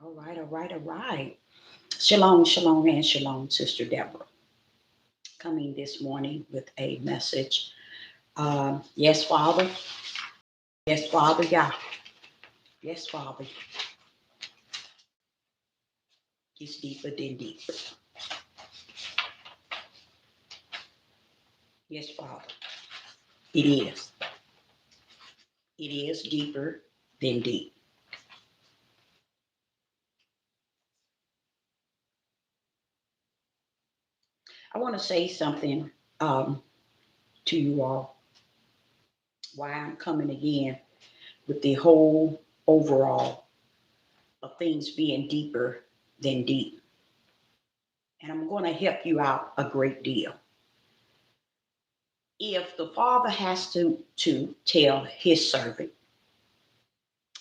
All right, all right, all right. Shalom, shalom, and shalom, Sister Deborah. Coming this morning with a message. Yes, Father. Yes, Father, yeah. Yes, Father. It's deeper than deep. Yes, Father. It is. It is deeper than deep. I want to say something um, to you all. Why I'm coming again with the whole overall of things being deeper than deep. And I'm going to help you out a great deal. If the Father has to tell his servant,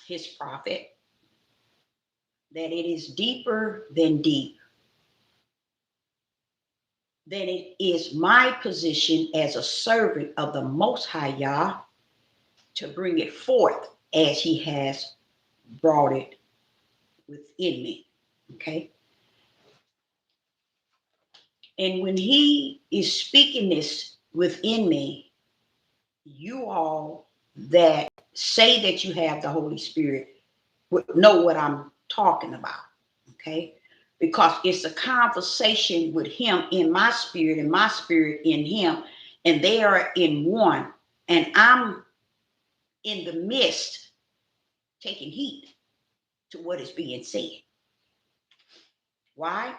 his prophet, that it is deeper than deep, then it is my position as a servant of the Most High Yah to bring it forth as he has brought it within me. Okay? And when he is speaking this within me, you all that say that you have the Holy Spirit would know what I'm talking about. Okay? Because it's a conversation with him in my spirit and my spirit in him, and they are in one. And I'm in the midst taking heed to what is being said. Why?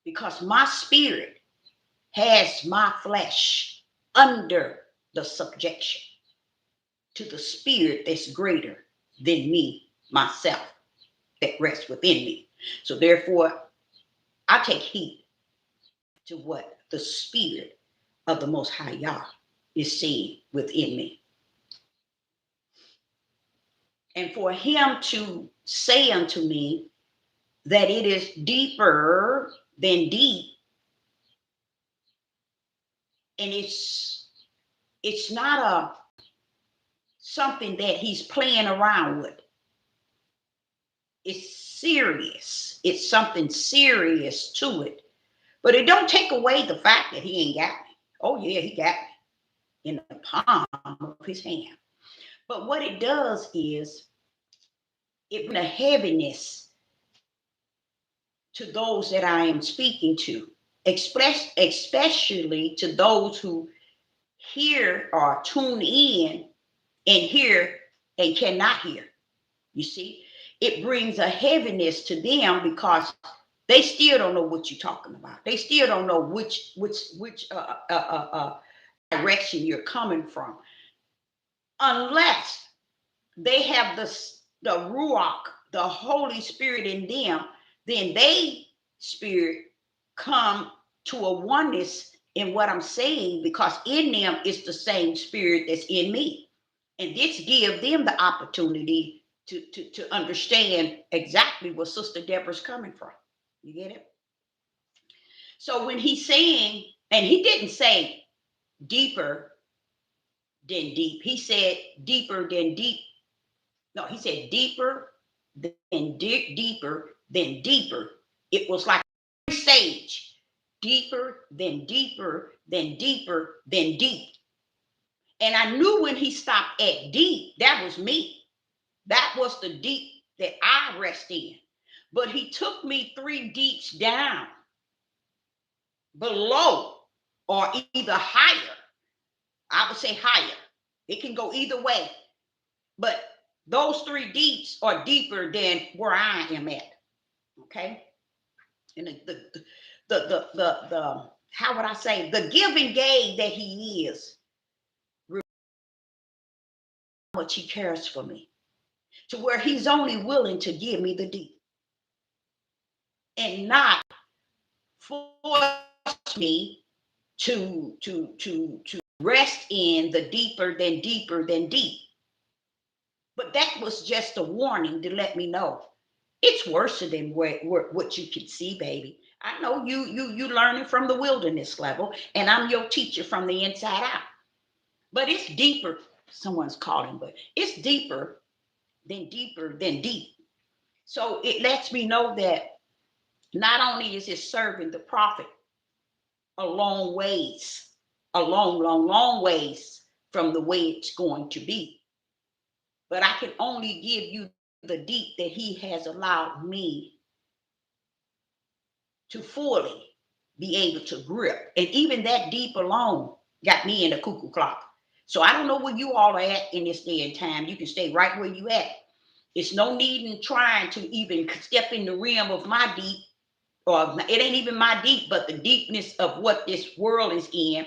Because my spirit has my flesh under the subjection to the spirit that's greater than me, myself, that rests within me. So therefore, I take heed to what the spirit of the Most High Yah is saying within me. And for him to say unto me that it is deeper than deep, and it's not a something that he's playing around with. It's serious. It's something serious to it. But it don't take away the fact that he ain't got me. Oh yeah, he got me in the palm of his hand. But what it does is it brings a heaviness to those that I am speaking to, especially to those who hear or tune in and hear and cannot hear. You see, it brings a heaviness to them because they still don't know what you're talking about. They still don't know which direction you're coming from, unless they have the ruach, the Holy Spirit in them. Then they spirit come to a oneness in what I'm saying, because in them is the same spirit that's in me. And this give them the opportunity to understand exactly where Sister Deborah's coming from. You get it? So when he's saying, and he didn't say deeper than deep, he said deeper than deep. No, he said deeper than deeper than deeper. It was like a stage, deeper than deeper than deeper than deep. And I knew when he stopped at deep, that was me. That was the deep that I rest in. But he took me 3 deeps down below, or either higher. I would say higher. It can go either way. But those 3 deeps are deeper than where I am at. Okay. And the how would I say, the give and gave that he is, how much he cares for me, to where he's only willing to give me the deep and not force me to rest in the deeper than deep. But that was just a warning to let me know it's worse than what you can see, baby. I know you learning from the wilderness level, and I'm your teacher from the inside out. But it's deeper. Someone's calling, but it's deeper than deep. So it lets me know that not only is it serving the prophet a long ways, a long, long, long ways from the way it's going to be, but I can only give you the deep that he has allowed me to fully be able to grip. And even that deep alone got me in the cuckoo clock. So I don't know where you all are at in this day and time. You can stay right where you at. It's no need in trying to even step in the realm of my deep, or it ain't even my deep, but the deepness of what this world is in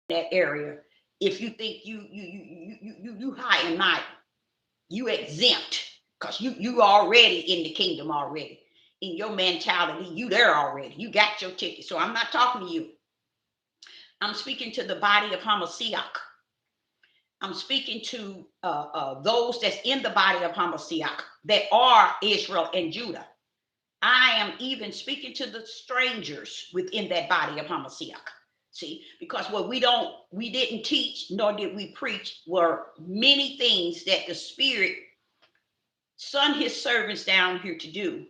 that area. If you think you high and mighty, you exempt, because you already in the kingdom already. In your mentality, you there already. You got your ticket. So I'm not talking to you. I'm speaking to the body of Hamashiach. I'm speaking to those that's in the body of Hamashiach that are Israel and Judah. I am even speaking to the strangers within that body of Hamashiach. See, because what we didn't teach, nor did we preach, were many things that the Spirit sent his servants down here to do.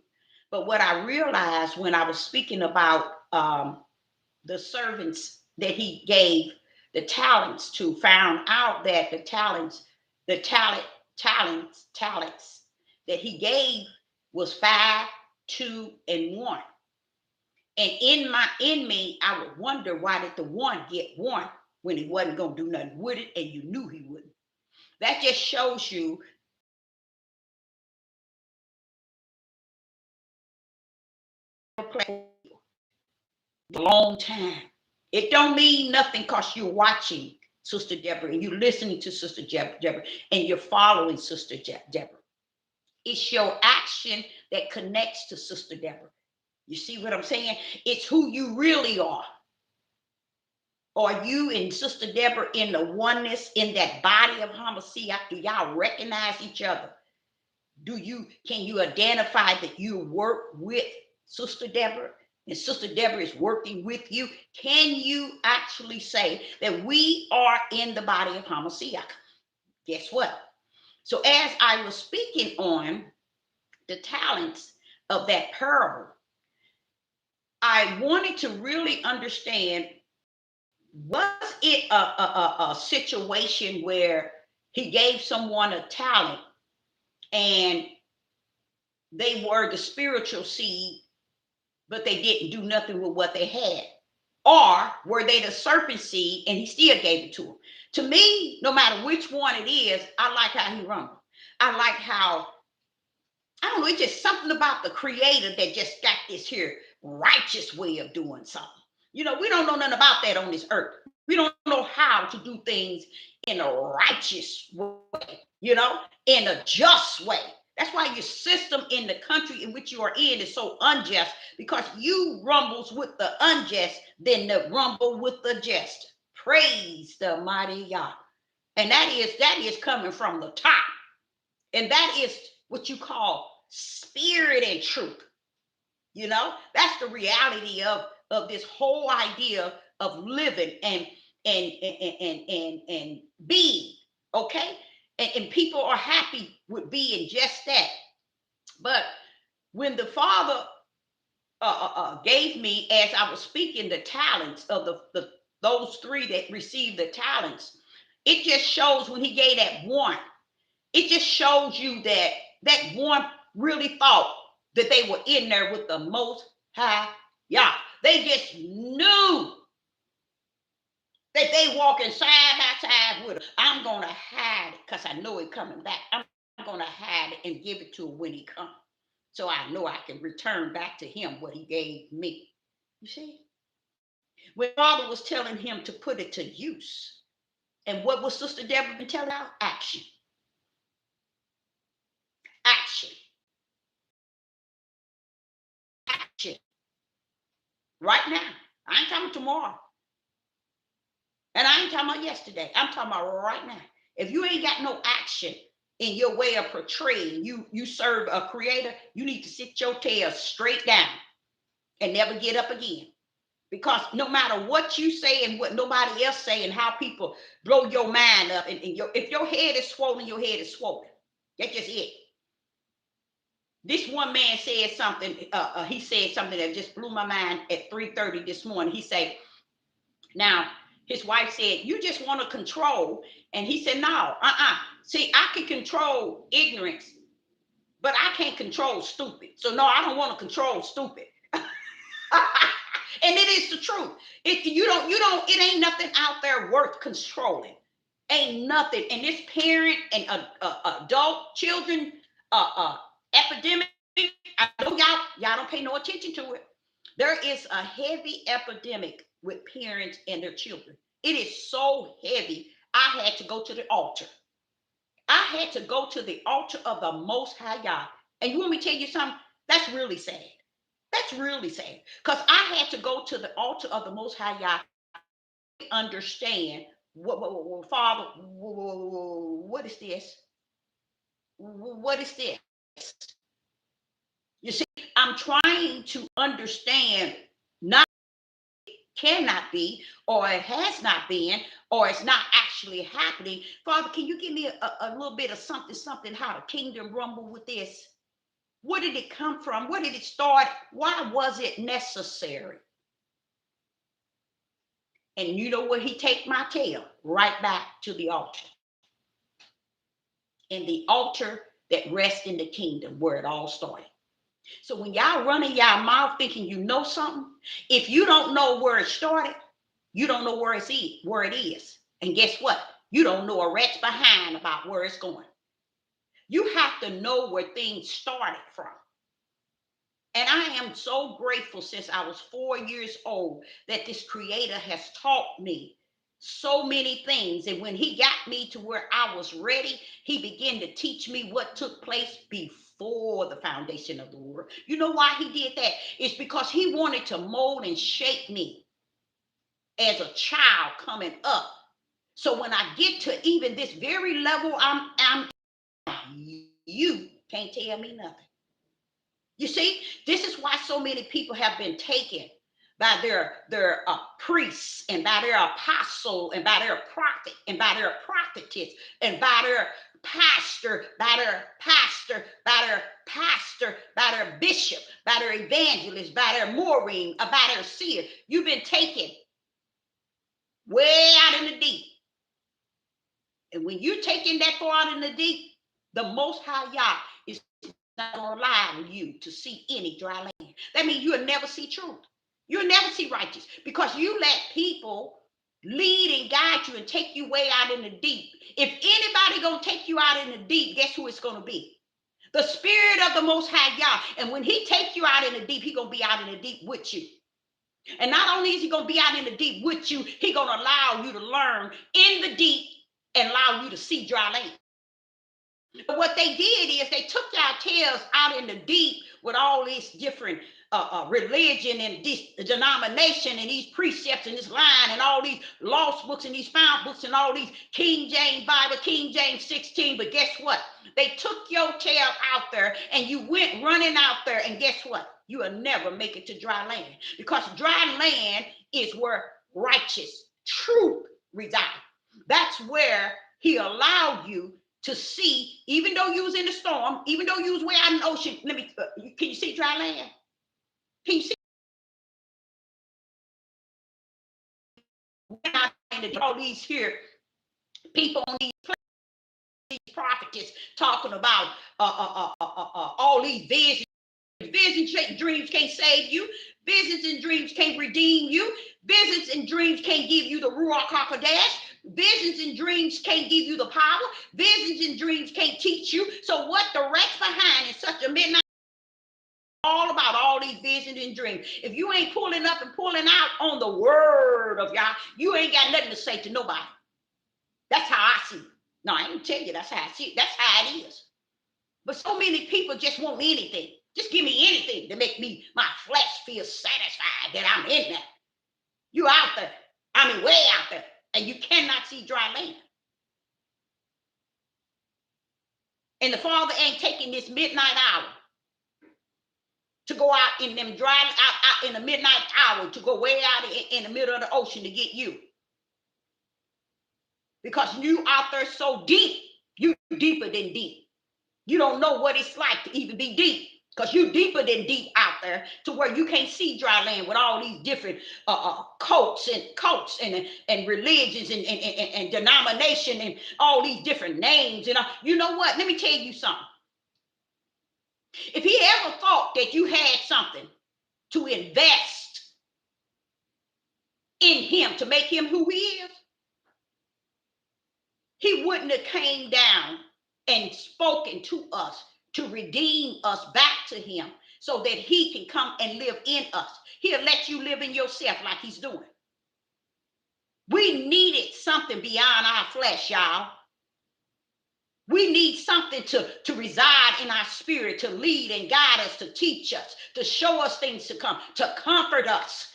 But what I realized when I was speaking about the servants that he gave the talents to, found out that the talents that he gave was 5, 2, and 1. And in me, I would wonder, why did the one get one when he wasn't going to do nothing with it, and you knew he wouldn't? That just shows you a long time. It don't mean nothing because you're watching Sister Deborah and you're listening to Sister Deborah and you're following Sister Deborah. It's your action that connects to Sister Deborah. You see what I'm saying? It's who you really are. Are you and Sister Deborah in the oneness, in that body of Hamashiach? Do y'all recognize each other? Can you identify that you work with Sister Deborah and Sister Deborah is working with you? Can you actually say that we are in the body of Hamashiach? Guess what? So as I was speaking on the talents of that parable, I wanted to really understand, was it a situation where he gave someone a talent and they were the spiritual seed, but they didn't do nothing with what they had? Or were they the serpent seed and he still gave it to them? To me, no matter which one it is, I like how he rumbled. I like how, I don't know, it's just something about the creator that just got this here righteous way of doing something. You know, we don't know nothing about that on this earth. We don't know how to do things in a righteous way, you know, in a just way. That's why your system in the country in which you are in is so unjust, because you rumbles with the unjust than the rumble with the just. Praise the mighty Yah. And that is coming from the top. And that is what you call spirit and truth. You know, that's the reality of this whole idea of living and being, okay? And people are happy with being just that. But when the Father gave me, as I was speaking, the talents of those 3 that received the talents, it just shows when he gave that one, it just shows you that that one really thought that they were in there with the Most High Yah. They just knew that they walking side by side with him. I'm going to hide it because I know he's coming back. I'm going to hide it and give it to him when he comes. So I know I can return back to him what he gave me. You see? When Father was telling him to put it to use. And what was Sister Deborah been telling out? Action. Action. Action. Right now. I ain't talking tomorrow. And I ain't talking about yesterday. I'm talking about right now. If you ain't got no action in your way of portraying, you serve a creator, you need to sit your tail straight down and never get up again. Because no matter what you say and what nobody else say and how people blow your mind up, and if your head is swollen, your head is swollen. That's just it. This one man said something. He said something that just blew my mind at 3:30 this morning. He said, now his wife said, you just want to control. And he said, no, see, I can control ignorance, but I can't control stupid. So no, I don't want to control stupid. And it is the truth. It ain't nothing out there worth controlling. Ain't nothing. And this parent and adult children epidemic, I know y'all don't pay no attention to it. There is a heavy epidemic with parents and their children. It is so heavy. I had to go to the altar. I had to go to the altar of the Most High God. And you want me to tell you something? That's really sad. That's really sad. Because I had to go to the altar of the Most High God to understand what Father, what is this? What is this? You see, I'm trying to understand, not cannot be, or it has not been, or it's not actually happening. Father, can you give me a little bit of something, how the kingdom rumble with this? Where did it come from? Where did it start? Why was it necessary? And you know where he take my tail? Right back to the altar. And the altar that rests in the kingdom where it all started. So when y'all running y'all mouth thinking you know something, if you don't know where it started, you don't know where it is. And guess what? You don't know a rat's behind about where it's going. You have to know where things started from. And I am so grateful since I was 4 years old that this creator has taught me so many things. And when he got me to where I was ready, he began to teach me what took place before the foundation of the world. You know why he did that? It's because he wanted to mold and shape me as a child coming up. So when I get to even this very level I'm you can't tell me nothing. You see, this is why so many people have been taken by their priests and by their apostle and by their prophet and by their prophetess and by their pastor, by their pastor, by their pastor, by their bishop, by their evangelist, by their Maureen, by their seer. You've been taken way out in the deep. And when you're taking that far out in the deep, the Most High Yah is not going to allow you to see any dry land. That means you'll never see truth. You'll never see righteous because you let people lead and guide you and take you way out in the deep. If anybody going to take you out in the deep, guess who it's going to be? The Spirit of the Most High Yah. And when he take you out in the deep, he going to be out in the deep with you. And not only is he going to be out in the deep with you, he going to allow you to learn in the deep and allow you to see dry land. But what they did is they took y'all tails out in the deep with all these different religion and this denomination and these precepts and this line and all these lost books and these found books and all these King James Bible, King James 16. But guess what? They took your tail out there and you went running out there. And guess what? You will never make it to dry land because dry land is where righteous truth resides. That's where he allowed you to see, even though you was in the storm, even though you was way out in the ocean. Can you see dry land? Can you see all these here people on these prophets talking about all these visions? Visions and dreams can't save you. Visions and dreams can't redeem you. Visions and dreams can't give you the Ruach HaKodesh. Visions and dreams can't give you the power. Visions and dreams can't teach you. So what the rest behind is such a midnight all about all these visions and dreams. If you ain't pulling up and pulling out on the word of Yah, you ain't got nothing to say to nobody. That's how I see it. No, I ain't tell you that's how I see it. That's how it is. But so many people just want anything. Just give me anything to make me, my flesh feel satisfied that I'm in there. You out there. I mean, way out there. And you cannot see dry land. And the Father ain't taking this midnight hour to go out in them out in the midnight hour to go way out in the middle of the ocean to get you. Because you out there so deep, you deeper than deep. You don't know what it's like to even be deep. because you deeper than deep out there to where you can't see dry land with all these different cults and religions and denomination and all these different names. And you know what? Let me tell you something. If he ever thought that you had something to invest in him to make him who he is, he wouldn't have came down and spoken to us to redeem us back to him so that he can come and live in us. He'll let you live in yourself like he's doing. We needed something beyond our flesh, y'all. We need something to reside in our spirit, to lead and guide us, to teach us, to show us things to come, to comfort us.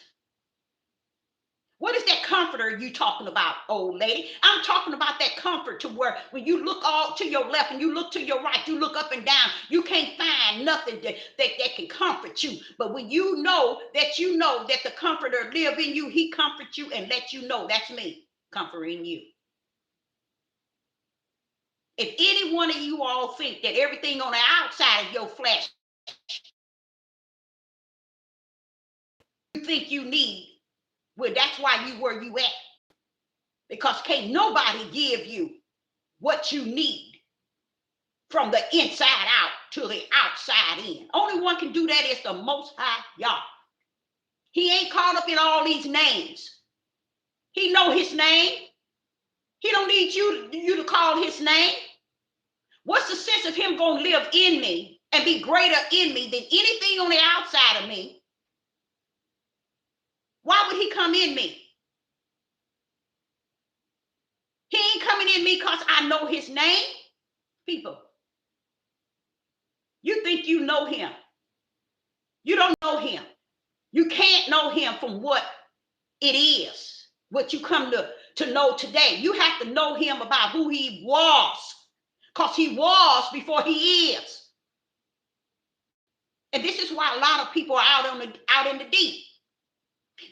What is that comforter you talking about, old lady? I'm talking about that comfort to where when you look all to your left and you look to your right, you look up and down, you can't find nothing that can comfort you. But when you know that the comforter live in you, he comforts you and let you know that's me comforting you. If any one of you all think that everything on the outside of your flesh you think you need, well, that's why you where you at. Because can't nobody give you what you need from the inside out to the outside in. Only one can do that is the Most High Yah. He ain't caught up in all these names. He know his name. He don't need you to call his name. What's the sense of him going to live in me and be greater in me than anything on the outside of me? Why would he come in me? He ain't coming in me because I know his name. People, you think you know him. You don't know him. You can't know him from what it is, what you come to know today. You have to know him about who he was, because he was before he is. And this is why a lot of people are out in the deep.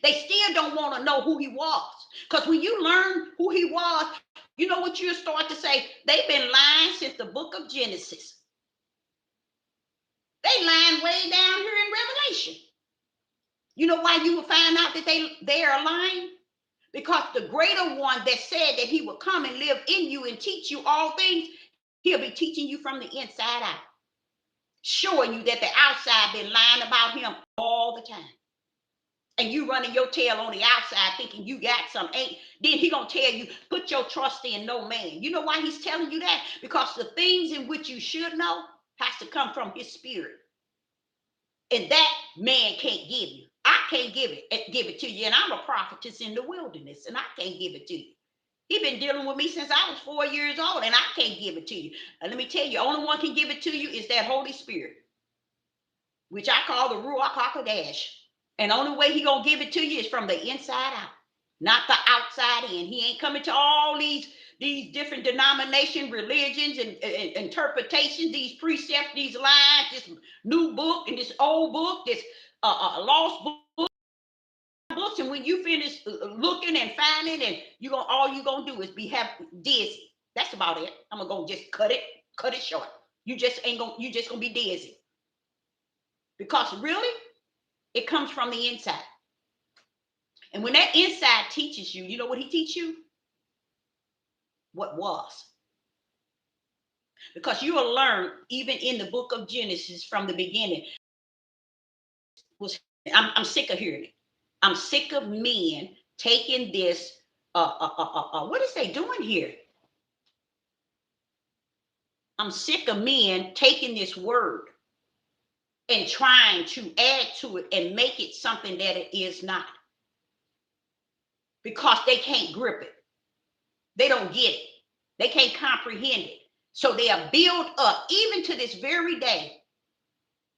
They still don't want to know who he was. Because when you learn who he was, you know what you'll start to say? They've been lying since the book of Genesis. They lying way down here in Revelation. You know why you will find out that they are lying? Because the greater one that said that he would come and live in you and teach you all things, he'll be teaching you from the inside out, showing you that the outside been lying about him all the time. And you running your tail on the outside thinking you got some. Then he gonna tell you, put your trust in no man. You know why he's telling you that? Because the things in which you should know has to come from his spirit. And that man can't give you. I can't give it to you. And I'm a prophetess in the wilderness, and I can't give it to you. He's been dealing with me since I was 4 years old, and I can't give it to you. And let me tell you, only one can give it to you is that Holy Spirit, which I call the Ruach HaKodesh. And the only way he gonna give it to you is from the inside out, not the outside in. He ain't coming to all these different denomination, religions, and interpretations, these precepts, these lines, this new book and this old book, this lost books. And when you finish looking and finding, and all you gonna do is be dizzy. That's about it. I'm gonna just cut it short. You just gonna be dizzy. Because really, it comes from the inside. And when that inside teaches you, you know what he teach you? What was. Because you will learn, even in the book of Genesis from the beginning, I'm sick of hearing it. I'm sick of men taking this, what is they doing here? I'm sick of men taking this word and trying to add to it and make it something that it is not. Because they can't grip it. They don't get it. They can't comprehend it. So they are built up, even to this very day,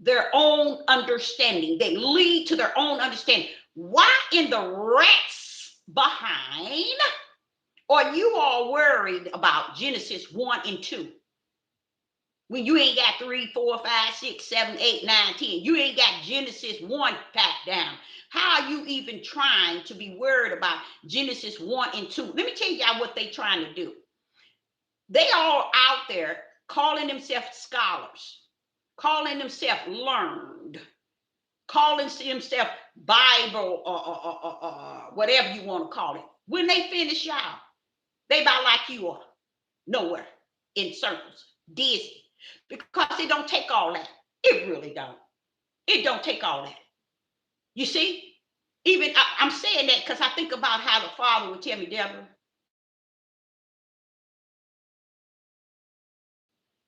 their own understanding. They lead to their own understanding. Why in the rats behind are you all worried about Genesis 1 and 2? When you ain't got 3, 4, 5, 6, 7, 8, 9, 10. You ain't got Genesis 1 packed down. How are you even trying to be worried about Genesis 1 and 2? Let me tell y'all what they trying to do. They all out there calling themselves scholars, calling themselves learned, calling themselves Bible or whatever you want to call it. When they finish, y'all, they about like you are, nowhere, in circles, dizzy, because it don't take all that. It really don't. It don't take all that. You see, even I'm saying that because I think about how the Father would tell me, Deborah,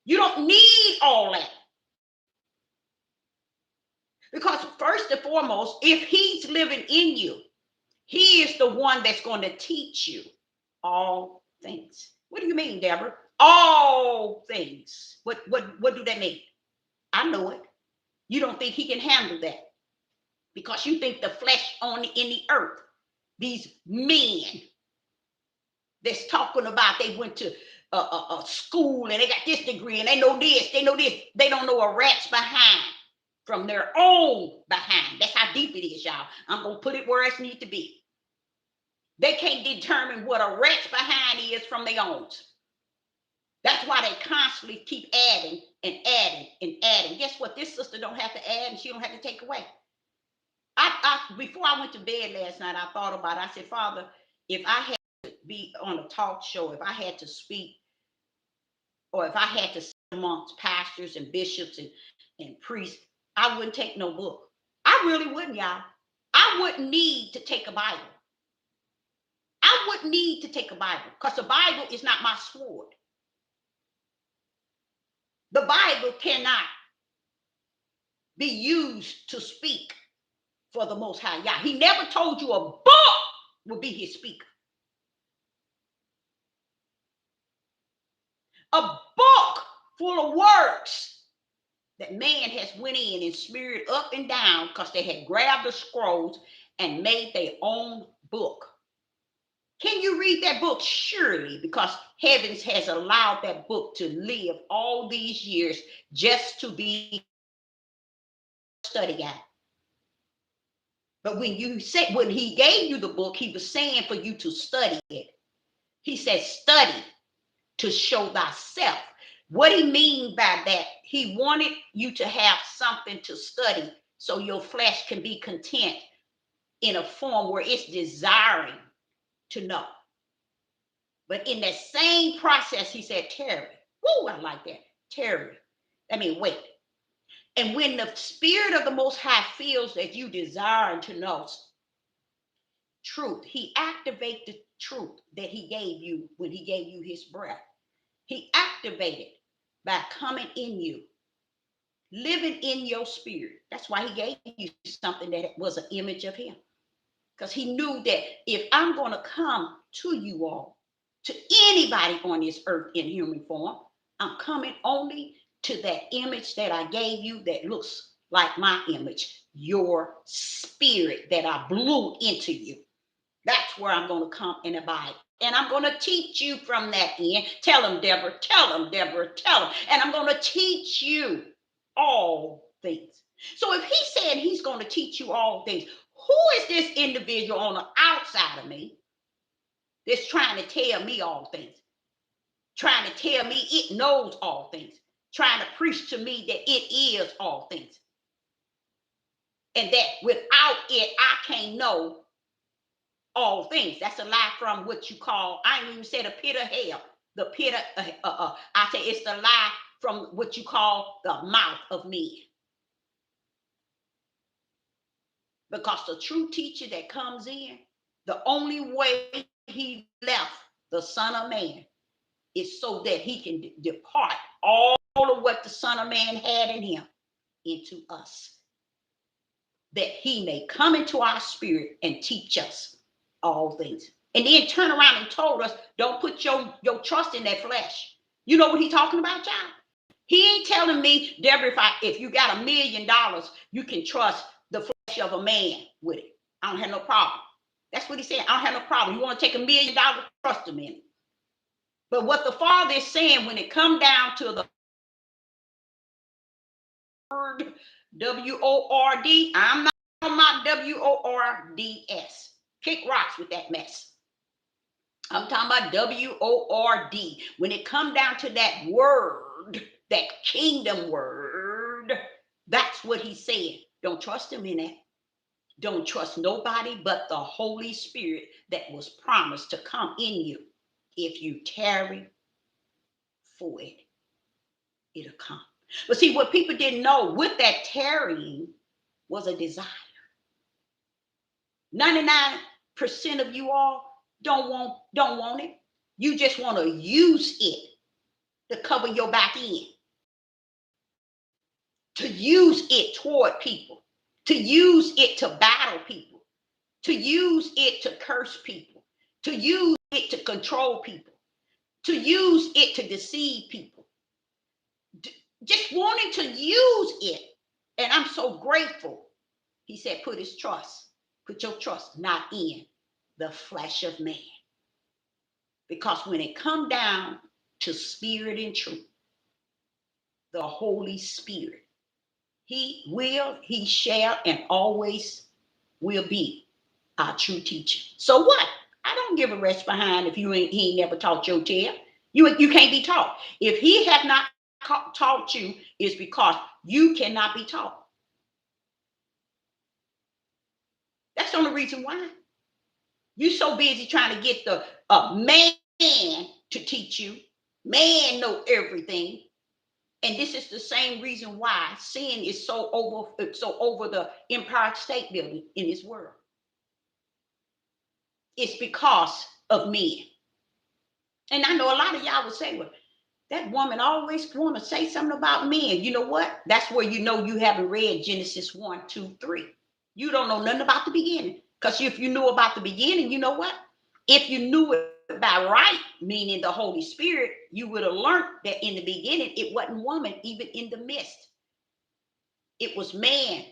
you don't need all that. Because first and foremost, if he's living in you, he is the one that's going to teach you all things. What do you mean, Deborah? All things. What do that mean? I know it. You don't think he can handle that because you think the flesh on in the earth, these men that's talking about they went to a school and they got this degree and they know this, they know this. They don't know a rat's behind from their own behind. That's how deep it is, y'all. I'm going to put it where it needs to be. They can't determine what a rat's behind is from their own. That's why they constantly keep adding and adding and adding. Guess what? This sister don't have to add and she don't have to take away. Before I went to bed last night, I thought about it. I said, Father, if I had to be on a talk show, if I had to speak, or if I had to sit amongst pastors and bishops and priests, I wouldn't take no book. I really wouldn't, y'all. I wouldn't need to take a Bible. I wouldn't need to take a Bible because the Bible is not my sword. The Bible cannot be used to speak for the Most High Yah. He never told you a book would be his speaker. A book full of words that man has went in and smeared up and down because they had grabbed the scrolls and made their own book. Can you read that book? Surely, because heavens has allowed that book to live all these years just to be studied at. But when he gave you the book, he was saying for you to study it. He said, study to show thyself. What he mean by that? He wanted you to have something to study so your flesh can be content in a form where it's desiring to know. But in that same process, he said, tarry. Woo, I like that. Tarry. I mean, wait. And when the Spirit of the Most High feels that you desire to know truth, he activates the truth that he gave you when he gave you his breath. He activated by coming in you, living in your spirit. That's why he gave you something that was an image of him. Because he knew that if I'm going to come to you all, to anybody on this earth in human form, I'm coming only to that image that I gave you that looks like my image, your spirit that I blew into you. That's where I'm going to come and abide. And I'm going to teach you from that end. Tell them, Deborah. Tell them, Deborah. Tell them. And I'm going to teach you all things. So if he said he's going to teach you all things, who is this individual on the outside of me that's trying to tell me all things? Trying to tell me it knows all things. Trying to preach to me that it is all things. And that without it, I can't know all things. That's a lie from what you call, I ain't even said a pit of hell. The pit of, I say it's the lie from what you call the mouth of men. Because the true teacher that comes in, the only way he left the Son of Man is so that he can depart all of what the Son of Man had in him into us. That he may come into our spirit and teach us all things. And then turn around and told us, don't put your trust in that flesh. You know what he's talking about, y'all? He ain't telling me, Deborah, if you got $1 million, you can trust the flesh of a man with it. I don't have no problem. That's what he said. I don't have no problem. You want to take $1 million, trust him in it. But what the Father is saying, when it come down to the word W-O-R-D, I'm not on my W-O-R-D-S. Kick rocks with that mess. I'm talking about W-O-R-D. When it come down to that word, that kingdom word, That's what he said. Don't trust him in that. Don't trust nobody but the Holy Spirit that was promised to come in you. If you tarry for it, it'll come. But see, what people didn't know with that tarrying was a desire. 99% of you all don't want it. You just want to use it to cover your back end, to use it toward people, to use it to battle people, to use it to curse people, to use it to control people, to use it to deceive people. Just wanting to use it. And I'm so grateful. He said, put your trust not in the flesh of man. Because when it come down to spirit and truth, the Holy Spirit, he will, he shall, and always will be our true teacher. So what? I don't give a rest behind if he ain't never taught your tail. You can't be taught. If he have not taught you, it's because you cannot be taught. That's the only reason why. You're so busy trying to get the man to teach you. Man know everything. And this is the same reason why sin is so over the Empire State Building in this world. It's because of men. And I know a lot of y'all would say, well, that woman always want to say something about men. You know what? That's where you know you haven't read Genesis 1, 2, 3. You don't know nothing about the beginning. Because if you knew about the beginning, you know what? If you knew it by right, meaning the Holy Spirit, you would have learned that in the beginning, it wasn't woman, even in the midst. It was man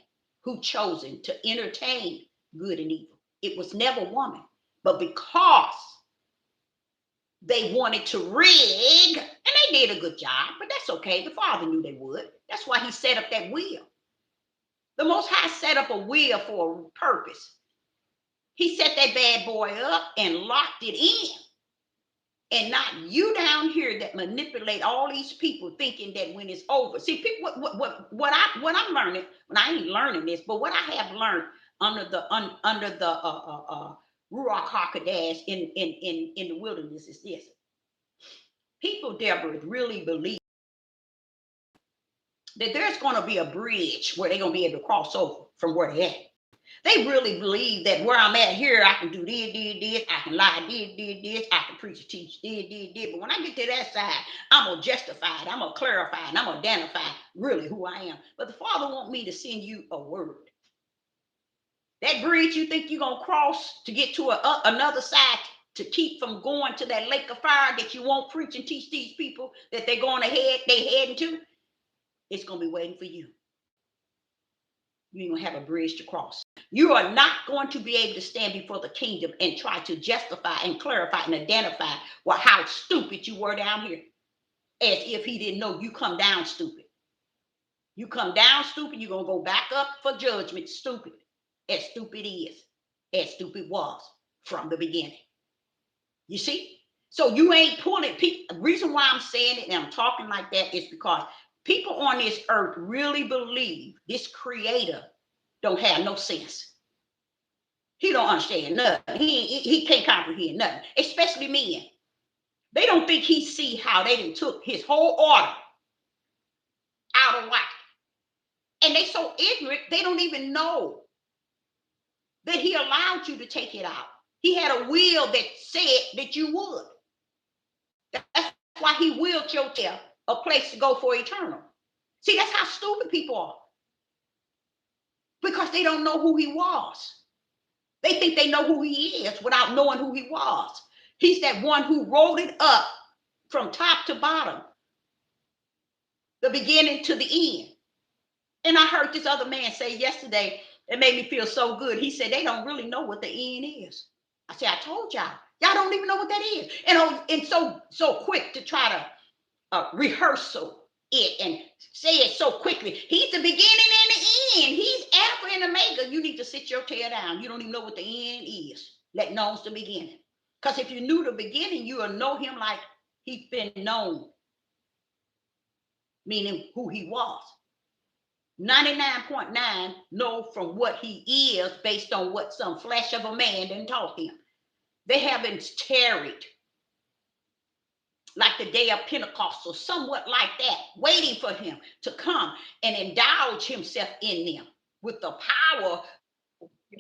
who chosen to entertain good and evil. It was never woman. But because they wanted to rig, and they did a good job, but that's okay. The Father knew they would. That's why he set up that wheel. The Most High set up a wheel for a purpose. He set that bad boy up and locked it in. And not you down here that manipulate all these people thinking that when it's over. See, people, what I'm learning, when I ain't learning this, but what I have learned under the Ruach HaKodesh in the wilderness is this. People, Deborah, really believe that there's going to be a bridge where they're going to be able to cross over from where they're at. They really believe that where I'm at here, I can do this, I can lie, this, I can preach and teach, this. But when I get to that side, I'm going to justify it, I'm going to clarify it, I'm going to identify really who I am. But the Father wants me to send you a word. That bridge you think you're going to cross to get to another side to keep from going to that lake of fire that you won't preach and teach these people that they're going ahead, they heading to, it's going to be waiting for you. You ain't going to have a bridge to cross. You are not going to be able to stand before the kingdom and try to justify and clarify and identify how stupid you were down here. As if he didn't know you come down stupid. You come down stupid, you're going to go back up for judgment stupid. As stupid is, as stupid was from the beginning. You see? So you ain't pulling. The reason why I'm saying it and I'm talking like that is because people on this earth really believe this creator don't have no sense. He don't understand nothing. He can't comprehend nothing, especially men. They don't think he see how they done took his whole order out of whack. And they so ignorant, they don't even know that he allowed you to take it out. He had a will that said that you would. That's why he willed your tail a place to go for eternal. See, that's how stupid people are. Because they don't know who he was. They think they know who he is without knowing who he was. He's that one who rolled it up from top to bottom, the beginning to the end. And I heard this other man say yesterday, it made me feel so good. He said, they don't really know what the end is. I said, I told y'all don't even know what that is. And so quick to try to rehearsal it and say it so quickly. He's the beginning and the end. He's Alpha and Omega. You need to sit your tail down. You don't even know what the end is. Let known's the beginning. Because if you knew the beginning, you will know him like he's been known, meaning who he was. 99.9 know from what he is based on what some flesh of a man didn't taught him. They haven't tarried like the day of Pentecost or somewhat like that, waiting for him to come and indulge himself in them with the power.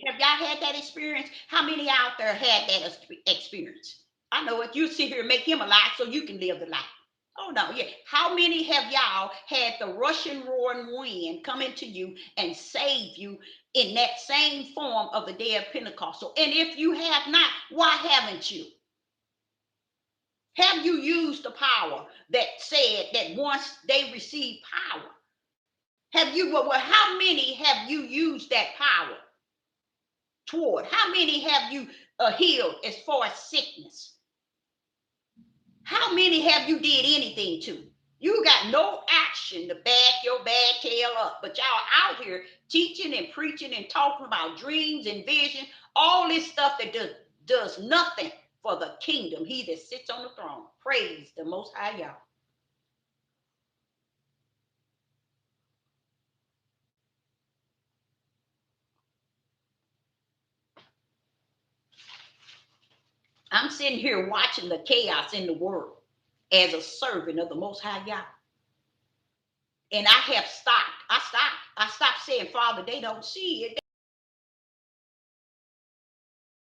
Have y'all had that experience? How many out there had that experience? I know it. You sit here and make him alive so you can live the life. Oh no, yeah. How many have y'all had the rushing, roaring wind come into you and save you in that same form of the day of Pentecost? And if you have not, why haven't you? Have you used the power that said that once they receive power? Have you, well, how many have you used that power toward? How many have you healed as far as sickness? How many have you did anything to? You got no action to back your bad tail up, but y'all out here teaching and preaching and talking about dreams and vision, all this stuff that does nothing for the kingdom. He that sits on the throne. Praise the Most High y'all. I'm sitting here watching the chaos in the world as a servant of the Most High God. And I have stopped. I stopped saying, Father, they don't see it.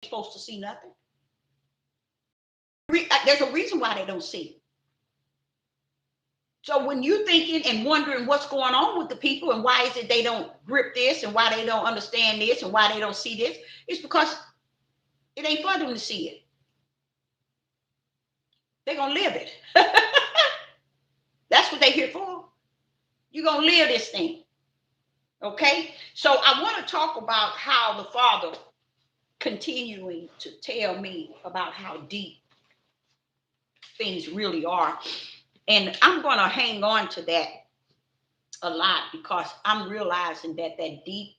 They're supposed to see nothing. There's a reason why they don't see it. So when you're thinking and wondering what's going on with the people and why is it they don't grip this and why they don't understand this and why they don't see this, it's because it ain't for them to see it. They're going to live it. That's what they're here for. You're going to live this thing. Okay? So I want to talk about how the Father continuing to tell me about how deep things really are. And I'm going to hang on to that a lot because I'm realizing that deep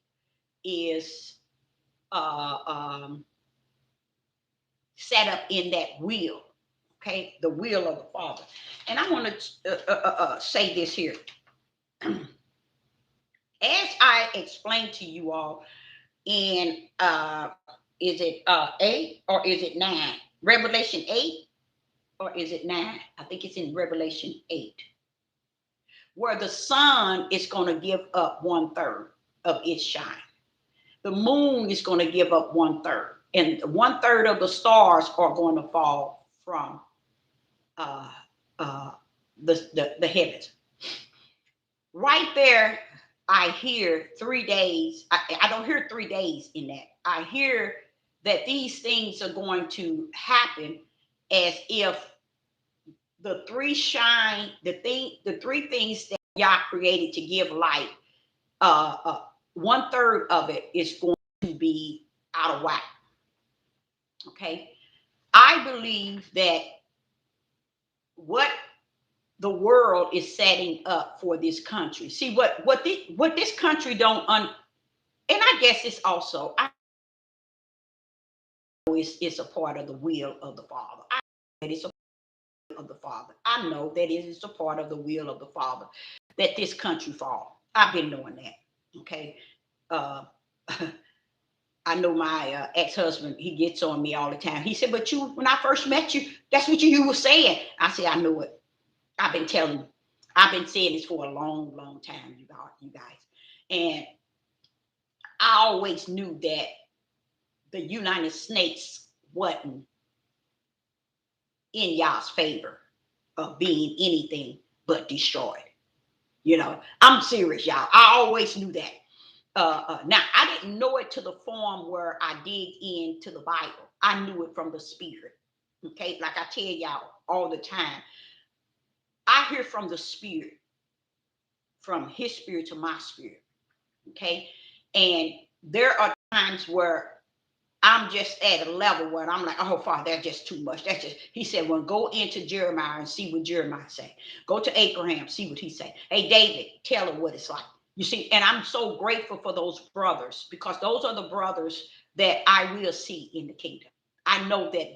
is set up in that will, okay, the will of the Father. And I want to say this here. As I explained to you all in, is it 8 or is it 9? Revelation 8 or is it 9? I think it's in Revelation 8, where the sun is going to give up 1/3 of its shine. The moon is going to give up 1/3, and 1/3 of the stars are going to fall from the heavens. Right there, I hear 3 days. I don't hear 3 days in that. I hear that these things are going to happen as if the three three things that Yah created to give light, 1/3 of it is going to be out of whack. Okay, I believe that what the world is setting up for this country. See what this country don't and I guess it's also it's a part of the will of the Father. I know that it's a part of the Father. I know that it is a part of the will of the Father that this country fall. I've been knowing that. Okay. I know my ex-husband, he gets on me all the time. He said, but you, when I first met you, that's what you were saying. I said, I know it. I've been telling you. I've been saying this for a long, long time, you guys. And I always knew that the United States wasn't in y'all's favor of being anything but destroyed. You know, I'm serious, y'all. I always knew that. Now, I didn't know it to the form where I dig into the Bible. I knew it from the Spirit. Okay, like I tell y'all all the time, I hear from the Spirit, from His Spirit to my spirit. Okay, and there are times where I'm just at a level where I'm like, oh, Father, that's just too much. That's just, He said, well, go into Jeremiah and see what Jeremiah say. Go to Abraham, see what he say. Hey, David, tell him what it's like. You see, and I'm so grateful for those brothers because those are the brothers that I will see in the kingdom. I know that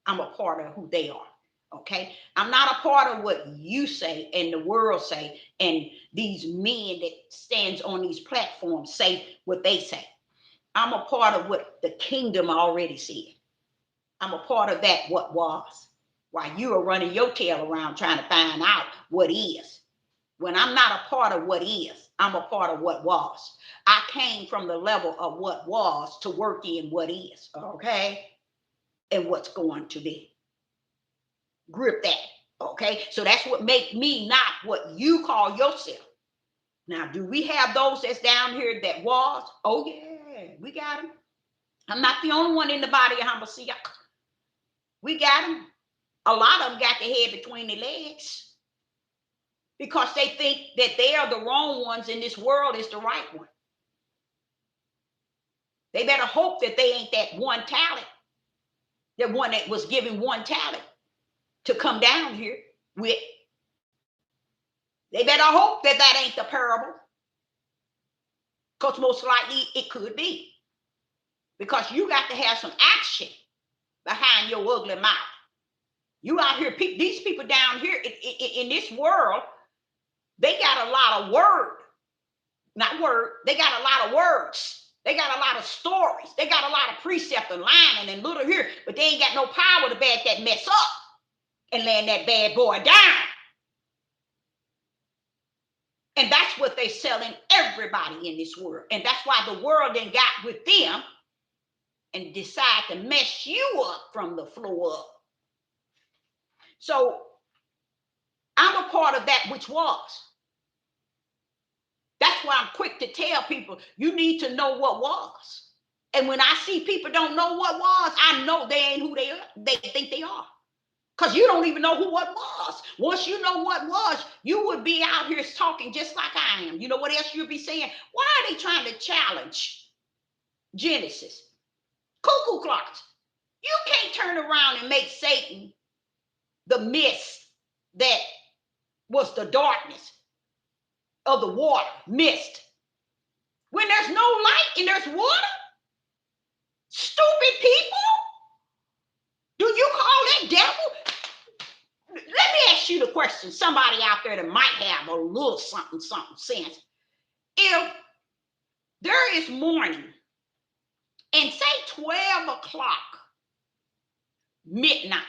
I'm a part of who they are. Okay, I'm not a part of what you say and the world say, and these men that stands on these platforms say what they say. I'm a part of what the kingdom already said. I'm a part of that what was. While you are running your tail around trying to find out what is. When I'm not a part of what is, I'm a part of what was. I came from the level of what was to work in what is, okay? And what's going to be. Grip that, okay? So that's what make me not what you call yourself. Now, do we have those that's down here that was? Oh, yeah, we got them. I'm not the only one in the body of Hamashiach. We got them. A lot of them got their head between their legs because they think that they are the wrong ones and this world is the right one. They better hope that they ain't that one talent, that one that was given one talent to come down here with. They better hope that that ain't the parable, because most likely it could be. Because you got to have some action behind your ugly mouth. You out here, these people down here in this world, they got a lot of word. Not word, they got a lot of words. They got a lot of stories. They got a lot of precept and lining and little here, but they ain't got no power to back that mess up and land that bad boy down. And that's what they selling everybody in this world. And that's why the world then got with them and decide to mess you up from the floor up. So I'm a part of that which was. That's why I'm quick to tell people, you need to know what was. And when I see people don't know what was, I know they ain't who they are. They think they are. Because you don't even know who what was. Once you know what was, you would be out here talking just like I am. You know what else you'd be saying? Why are they trying to challenge Genesis? Cuckoo clocks. You can't turn around and make Satan the mist that was the darkness of the water, mist. When there's no light and there's water? Stupid people? Do you call that devil? Let me ask you the question. Somebody out there that might have a little something sense. If there is morning and say 12 o'clock, midnight,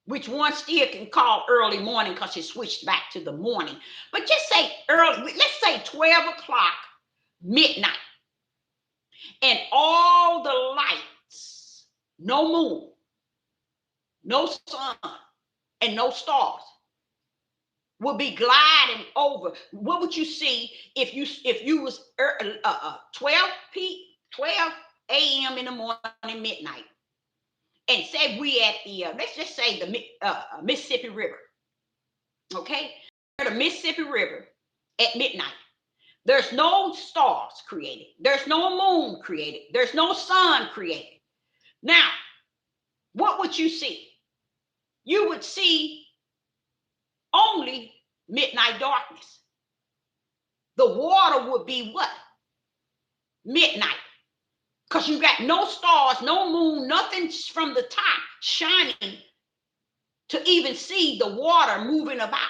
which one still can call early morning because it switched back to the morning. But just say early, let's say 12 o'clock, midnight, and all the lights, no moon, no sun, and no stars will be gliding over. What would you see if you was 12 a.m. in the morning, midnight, and say we at the let's just say the Mississippi River, okay? The Mississippi River at midnight. There's no stars created. There's no moon created. There's no sun created. Now, what would you see? You would see only midnight darkness. The water would be what? Midnight. Because you got no stars, no moon, nothing from the top shining to even see the water moving about.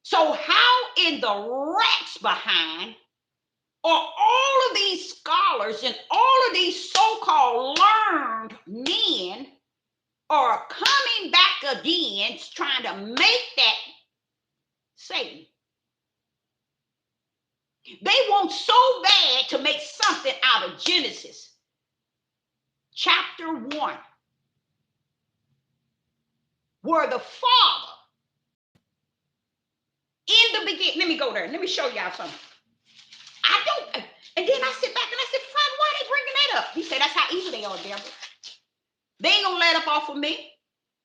So how in the rats behind are all of these scholars and all of these so-called learned men are coming back again trying to make that Satan? They want so bad to make something out of Genesis chapter 1, where the Father in the beginning, let me go there. Let me show y'all something. And then I sit back and I said, Father, why are they bringing that up? He said, that's how evil they are, devil. They ain't gonna let up off of me.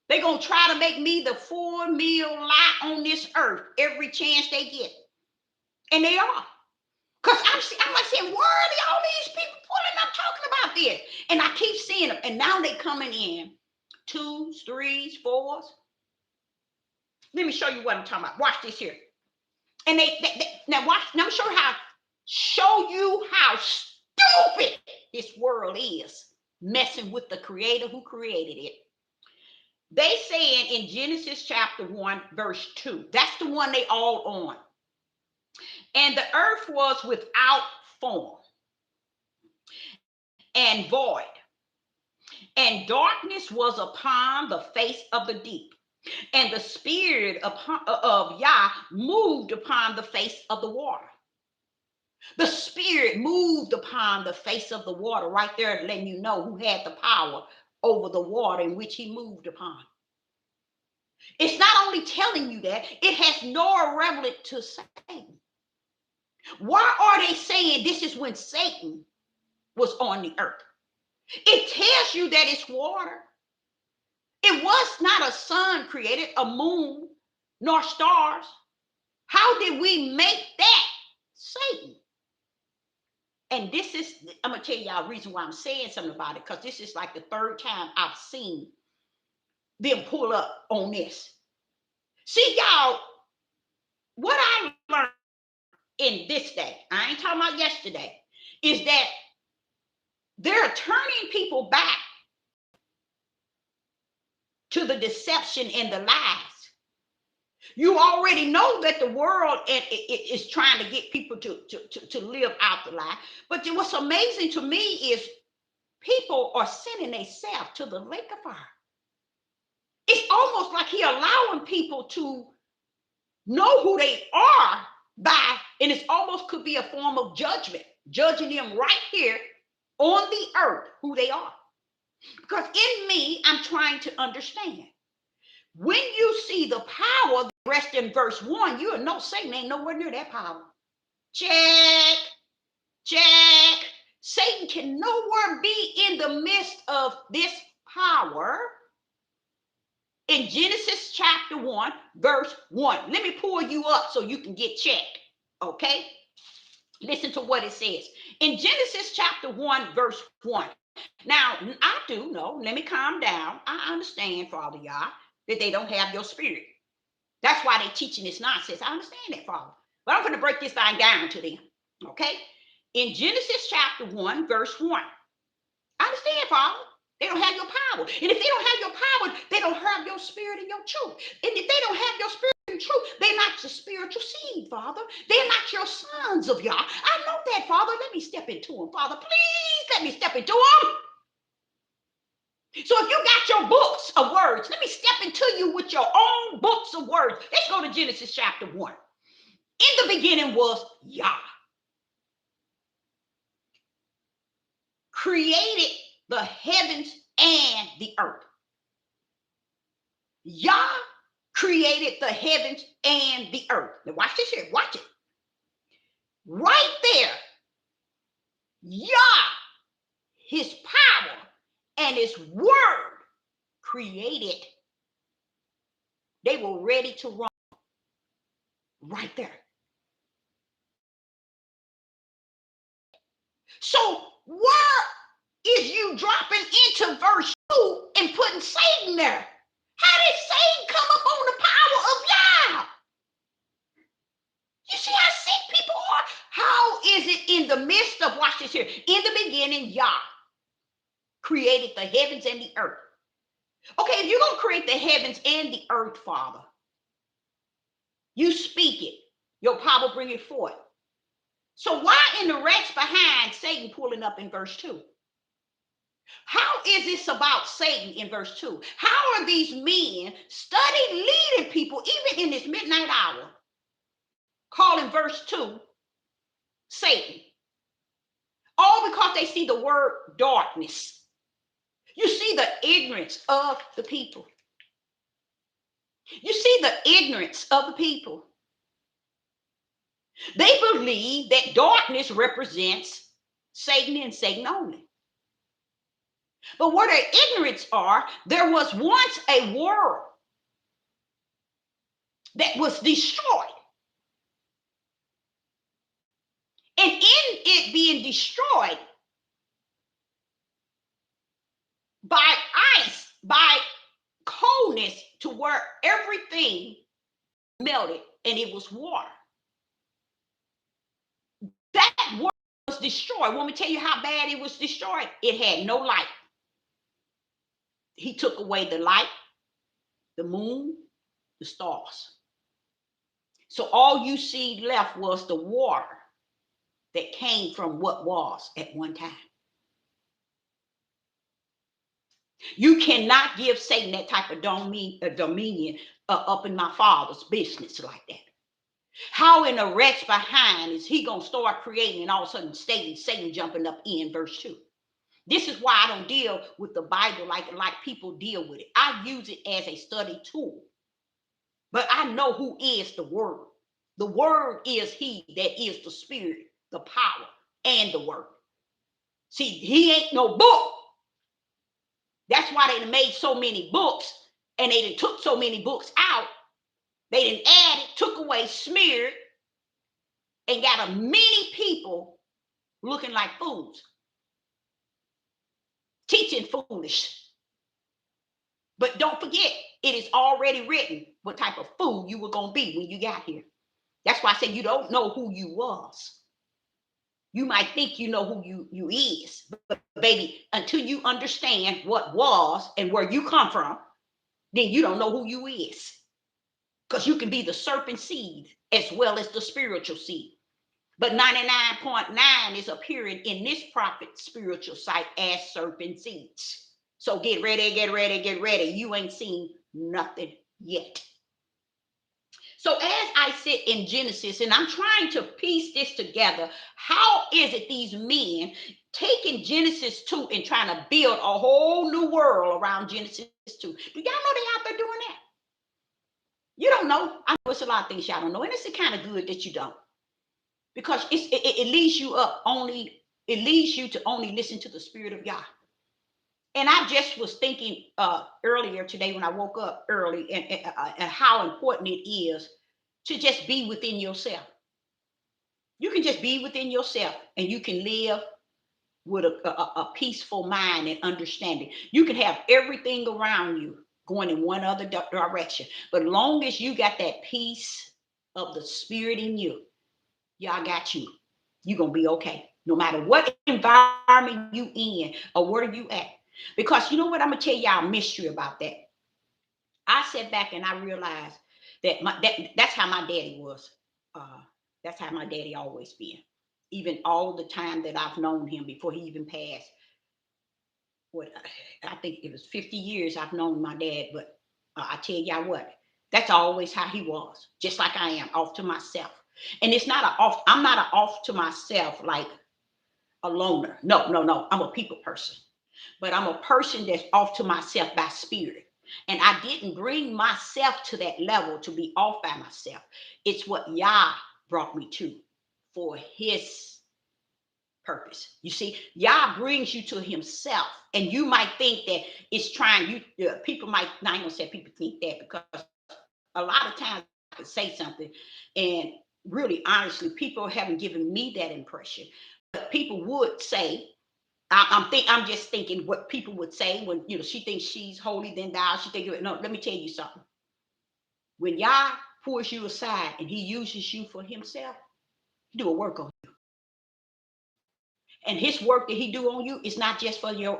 They gonna try to make me the full meal lie on this earth every chance they get. And they are. Because I'm like saying, where are all these people pulling up talking about this? And I keep seeing them. And now they coming in 2s, 3s, 4s. Let me show you what I'm talking about. Watch this here. And they now watch. Now I'm show you how stupid this world is. messing with the creator who created it. They saying in Genesis chapter 1, verse 2, that's the one they all on. And the earth was without form and void, and darkness was upon the face of the deep. And the spirit of Yah moved upon the face of the water. The spirit moved upon the face of the water, right there letting you know who had the power over the water in which he moved upon. It's not only telling you that, it has no relevance to Satan. Why are they saying this is when Satan was on the earth? It tells you that it's water. It was not a sun created, a moon, nor stars. How did we make that? Satan. And this is, I'm going to tell y'all a reason why I'm saying something about it, because this is like the third time I've seen them pull up on this. See, y'all, what I learned in this day, I ain't talking about yesterday, is that they're turning people back to the deception and the lies. You already know that the world is trying to get people to live out the lie. But what's amazing to me is people are sending themselves to the lake of fire. It's almost like he's allowing people to know who they are by, and it almost could be a form of judgment, judging them right here on the earth who they are. Because in me, I'm trying to understand. When you see the power rest in verse 1, you'll know Satan ain't nowhere near that power. Check. Satan can nowhere be in the midst of this power. In Genesis chapter 1, verse 1. Let me pull you up so you can get checked. Okay? Listen to what it says. In Genesis chapter 1, verse 1. Now, I do know, let me calm down. I understand, Father Yah, that they don't have your spirit. That's why they're teaching this nonsense. I understand that, Father. But I'm going to break this thing down to them. Okay? In Genesis chapter 1, verse 1. I understand, Father. They don't have your power. And if they don't have your power, they don't have your spirit and your truth. And if they don't have your spirit and truth, they're not your spiritual seed, Father. They're not your sons of Yah. I know that, Father. Let me step into them, Father. Please let me step into them. So if you got your books of words, let me step into you with your own books of words. Let's go to Genesis chapter 1. In the beginning was Yah. Created the heavens and the earth. Yah created the heavens and the earth. Now watch this here. Watch it. Right there. Yah, his power and his word created. They were ready to run. Right there. So where is you dropping into verse 2 and putting Satan there? How did Satan come up on the power of Yah? You see how sick people are? How is it in the midst of, watch this here, in the beginning, Yah created the heavens and the earth. Okay, if you're going to create the heavens and the earth, Father, you speak it. Your power bring it forth. So why in the rest behind Satan pulling up in verse 2? How is this about Satan in verse 2? How are these men studying, leading people, even in this midnight hour, calling verse 2 Satan? All because they see the word darkness. You see the ignorance of the people. You see the ignorance of the people. They believe that darkness represents Satan and Satan only. But where their ignorance are, there was once a world that was destroyed. And in it being destroyed by ice, by coldness, to where everything melted and it was water. That world was destroyed. Want me to tell you how bad it was destroyed? It had no light. He took away the light, the moon, the stars. So all you see left was the water that came from what was at one time. You cannot give Satan that type of dominion up in my Father's business like that. How in a wretch behind is he going to start creating and all of a sudden Satan jumping up in verse 2? This is why I don't deal with the Bible like people deal with it. I use it as a study tool. But I know who is the Word. The Word is he that is the Spirit, the power, and the Word. See, he ain't no book. That's why they made so many books, and they took so many books out. They didn't add it, took away, smeared, and got many people looking like fools, teaching foolish. But don't forget, it is already written what type of fool you were going to be when you got here. That's why I say you don't know who you was. You might think you know who you is, but baby, until you understand what was and where you come from, then you don't know who you is. Because you can be the serpent seed as well as the spiritual seed. But 99.9 is appearing in this prophet's spiritual sight as serpent seeds. So get ready, get ready, get ready. You ain't seen nothing yet. So as I sit in Genesis and I'm trying to piece this together, how is it these men taking Genesis 2 and trying to build a whole new world around Genesis 2? Do y'all know they out there doing that? You don't know. I know it's a lot of things y'all don't know. And it's kind of good that you don't. Because it leads you up only, it leads you to only listen to the Spirit of God. And I just was thinking earlier today when I woke up early and how important it is to just be within yourself. You can just be within yourself and you can live with a peaceful mind and understanding. You can have everything around you going in one other direction. But long as you got that peace of the Spirit in you, y'all got you. You're going to be okay. No matter what environment you in or where you at. Because you know what? I'm going to tell y'all a mystery about that. I sat back and I realized that that's how my daddy was. That's how my daddy always been. Even all the time that I've known him before he even passed. What I think it was 50 years I've known my dad. But I tell y'all what, that's always how he was. Just like I am, off to myself. And it's not I'm not an off to myself like a loner. No. I'm a people person. But I'm a person that's off to myself by spirit. And I didn't bring myself to that level to be off by myself. It's what Yah brought me to for his purpose. You see, Yah brings you to himself. And you might think that it's trying, people might, I ain't gonna say people think that, because a lot of times I could say something and really honestly, people haven't given me that impression. But people would say, I'm just thinking what people would say when she thinks she's holy than thou. She think no. Let me tell you something. When Yah pulls you aside and he uses you for himself, he do a work on you. And his work that he do on you is not just for your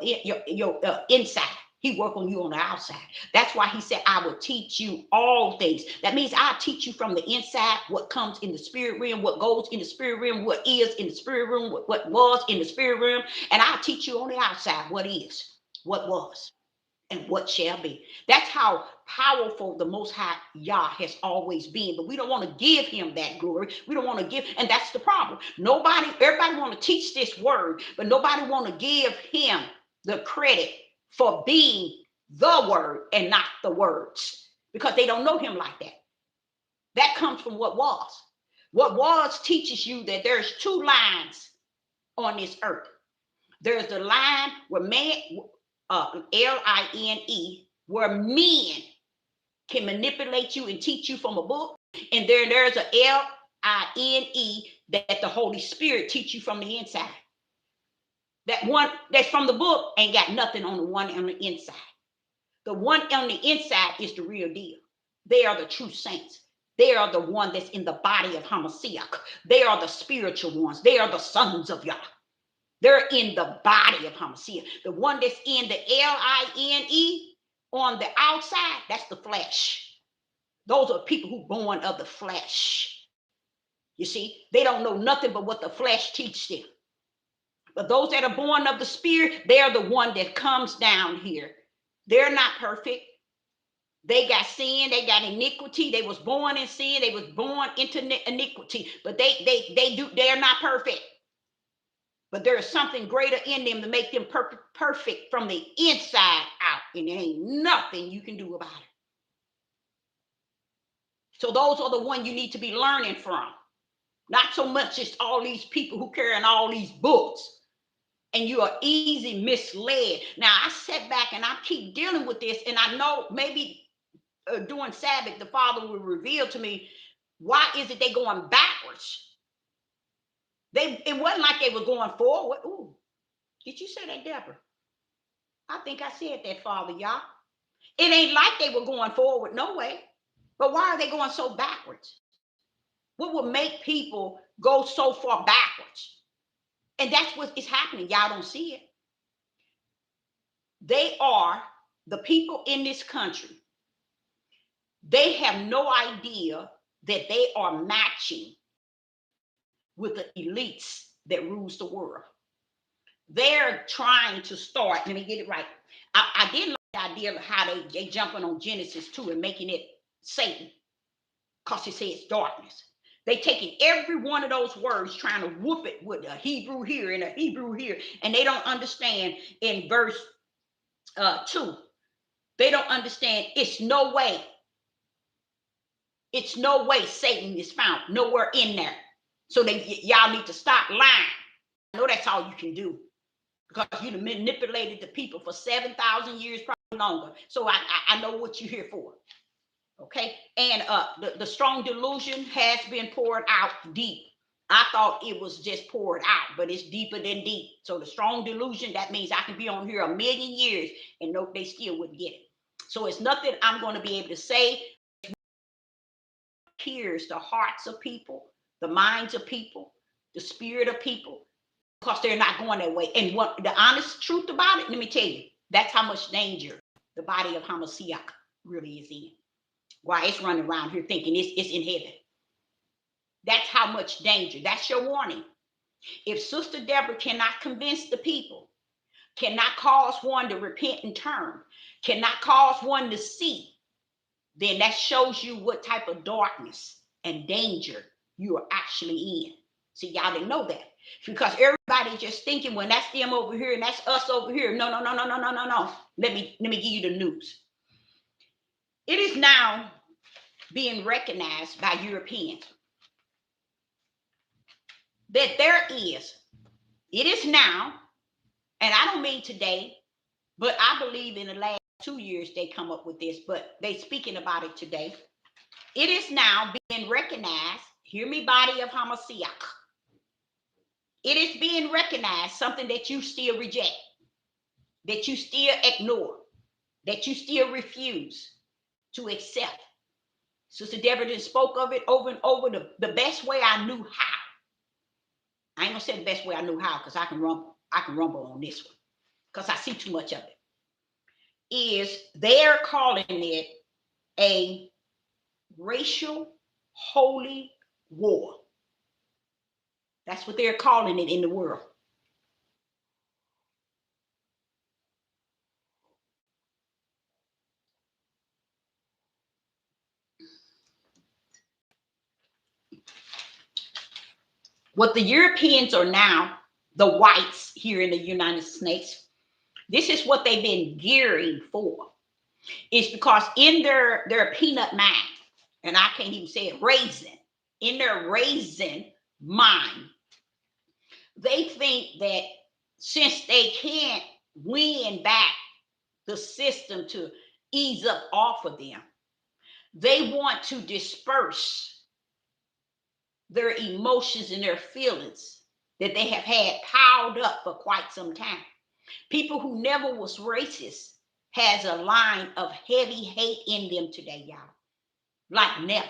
inside. He work on you on the outside. That's why he said, I will teach you all things. That means I'll teach you from the inside what comes in the spirit realm, what goes in the spirit realm, what is in the spirit realm, what was in the spirit realm. And I'll teach you on the outside what is, what was, and what shall be. That's how powerful the Most High Yah has always been. But we don't want to give him that glory. We don't want to give, and that's the problem. Everybody want to teach this word, but nobody want to give him the credit for being the word and not the words, because they don't know him like that. That comes from what was. What was teaches you that there's two lines on this earth. There's the line where man, L-I-N-E, where men can manipulate you and teach you from a book. And there's a L-I-N-E that the Holy Spirit teach you from the inside. That one that's from the book ain't got nothing on the one on the inside. The one on the inside is the real deal. They are the true saints. They are the one that's in the body of Hamashiach. They are the spiritual ones. They are the sons of Yah. They're in the body of Hamashiach. The one that's in the L-I-N-E, on the outside, that's the flesh. Those are people who born of the flesh. You see, they don't know nothing but what the flesh teaches them. But those that are born of the spirit, they're the one that comes down here. They're not perfect. They got sin, they got iniquity. They was born in sin, they was born into iniquity. But they're not perfect. But there is something greater in them to make them perfect from the inside out. And there ain't nothing you can do about it. So those are the ones you need to be learning from. Not so much just all these people who carrying all these books. And you are easy misled. Now, I sat back and I keep dealing with this. And I know maybe during Sabbath, the Father will reveal to me, why is it they going backwards? It wasn't like they were going forward. Ooh, did you say that, Deborah? I think I said that, Father, y'all. It ain't like they were going forward, no way. But why are they going so backwards? What would make people go so far backwards? And that's what is happening. Y'all don't see it. They are the people in this country. They have no idea that they are matching with the elites that rules the world. They're trying to start, let me get it right. I didn't like the idea of how they jumping on Genesis 2 and making it Satan, because it says darkness. They taking every one of those words, trying to whoop it with a Hebrew here and a Hebrew here, and they don't understand in verse 2. They don't understand it's no way Satan is found nowhere in there. So y'all need to stop lying. I know that's all you can do, because you manipulated the people for 7,000 years, probably longer. So I know what you're here for. Okay, and the strong delusion has been poured out deep. I thought it was just poured out, but it's deeper than deep. So the strong delusion, that means I can be on here 1,000,000 years and no, they still wouldn't get it. So it's nothing I'm going to be able to say. Here's the hearts of people, the minds of people, the spirit of people, because they're not going that way. And what the honest truth about it, let me tell you, that's how much danger the body of Hamashiach really is in. Why it's running around here thinking it's in heaven. That's how much danger. That's your warning. If Sister Deborah cannot convince the people, cannot cause one to repent and turn, cannot cause one to see, then that shows you what type of darkness and danger you are actually in. See, y'all didn't know that, because everybody's just thinking, when that's them over here and that's us over here. No. Let me give you the news. It is now being recognized by Europeans that it is now, and I don't mean today, but I believe in the last 2 years they come up with this, but they speaking about it today. It is now being recognized, hear me, body of Hamashiach. It is being recognized, something that you still reject, that you still ignore, that you still refuse to accept. Sister Deborah spoke of it over and over the best way I knew how. I ain't gonna say the best way I knew how, because I can rumble on this one, because I see too much of it. Is they're calling it a racial holy war. That's what they're calling it in the world. What the Europeans are now, the whites here in the United States, this is what they've been gearing for. It's because in their peanut mind, and I can't even say it, raisin, in their raisin mind, they think that since they can't win back the system to ease up off of them, they want to disperse their emotions and their feelings that they have had piled up for quite some time. People who never was racist has a line of heavy hate in them today, y'all, like never.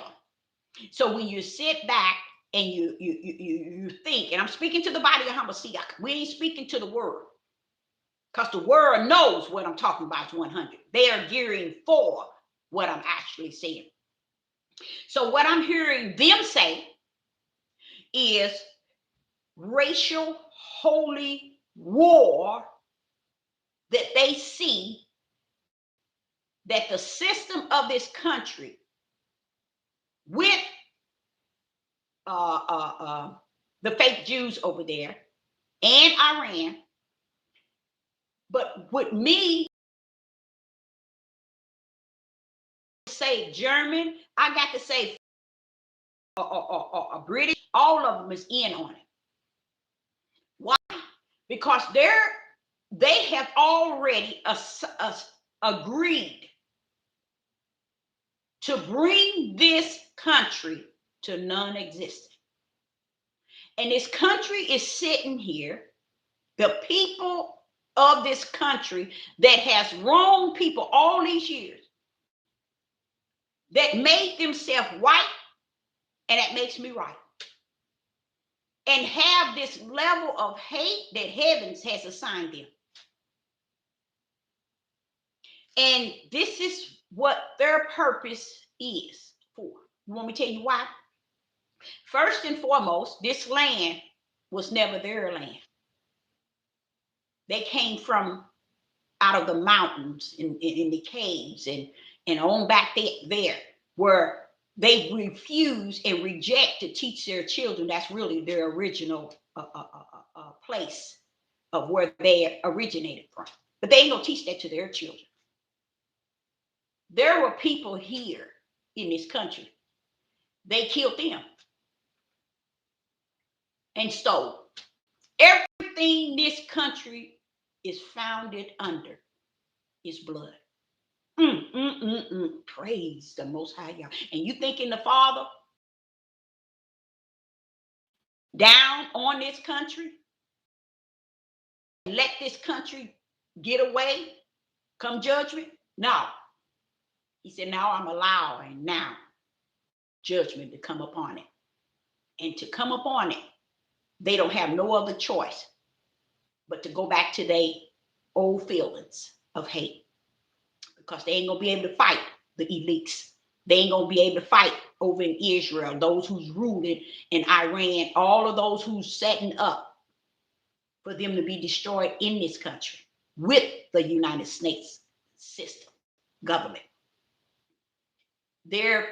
So when you sit back and you think, and I'm speaking to the body of Hamashiach, we ain't speaking to the world, because the world knows what I'm talking about is 100. They are gearing for what I'm actually saying. So what I'm hearing them say is racial holy war, that they see that the system of this country with the fake Jews over there and Iran, but with me say German, I got to say or British, all of them is in on it. Why? Because they have already agreed to bring this country to non-existent. And this country is sitting here, the people of this country that has wronged people all these years, that made themselves white, and that makes me right, and have this level of hate that heavens has assigned them. And this is what their purpose is for. You want me to tell you why? First and foremost, this land was never their land. They came from out of the mountains, in the caves, and on back there, where they refuse and reject to teach their children. That's really their original place of where they originated from. But they ain't gonna teach that to their children. There were people here in this country. They killed them. And so everything this country is founded under is blood. Praise the Most High God. And you thinking the Father down on this country, let this country get away come judgment? No. He said, now I'm allowing now judgment to come upon it. And to come upon it, they don't have no other choice but to go back to their old feelings of hate, because they ain't gonna be able to fight the elites. They ain't gonna be able to fight over in Israel, those who's ruling in Iran, all of those who's setting up for them to be destroyed in this country with the United States system, government. They're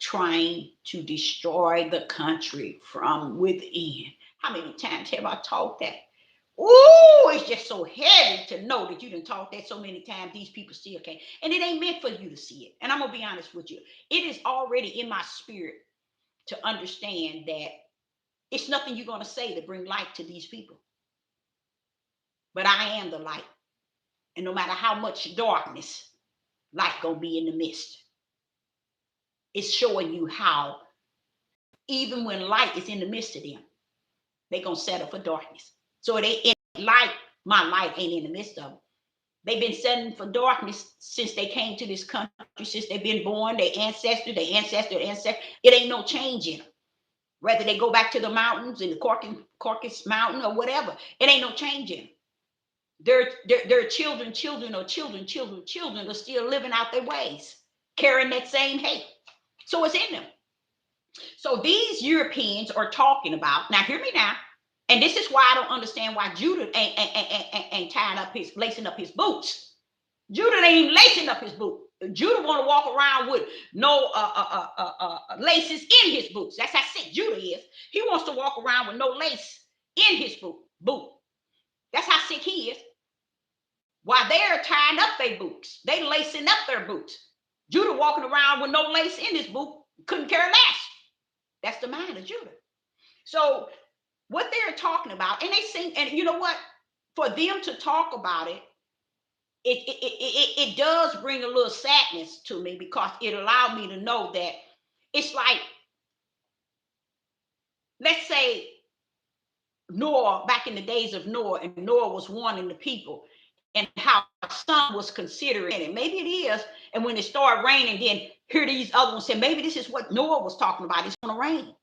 trying to destroy the country from within. How many times have I taught that? Oh, it's just so heavy to know that you done taught that so many times. These people still can't. And it ain't meant for you to see it. And I'm going to be honest with you. It is already in my spirit to understand that it's nothing you're going to say to bring light to these people. But I am the light. And no matter how much darkness, light going to be in the midst. It's showing you how, even when light is in the midst of them, they're going to settle for darkness. So they ain't light, my light ain't in the midst of them. They've been settling for darkness since they came to this country, since they've been born, their ancestor. It ain't no change in them. Whether they go back to the mountains in the Caucasus Mountain or whatever, it ain't no change in them. Their children are still living out their ways, carrying that same hate. So it's in them. So these Europeans are talking about, now hear me now, and this is why I don't understand why Judah ain't tying up lacing up his boots. Judah ain't even lacing up his boot. Judah want to walk around with no laces in his boots. That's how sick Judah is. He wants to walk around with no lace in his boot. That's how sick he is. While they're tying up their boots, they lacing up their boots. Judah walking around with no lace in his boot, couldn't care less. That's the mind of Judah. So what they're talking about, and they sing, and you know what? For them to talk about it, it does bring a little sadness to me, because it allowed me to know that it's like, let's say Noah, back in the days of Noah, and Noah was warning the people, and how sun was considering it. Maybe it is. And when it started raining, then hear these other ones say, maybe this is what Noah was talking about. It's going to rain.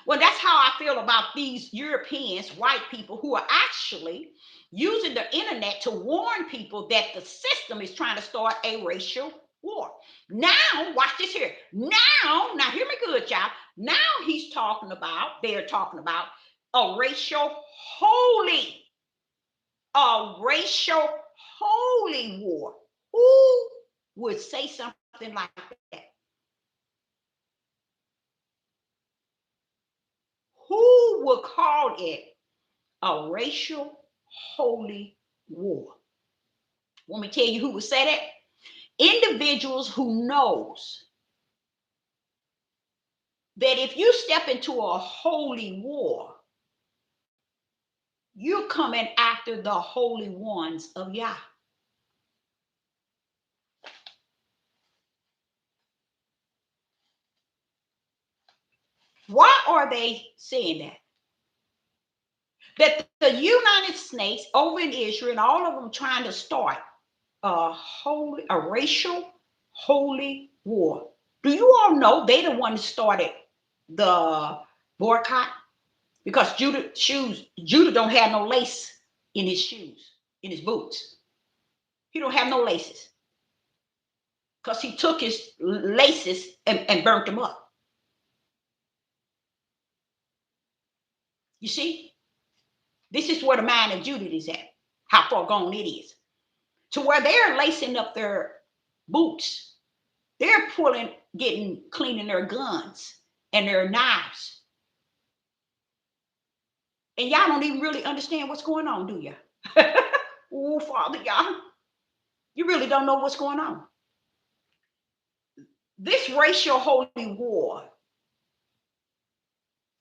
Well, that's how I feel about these Europeans, white people, who are actually using the internet to warn people that the system is trying to start a racial war. Now, watch this here. Now hear me good, y'all. Now they're talking about a racial holy war. Who would say something like that? Who would call it a racial holy war? Want me to tell you who would say that? Individuals who knows that if you step into a holy war, you're coming after the holy ones of Yah. Why are they saying that? That the United States over in Israel and all of them trying to start a racial holy war. Do you all know they the one that started the boycott? Because Judah don't have no lace in his shoes, in his boots. He don't have no laces. Because he took his laces and burnt them up. You see? This is where the mind of Judah is at, how far gone it is. To where they're lacing up their boots. They're cleaning their guns and their knives. And y'all don't even really understand what's going on, do you? Oh, Father, y'all. You really don't know what's going on. This racial holy war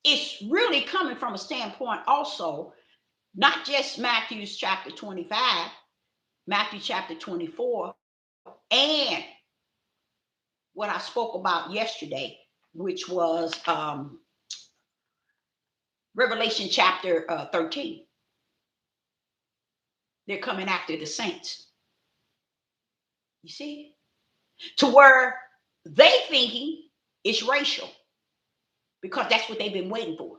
is really coming from a standpoint also, not just Matthew chapter 25, Matthew chapter 24, and what I spoke about yesterday, which was Revelation chapter 13. They're coming after the saints. You see? To where they thinking it's racial, because that's what they've been waiting for.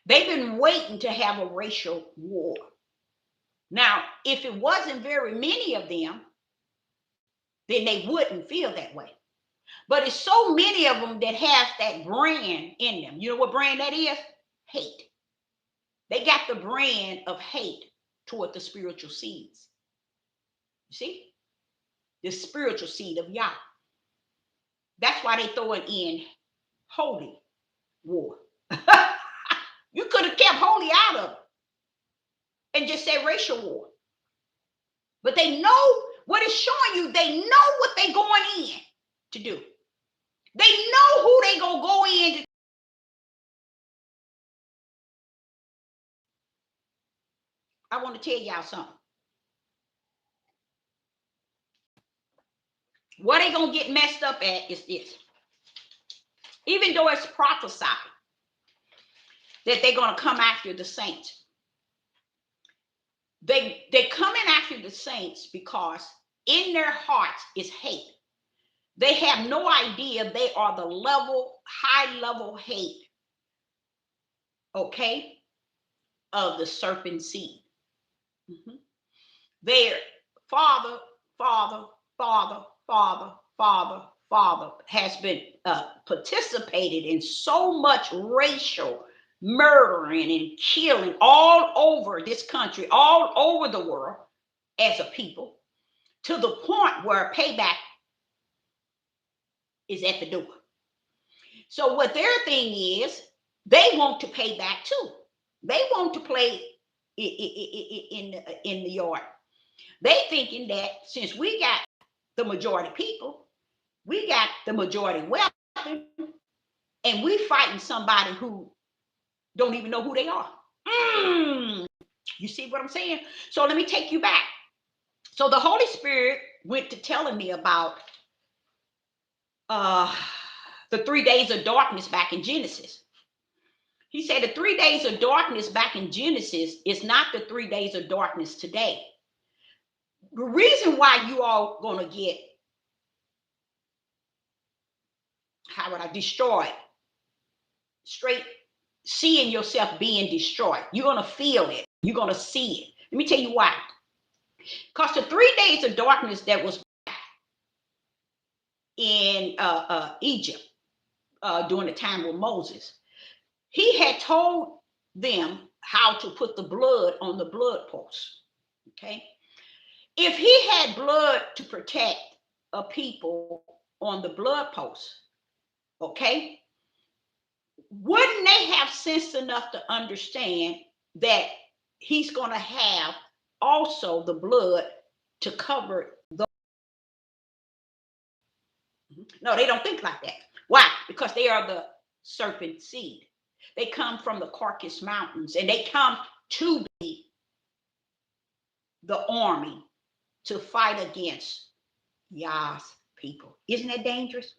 They've been waiting to have a racial war. Now, if it wasn't very many of them, then they wouldn't feel that way. But it's so many of them that have that brand in them. You know what brand that is? Hate. They got the brand of hate toward the spiritual seeds. You see? The spiritual seed of Yah. That's why they throw it in holy war. You could have kept holy out of it and just said racial war. But they know what it's showing you. They know what they're going in to do. They know who they gonna go in to. I want to tell y'all something. What they gonna get messed up at is this. Even though it's prophesied that they're gonna come after the saints, they're coming after the saints because in their hearts is hate. They have no idea they are the high level hate, okay, of the serpent seed. Their father has been participated in so much racial murdering and killing all over this country, all over the world as a people, to the point where payback is at the door. So what their thing is, they want to pay back too. They want to play in the yard. They thinking that since we got the majority people, we got the majority weapon, and we fighting somebody who don't even know who they are. You see what I'm saying? So let me take you back. So the Holy Spirit went to telling me about the 3 days of darkness back in Genesis. He said the 3 days of darkness back in Genesis is not the 3 days of darkness today. The reason why you all gonna get, how would I, destroyed straight seeing yourself being destroyed. You're going to feel it. You're going to see it. Let me tell you why. Because the 3 days of darkness that was in Egypt during the time with Moses, he had told them how to put the blood on the blood post. Okay. If he had blood to protect a people on the blood post, okay, wouldn't they have sense enough to understand that he's going to have also the blood to cover the... No, they don't think like that. Why? Because they are the serpent seed. They come from the Caucasus Mountains, and they come to be the army to fight against Yah's people. Isn't that dangerous?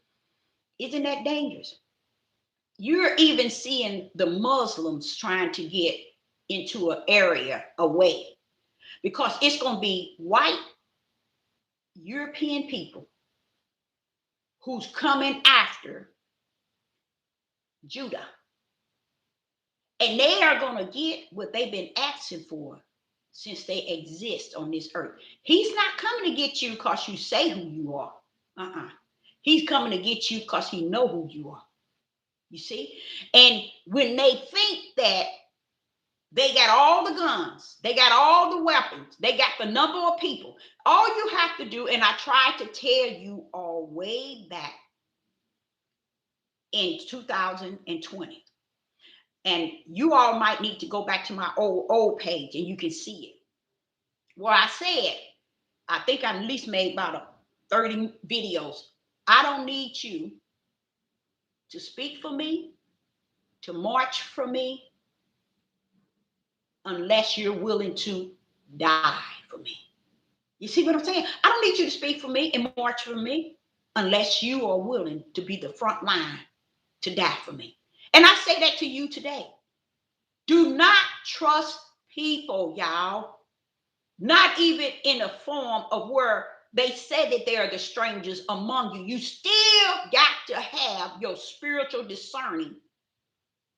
Isn't that dangerous? You're even seeing the Muslims trying to get into an area away, because it's going to be white European people who's coming after Judah. And they are going to get what they've been asking for since they exist on this earth. He's not coming to get you because you say who you are. He's coming to get you because he know who you are. You see? And when they think that they got all the guns, they got all the weapons, they got the number of people, all you have to do, and I tried to tell you all way back in 2020, and you all might need to go back to my old page and you can see it, where I said, I think I at least made about 30 videos. I don't need you to speak for me, to march for me, unless you're willing to die for me. You see what I'm saying? I don't need you to speak for me and march for me unless you are willing to be the front line to die for me. And I say that to you today. Do not trust people, y'all. Not even in a form of where they say that they are the strangers among you. You still got to have your spiritual discerning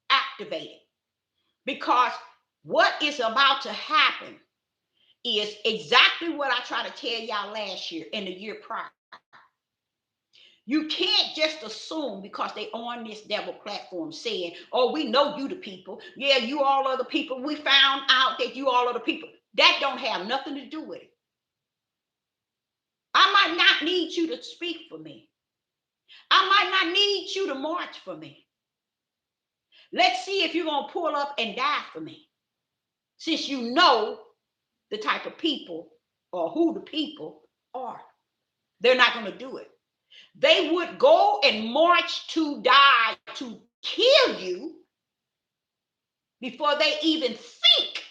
activated, because what is about to happen is exactly what I tried to tell y'all last year and the year prior. You can't just assume because they on this devil platform saying, oh, we know you the people. Yeah, you all are the people. We found out that you all are the people. That don't have nothing to do with it. I might not need you to speak for me. I might not need you to march for me. Let's see if you're going to pull up and die for me, since you know the type of people or who the people are. They're not going to do it. They would go and march to die to kill you before they even think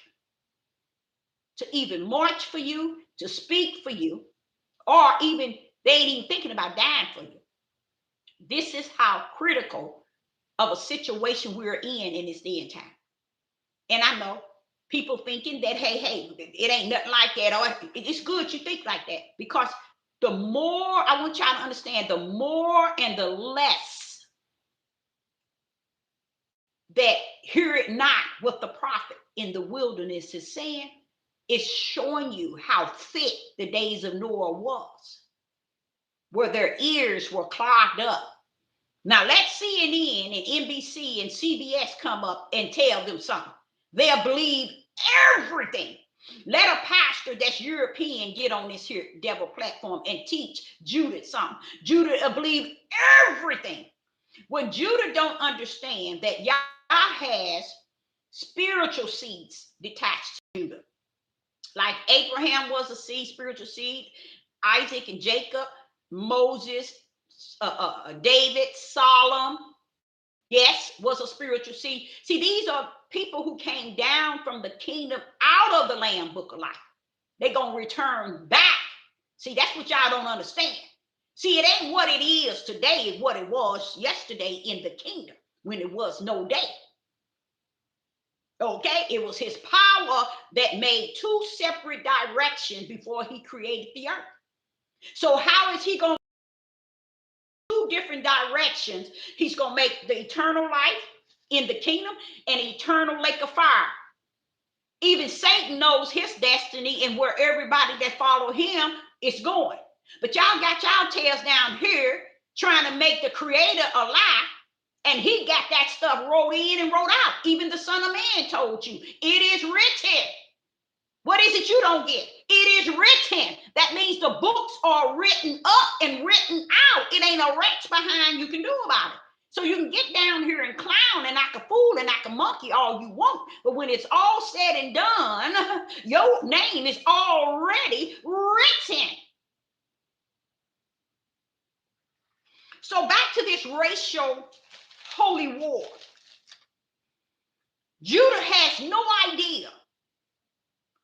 to even march for you, to speak for you, or even they ain't even thinking about dying for you. This is how critical of a situation we're in this day and time. And I know people thinking that, hey, it ain't nothing like that, or it's good you think like that, because the more, I want y'all to understand, the more and the less that hear it not what the prophet in the wilderness is saying, is showing you how thick the days of Noah was, where their ears were clogged up. Now let CNN and NBC and CBS come up and tell them something. They'll believe everything. Let a pastor that's European get on this here devil platform and teach Judah something. Judah will believe everything. When Judah don't understand that Yah has spiritual seeds detached to Judah. Like Abraham was a seed, spiritual seed, Isaac and Jacob, Moses, David, Solomon, yes, was a spiritual seed. See, these are people who came down from the kingdom out of the Lamb Book of Life. They're going to return back. See, that's what y'all don't understand. See, it ain't what it is today, it's what it was yesterday in the kingdom when it was no day. Okay, it was his power that made two separate directions before he created the earth. So how is he going to two different directions? He's going to make the eternal life in the kingdom, an eternal lake of fire. Even Satan knows his destiny and where everybody that follow him is going. But y'all got y'all tails down here trying to make the creator a lie, and he got that stuff wrote in and wrote out. Even the Son of Man told you, it is written. What is it you don't get? It is written. That means the books are written up and written out. It ain't a Rex behind you can do about it. So you can get down here and clown and act a fool and act a monkey all you want. But when it's all said and done, your name is already written. So back to this racial holy war. Judah has no idea,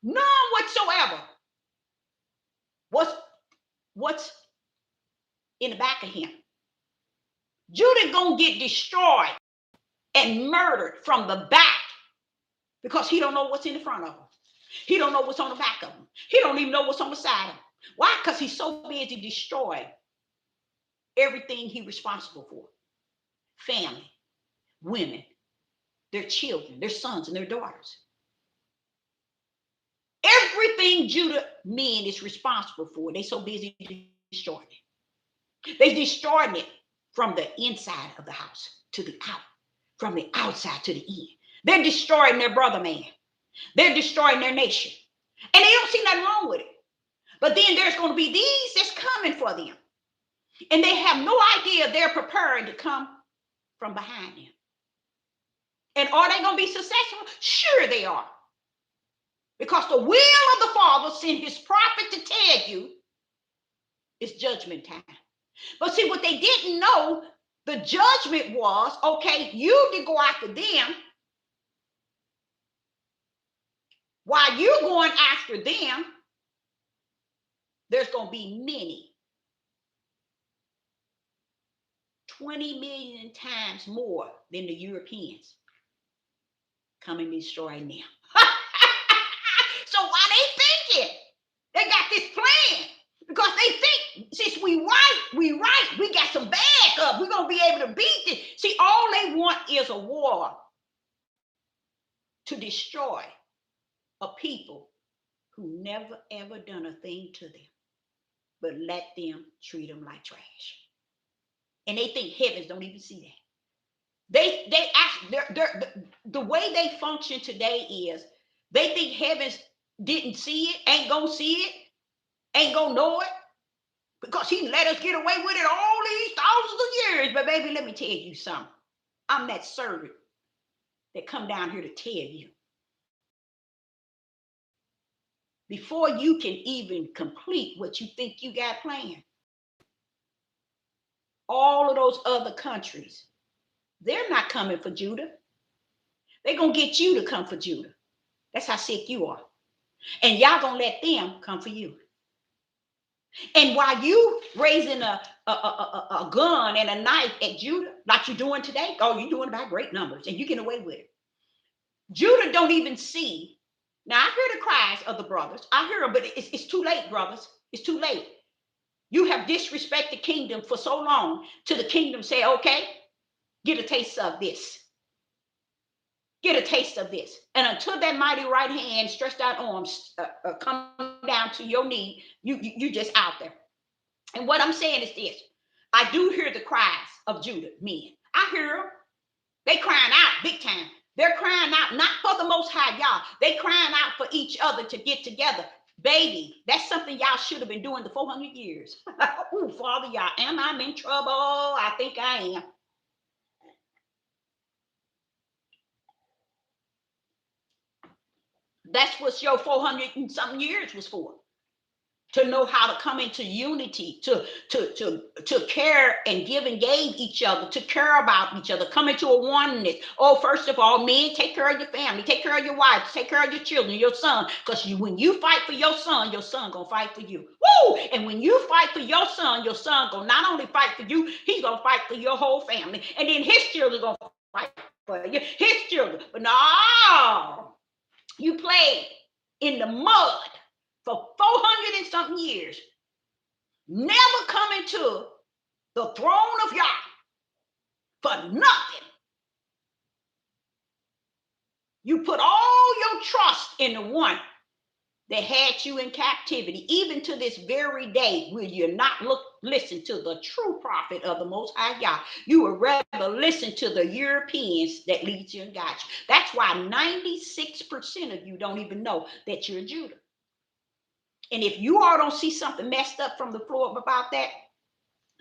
none whatsoever, what's in the back of him. Judah gonna get destroyed and murdered from the back because he don't know what's in the front of him. He don't know what's on the back of him. He don't even know what's on the side of him. Why? Because he's so busy destroying everything he's responsible for. Family, women, their children, their sons and their daughters. Everything Judah men is responsible for, they so busy destroying it. They destroying it from the inside of the house to the out, from the outside to the in. They're destroying their brother man. They're destroying their nation. And they don't see nothing wrong with it. But then there's going to be these that's coming for them. And they have no idea they're preparing to come from behind them. And are they going to be successful? Sure they are. Because the will of the Father sent his prophet to tell you it's judgment time. But see, what they didn't know, the judgment was, okay, you did go after them. While you're going after them, there's going to be many. 20 million times more than the Europeans come and destroy them. So why they thinking? They got this plan. Because they think, since we right, we got some backup. We're going to be able to beat this. See, all they want is a war to destroy a people who never, ever done a thing to them, but let them treat them like trash. And they think heavens don't even see that. The way they function today is they think heavens didn't see it, ain't gonna see it, ain't gonna know it, because he let us get away with it all these thousands of years. But baby, let me tell you something. I'm that servant that come down here to tell you. Before you can even complete what you think you got planned, all of those other countries, they're not coming for Judah. They're going to get you to come for Judah. That's how sick you are. And y'all going to let them come for you. And while you raising a gun and a knife at Judah, like you're doing today, oh, you're doing by great numbers, and you get away with it. Judah don't even see. Now, I hear the cries of the brothers. I hear them, but it's too late, brothers. It's too late. You have disrespected the kingdom for so long till the kingdom say, okay, get a taste of this. Get a taste of this. And until that mighty right hand, stretched out arms come down to your knee, you just out there. And what I'm saying is this. I do hear the cries of Judah men. I hear them. They crying out big time. They're crying out not for the Most High, y'all. They crying out for each other to get together. Baby, that's something y'all should have been doing the 400 years. Oh, Father, y'all, am I in trouble? I think I am. That's what your 400 and something years was for. To know how to come into unity, to care and give and gave each other, to care about each other, come into a oneness. Oh, first of all, men, take care of your family, take care of your wife, take care of your children, your son. Because when you fight for your son gonna fight for you. Woo! And when you fight for your son gonna not only fight for you, he's gonna fight for your whole family. And then his children gonna fight for you, his children. But no, you played in the mud for 400 and something years, never coming to the throne of Yah for nothing. You put all your trust in the one that had you in captivity, even to this very day, will you not listen to the true prophet of the Most High Yah? You would rather listen to the Europeans that lead you and guide you. That's why 96% of you don't even know that you're Judah. And if you all don't see something messed up from the floor about that,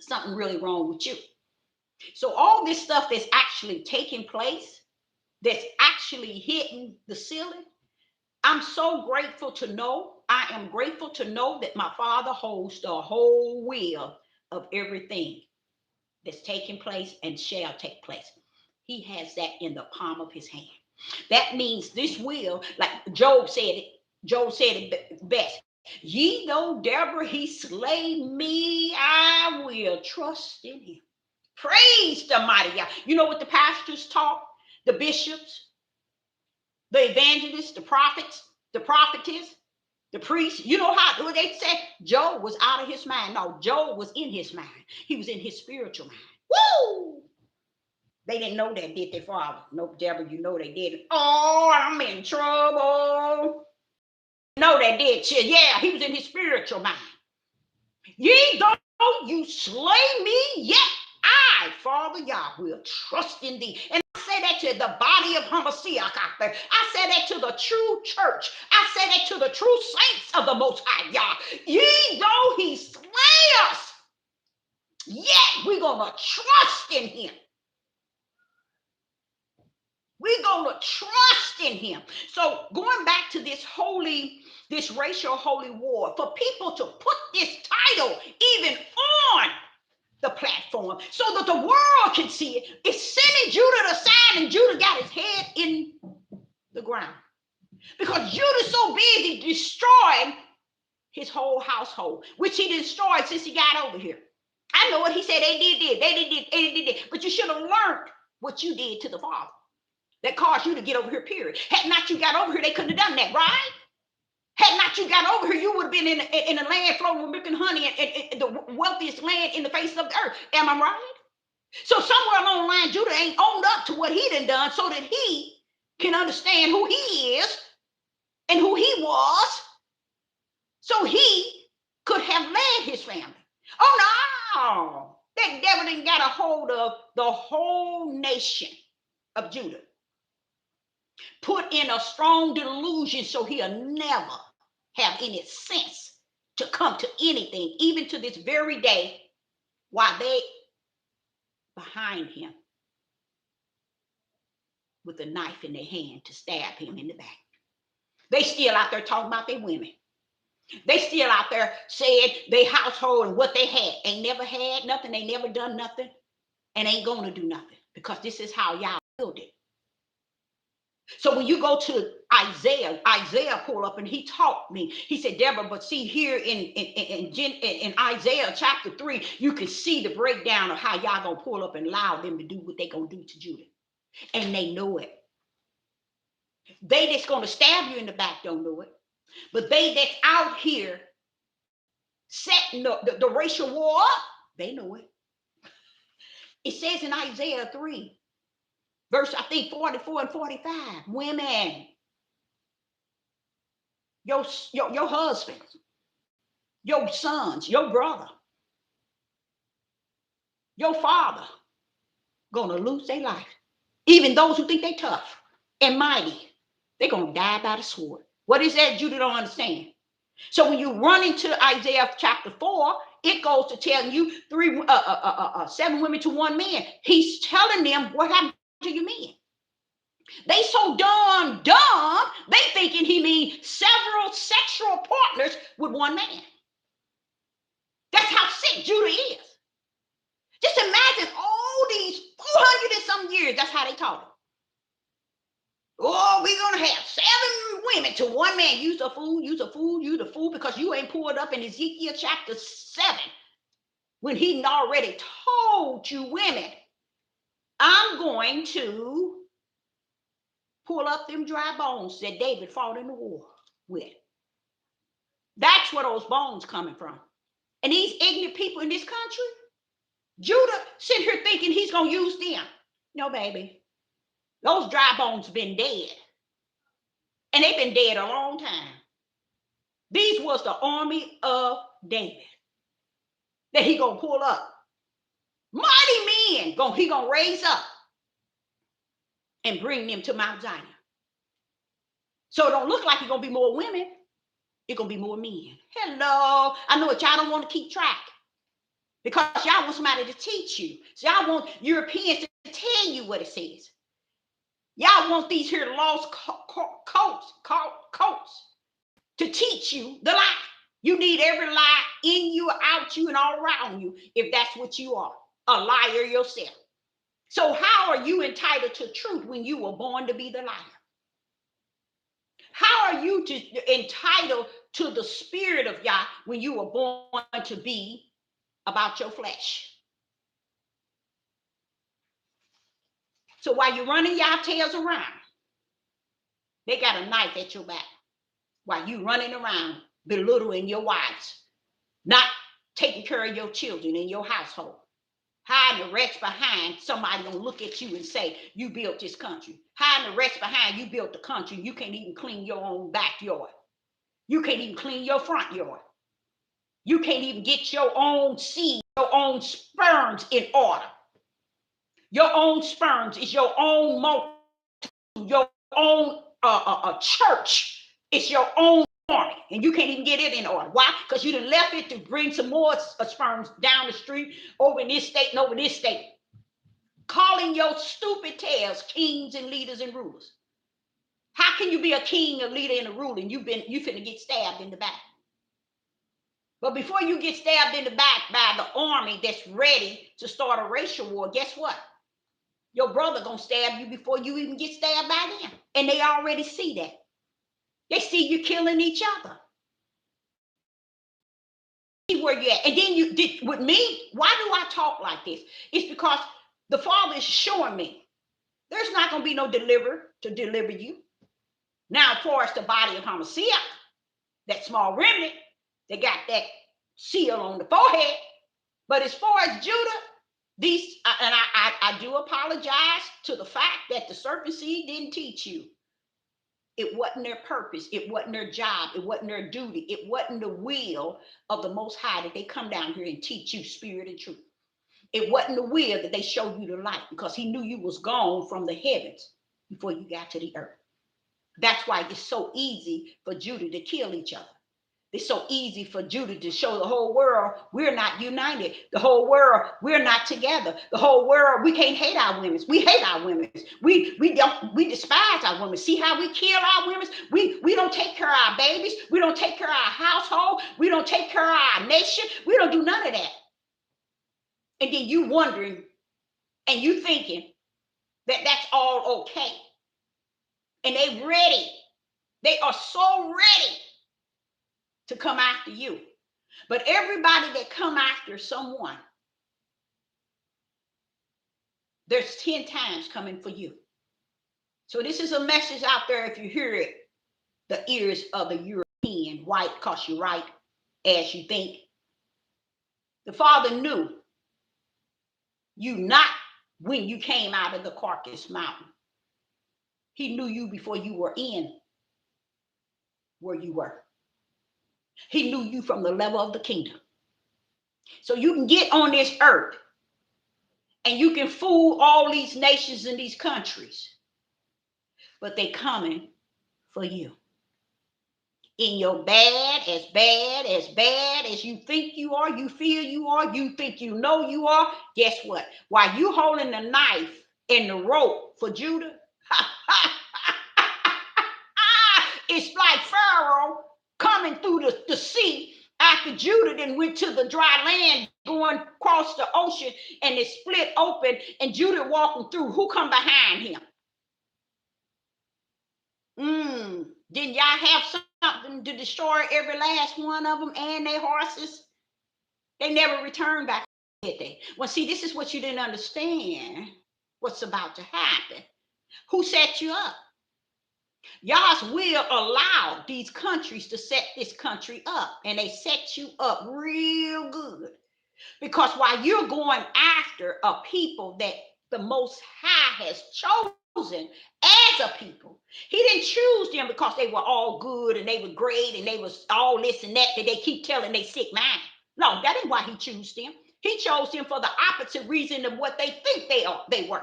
something really wrong with you. So all this stuff that's actually taking place, that's actually hitting the ceiling, I'm so grateful to know, I am grateful to know that my Father holds the whole wheel of everything that's taking place and shall take place. He has that in the palm of his hand. That means this will, like Job said it best. Ye though Deborah he slay me, I will trust in him. Praise the mighty God. You know what the pastors taught, the bishops, the evangelists, the prophets, the prophetess, the priests. You know how they said Job was out of his mind. No, Job was in his mind. He was in his spiritual mind. Woo! They didn't know that, did their father? Nope, Deborah, you know they didn't. Oh, I'm in trouble. No, they did. Yeah, he was in his spiritual mind. Ye though you slay me, yet I, Father Yah, will trust in thee. And I say that to the body of Hamashiach out there. I say that to the true church. I say that to the true saints of the Most High Yah. Ye though he slay us, yet we're going to trust in him. We're going to trust in him. So going back to this racial holy war, for people to put this title even on the platform so that the world can see it, it's sending Judah to sign, and Judah got his head in the ground. Because Judah's so busy destroying his whole household, which he destroyed since he got over here. I know what he said they did. But you should have learned what you did to the father that caused you to get over here, period. Had not you got over here, they couldn't have done that, right? Had not you got over here, you would have been in a land flowing with milk and honey, and the wealthiest land in the face of the earth. Am I right? So somewhere along the line, Judah ain't owned up to what he done so that he can understand who he is and who he was, so he could have led his family. Oh no, that devil didn't got a hold of the whole nation of Judah. Put in a strong delusion so he'll never have any sense to come to anything, even to this very day, while they behind him with a knife in their hand to stab him in the back. They still out there talking about their women. They still out there saying their household and what they had. Ain't never had nothing, ain't never done nothing, and ain't gonna do nothing, because this is how y'all build it. So when you go to Isaiah pulled up and he taught me. He said, Deborah, but see here in Isaiah chapter 3, you can see the breakdown of how y'all gonna pull up and allow them to do what they gonna do to Judah. And they know it. They that's gonna stab you in the back don't know it. But they that's out here setting the racial war up, they know it. It says in Isaiah 3, verse, I think 44 and 45, women, your husbands, your sons, your brother, your father, gonna lose their life. Even those who think they tough and mighty, they're gonna die by the sword. What is that Judah don't understand? So when you run into Isaiah chapter 4, it goes to telling you 7 women to 1 man. He's telling them what happened to your men. They so dumb, they thinking he means several sexual partners with 1 man. That's how sick Judah is. Just imagine all these 400 and some years, that's how they taught it. Oh, we're going to have 7 women to 1 man. You's a fool, because you ain't pulled up in Ezekiel chapter 7 when he already told you women, I'm going to pull up them dry bones that David fought in the war with. That's where those bones coming from. And these ignorant people in this country, Judah sitting here thinking he's going to use them. No, baby. Those dry bones been dead. And they've been dead a long time. These was the army of David that he gonna pull up. Mighty men he gonna raise up and bring them to Mount Zion. So it don't look like it's gonna be more women. It's gonna be more men. Hello. I know what y'all don't want to keep track because y'all want somebody to teach you. So y'all want Europeans to tell you what it says. Y'all want these here lost coats to teach you the lie. You need every lie in you, out you, and all around you if that's what you are, a liar yourself. So how are you entitled to truth when you were born to be the liar? How are you entitled to the spirit of Yah when you were born to be about your flesh? So while you're running y'all tails around, they got a knife at your back. While you running around belittling your wives, not taking care of your children in your household, hiding the rest behind somebody gonna look at you and say, you built this country. Hiding the rest behind you built the country. You can't even clean your own backyard. You can't even clean your front yard. You can't even get your own seed, your own sperms in order. Your own sperms is your own multitude, your own church. It's your own army, and you can't even get it in order. Why? Because you done left it to bring some more sperms down the street, over in this state and over this state. Calling your stupid tails kings and leaders and rulers. How can you be a king, a leader, and a ruler, and you finna get stabbed in the back? But before you get stabbed in the back by the army that's ready to start a racial war, guess what? Your brother gonna stab you before you even get stabbed by them. And they already see that. They see you killing each other. See where you at. And then you did with me, why do I talk like this? It's because the Father is showing me there's not gonna be no deliverer to deliver you. Now, as far as the body of Hamashiach, that small remnant, they got that seal on the forehead. But as far as Judah, these, and I do apologize to the fact that the serpent seed didn't teach you. It wasn't their purpose. It wasn't their job. It wasn't their duty. It wasn't the will of the Most High that they come down here and teach you spirit and truth. It wasn't the will that they show you the light, because he knew you was gone from the heavens before you got to the earth. That's why it's so easy for Judah to kill each other. It's so easy for Judah to show the whole world we're not united. The whole world, we're not together. The whole world, we can't hate our women. We hate our women. We despise our women. See how we kill our women? We don't take care of our babies. We don't take care of our household. We don't take care of our nation. We don't do none of that. And then you wondering and you thinking that that's all okay. And they ready. They are so ready to come after you. But everybody that come after someone, there's 10 times coming for you. So this is a message out there, if you hear it, the ears of the European, white, because you're right, as you think. The Father knew you not when you came out of the Caucasus Mountain. He knew you before you were in where you were. He knew you from the level of the kingdom. So you can get on this earth and you can fool all these nations and these countries, but they coming for you. In your bad as you think you are, you feel you are, you think you know you are, guess what? While you holding the knife and the rope for Judah, it's like Pharaoh coming through the sea after Judah then went to the dry land, going across the ocean, and it split open, and Judah walking through. Who come behind him? Didn't y'all have something to destroy every last one of them and their horses? They never returned back, did they? Well, see, this is what you didn't understand, what's about to happen. Who set you up? Yah's will allowed these countries to set this country up, and they set you up real good. Because while you're going after a people that the Most High has chosen chosen as a people. He didn't choose them because they were all good and they were great and they was all this and that they keep telling they sick mind. No, that ain't why he chose them. He chose them for the opposite reason of what they think they were.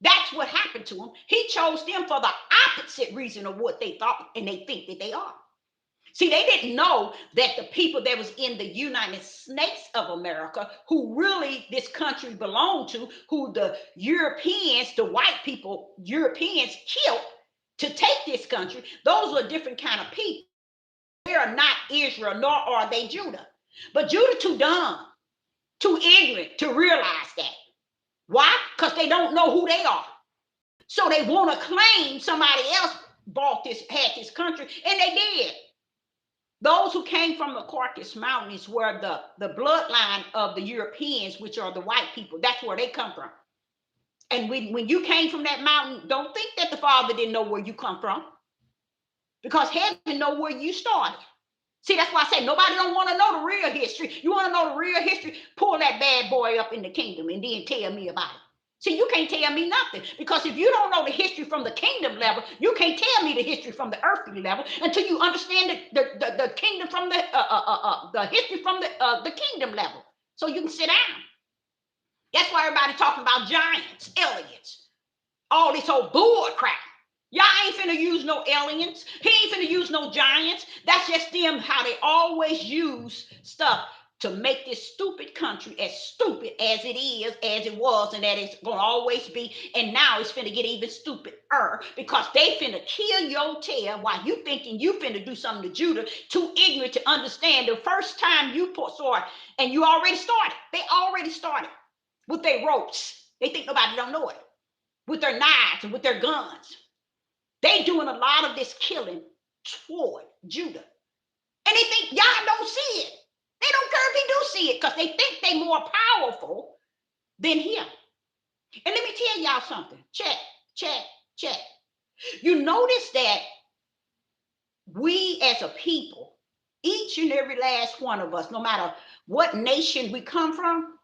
That's what happened to them. He chose them for the opposite reason of what they thought and they think that they are. See, they didn't know that the people that was in the United States of America, who really this country belonged to, who the Europeans, the white people, Europeans killed to take this country, those were different kind of people. They are not Israel, nor are they Judah. But Judah too dumb, too ignorant to realize that. Why? Because they don't know who they are. So they want to claim somebody else had this country, and they did. Those who came from the Caucasus Mountains were the bloodline of the Europeans, which are the white people. That's where they come from. And when you came from that mountain, don't think that the Father didn't know where you come from, because heaven know where you started. See, that's why I say nobody don't want to know the real history. You want to know the real history? Pull that bad boy up in the kingdom and then tell me about it. See, you can't tell me nothing, because if you don't know the history from the kingdom level, you can't tell me the history from the earthly level until you understand the kingdom from the history from the kingdom level. So you can sit down. That's why everybody talking about giants, aliens, all this old bull crap. Y'all ain't finna use no aliens. He ain't finna use no giants. That's just them, how they always use stuff to make this stupid country as stupid as it is, as it was, and that it's gonna always be. And now it's finna get even stupider, because they finna kill your tail while you thinking you finna do something to Judah, too ignorant to understand. The first time you saw it, and you already started. They already started with their ropes. They think nobody don't know it. With their knives and with their guns. They doing a lot of this killing toward Judah. And they think y'all don't see it. They don't care if he do see it, because they think they more powerful than him. And let me tell y'all something. Check. You notice that we as a people, each and every last one of us, no matter what nation we come from,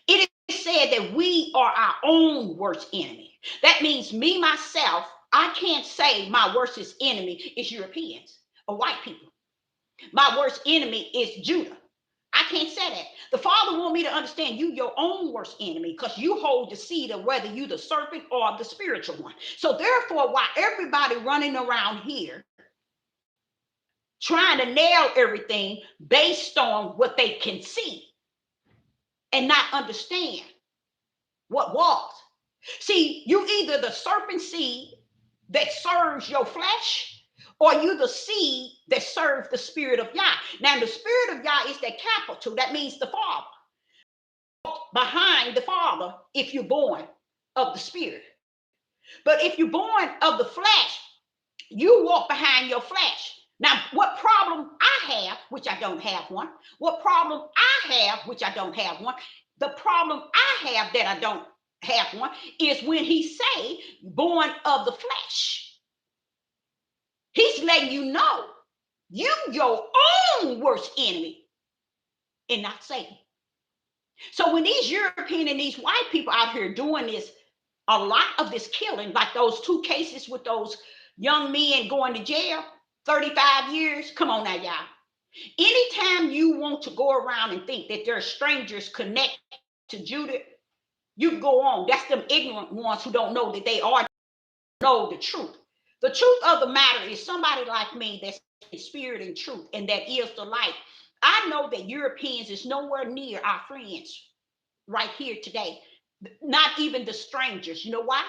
it is said that we are our own worst enemy. That means me, myself, I can't say my worst enemy is Europeans or white people. My worst enemy is Judah. I can't say that. The Father wants me to understand you your own worst enemy, because you hold the seed of whether you the serpent or the spiritual one. So therefore, while everybody running around here trying to nail everything based on what they can see and not understand what was. See, you either the serpent seed that serves your flesh, or you the seed that serves the spirit of Yah. Now, the spirit of Yah is that capital. That means the Father. Behind the Father, if you're born of the spirit. But if you're born of the flesh, you walk behind your flesh. Now, what problem I have, which I don't have one, what problem I have, which I don't have one, the problem I have that I don't have one is when he say born of the flesh. He's letting you know you your own worst enemy and not Satan. So when these European and these white people out here doing this, a lot of this killing, like those 2 cases with those young men going to jail, 35 years. Come on now, y'all. Anytime you want to go around and think that there are strangers connected to Judah, you go on. That's them ignorant ones who don't know that they know the truth. The truth of the matter is somebody like me that's in spirit and truth, and that is the light. I know that Europeans is nowhere near our friends right here today. Not even the strangers. You know why?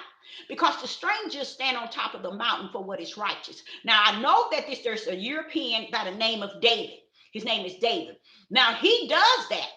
Because the strangers stand on top of the mountain for what is righteous. Now, I know that there's a European by the name of David. His name is David. Now, he does that,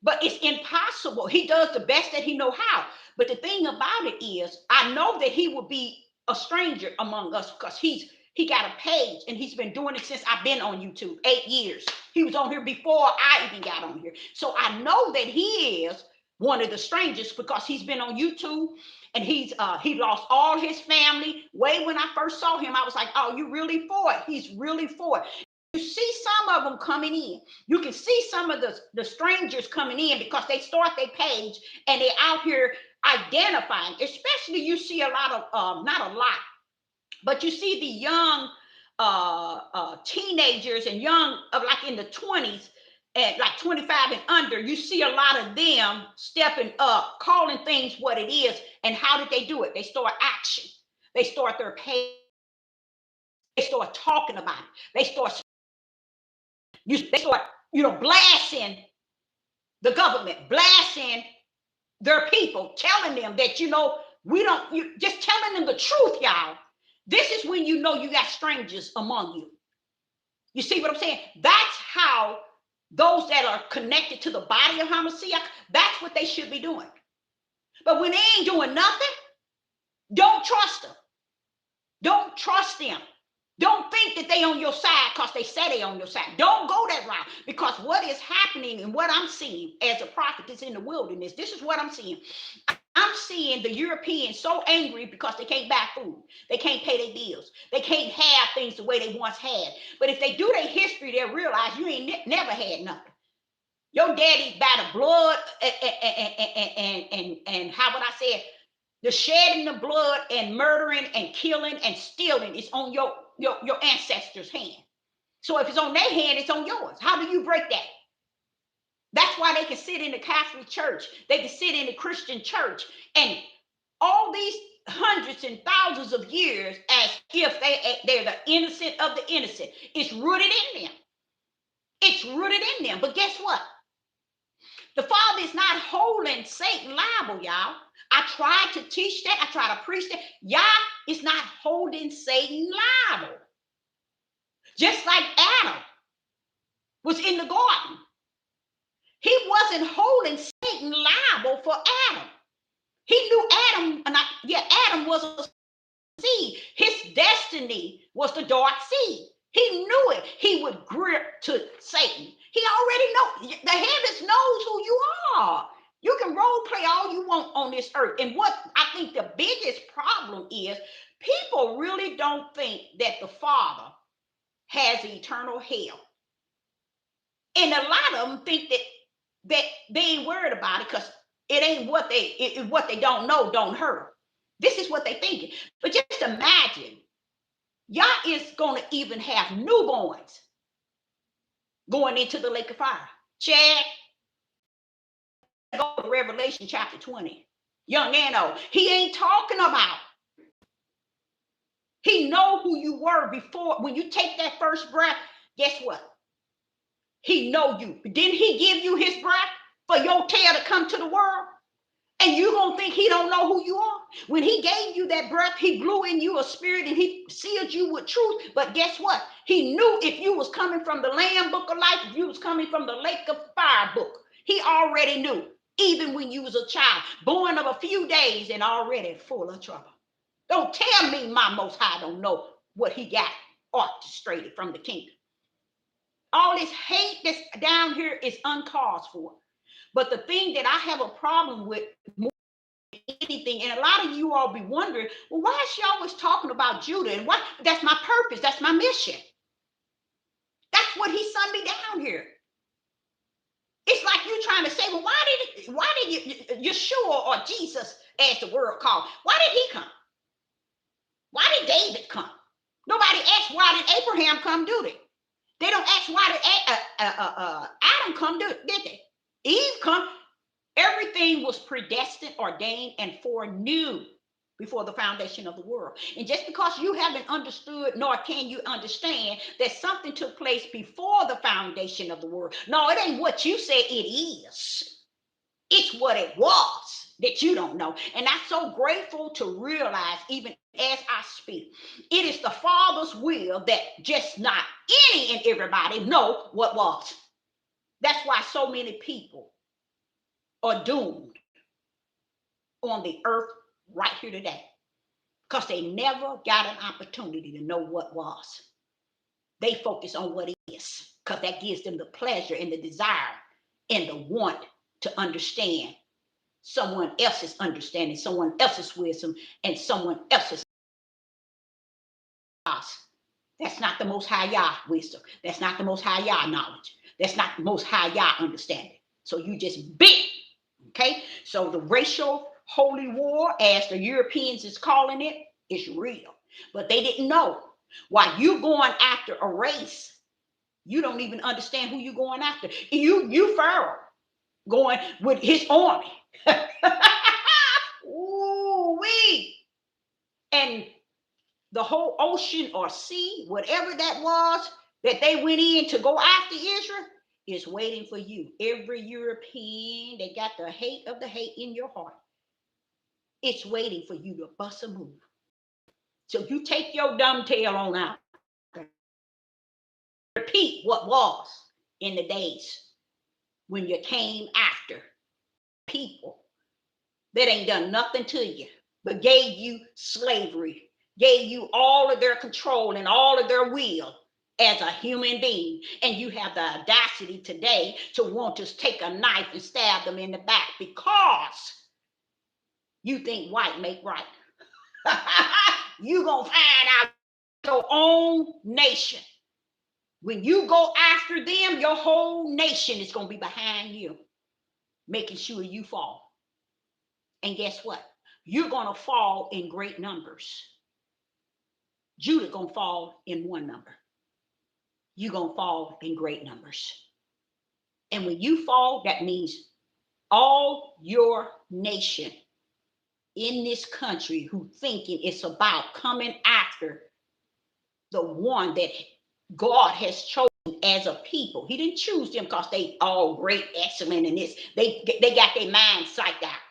but it's impossible. He does the best that he know how. But the thing about it is, I know that he will be a stranger among us, because he got a page and he's been doing it since I've been on YouTube, 8 years. He was on here before I even got on here. So I know that he is one of the strangers, because he's been on YouTube, and he lost all his family. Way when I first saw him, I was like, oh, you really for it? He's really for it. see some of them coming in. You can see some of the strangers coming in because they start their page and they're out here identifying. Especially you see a lot of, not a lot, but you see the young teenagers and young, like in the 20s, and like 25 and under, you see a lot of them stepping up, calling things what it is. And how did they do it? They start action. They start their page. They start talking about it. They start blasting the government, blasting their people, telling them that, just telling them the truth, y'all. This is when you know you got strangers among you. You see what I'm saying? That's how those that are connected to the body of Hamashiach, that's what they should be doing. But when they ain't doing nothing, don't trust them. Don't trust them. Don't think that they on your side because they say they on your side. Don't go that route, because what is happening and what I'm seeing as a prophet is in the wilderness. This is what I'm seeing. I'm seeing the Europeans so angry because they can't buy food. They can't pay their bills. They can't have things the way they once had. But if they do their history, they'll realize you ain't never had nothing. Your daddy by the blood and how would I say it? The shedding of blood and murdering and killing and stealing is on your ancestors' hand. So if it's on their hand, it's on yours. How do you break that? That's why they can sit in the Catholic Church. They can sit in the Christian church, and all these hundreds and thousands of years as if they're the innocent of the innocent. It's rooted in them. It's rooted in them. But guess what? The Father is not holding Satan liable, y'all. I tried to teach that. I tried to preach that. Yah is not holding Satan liable. Just like Adam was in the garden. He wasn't holding Satan liable for Adam. He knew Adam was a seed. His destiny was the dark seed. He knew it. He would grip to Satan. He already knows. The heavens knows who you are. You can role play all you want on this earth. And what I think the biggest problem is, people really don't think that the Father has eternal hell. And a lot of them think that they ain't worried about it because it ain't what they don't know don't hurt. This is what they thinking. But just imagine, Yah is going to even have newborns going into the lake of fire. Chad, go to Revelation chapter 20. Young Anno, he ain't talking about. He know who you were before. When you take that first breath, guess what? He know you. Didn't he give you his breath for your tail to come to the world? And you gonna think he don't know who you are? When he gave you that breath, he blew in you a spirit and he sealed you with truth. But guess what? He knew if you was coming from the Lamb book of life, if you was coming from the lake of fire book. He already knew, even when you was a child, born of a few days and already full of trouble. Don't tell me my Most High don't know what he got orchestrated from the kingdom. All this hate that's down here is uncaused for. But the thing that I have a problem with more than anything, and a lot of you all be wondering, well, why is she always talking about Judah? And what? That's my purpose. That's my mission. That's what he sent me down here. It's like you trying to say, well, why did Yeshua or Jesus, as the world called, why did he come? Why did David come? Nobody asked why did Abraham come, do they? They don't ask why did Adam come, did they? Eve come. Everything was predestined, ordained, and foreknew before the foundation of the world. And just because you haven't understood, nor can you understand that something took place before the foundation of the world. No, it ain't what you say it is. It's what it was that you don't know. And I'm so grateful to realize, even as I speak, it is the Father's will that just not any and everybody know what was. That's why so many people are doomed on the earth right here today, because they never got an opportunity to know what was. They focus on what is, because that gives them the pleasure and the desire and the want to understand someone else's understanding, someone else's wisdom, and someone else's loss. That's not the Most High Yah wisdom. That's not the Most High Yah knowledge. That's not the Most High Yah understanding. So you just bit. Okay? So the racial holy war, as the Europeans is calling it, is real. But they didn't know. While you going after a race, you don't even understand who you're going after. You Pharaoh going with his army. Ooh wee. And the whole ocean or sea, whatever that was, that they went in to go after Israel, is waiting for you. Every European that got the hate of the hate in your heart, it's waiting for you to bust a move. So you take your dumb tail on out. Repeat what was in the days when you came after people that ain't done nothing to you, but gave you slavery, gave you all of their control and all of their will as a human being. And you have the audacity today to want to take a knife and stab them in the back because you think white make right. You gonna find out your own nation. When you go after them, your whole nation is gonna be behind you, making sure you fall. And guess what? You're gonna fall in great numbers. Judah gonna fall in one number. You're gonna fall in great numbers. And when you fall, that means all your nation in this country who thinking it's about coming after the one that God has chosen as a people. He didn't choose them because they all great, excellent in this. They got their mind psyched out.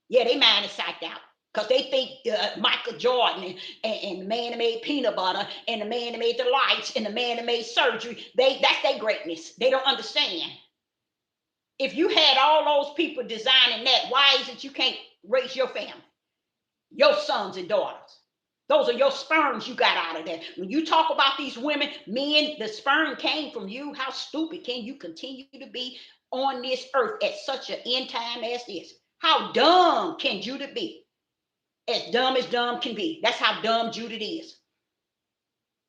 Yeah, their mind is psyched out because they think Michael Jordan and the man that made peanut butter and the man that made the lights and the man that made surgery, that's their greatness. They don't understand. If you had all those people designing that, why is it you can't raise your family, your sons and daughters? Those are your sperms you got out of that. When you talk about these women, men, the sperm came from you. How stupid can you continue to be on this earth at such an end time as this? How dumb can Judah be? As dumb can be. That's how dumb Judah is.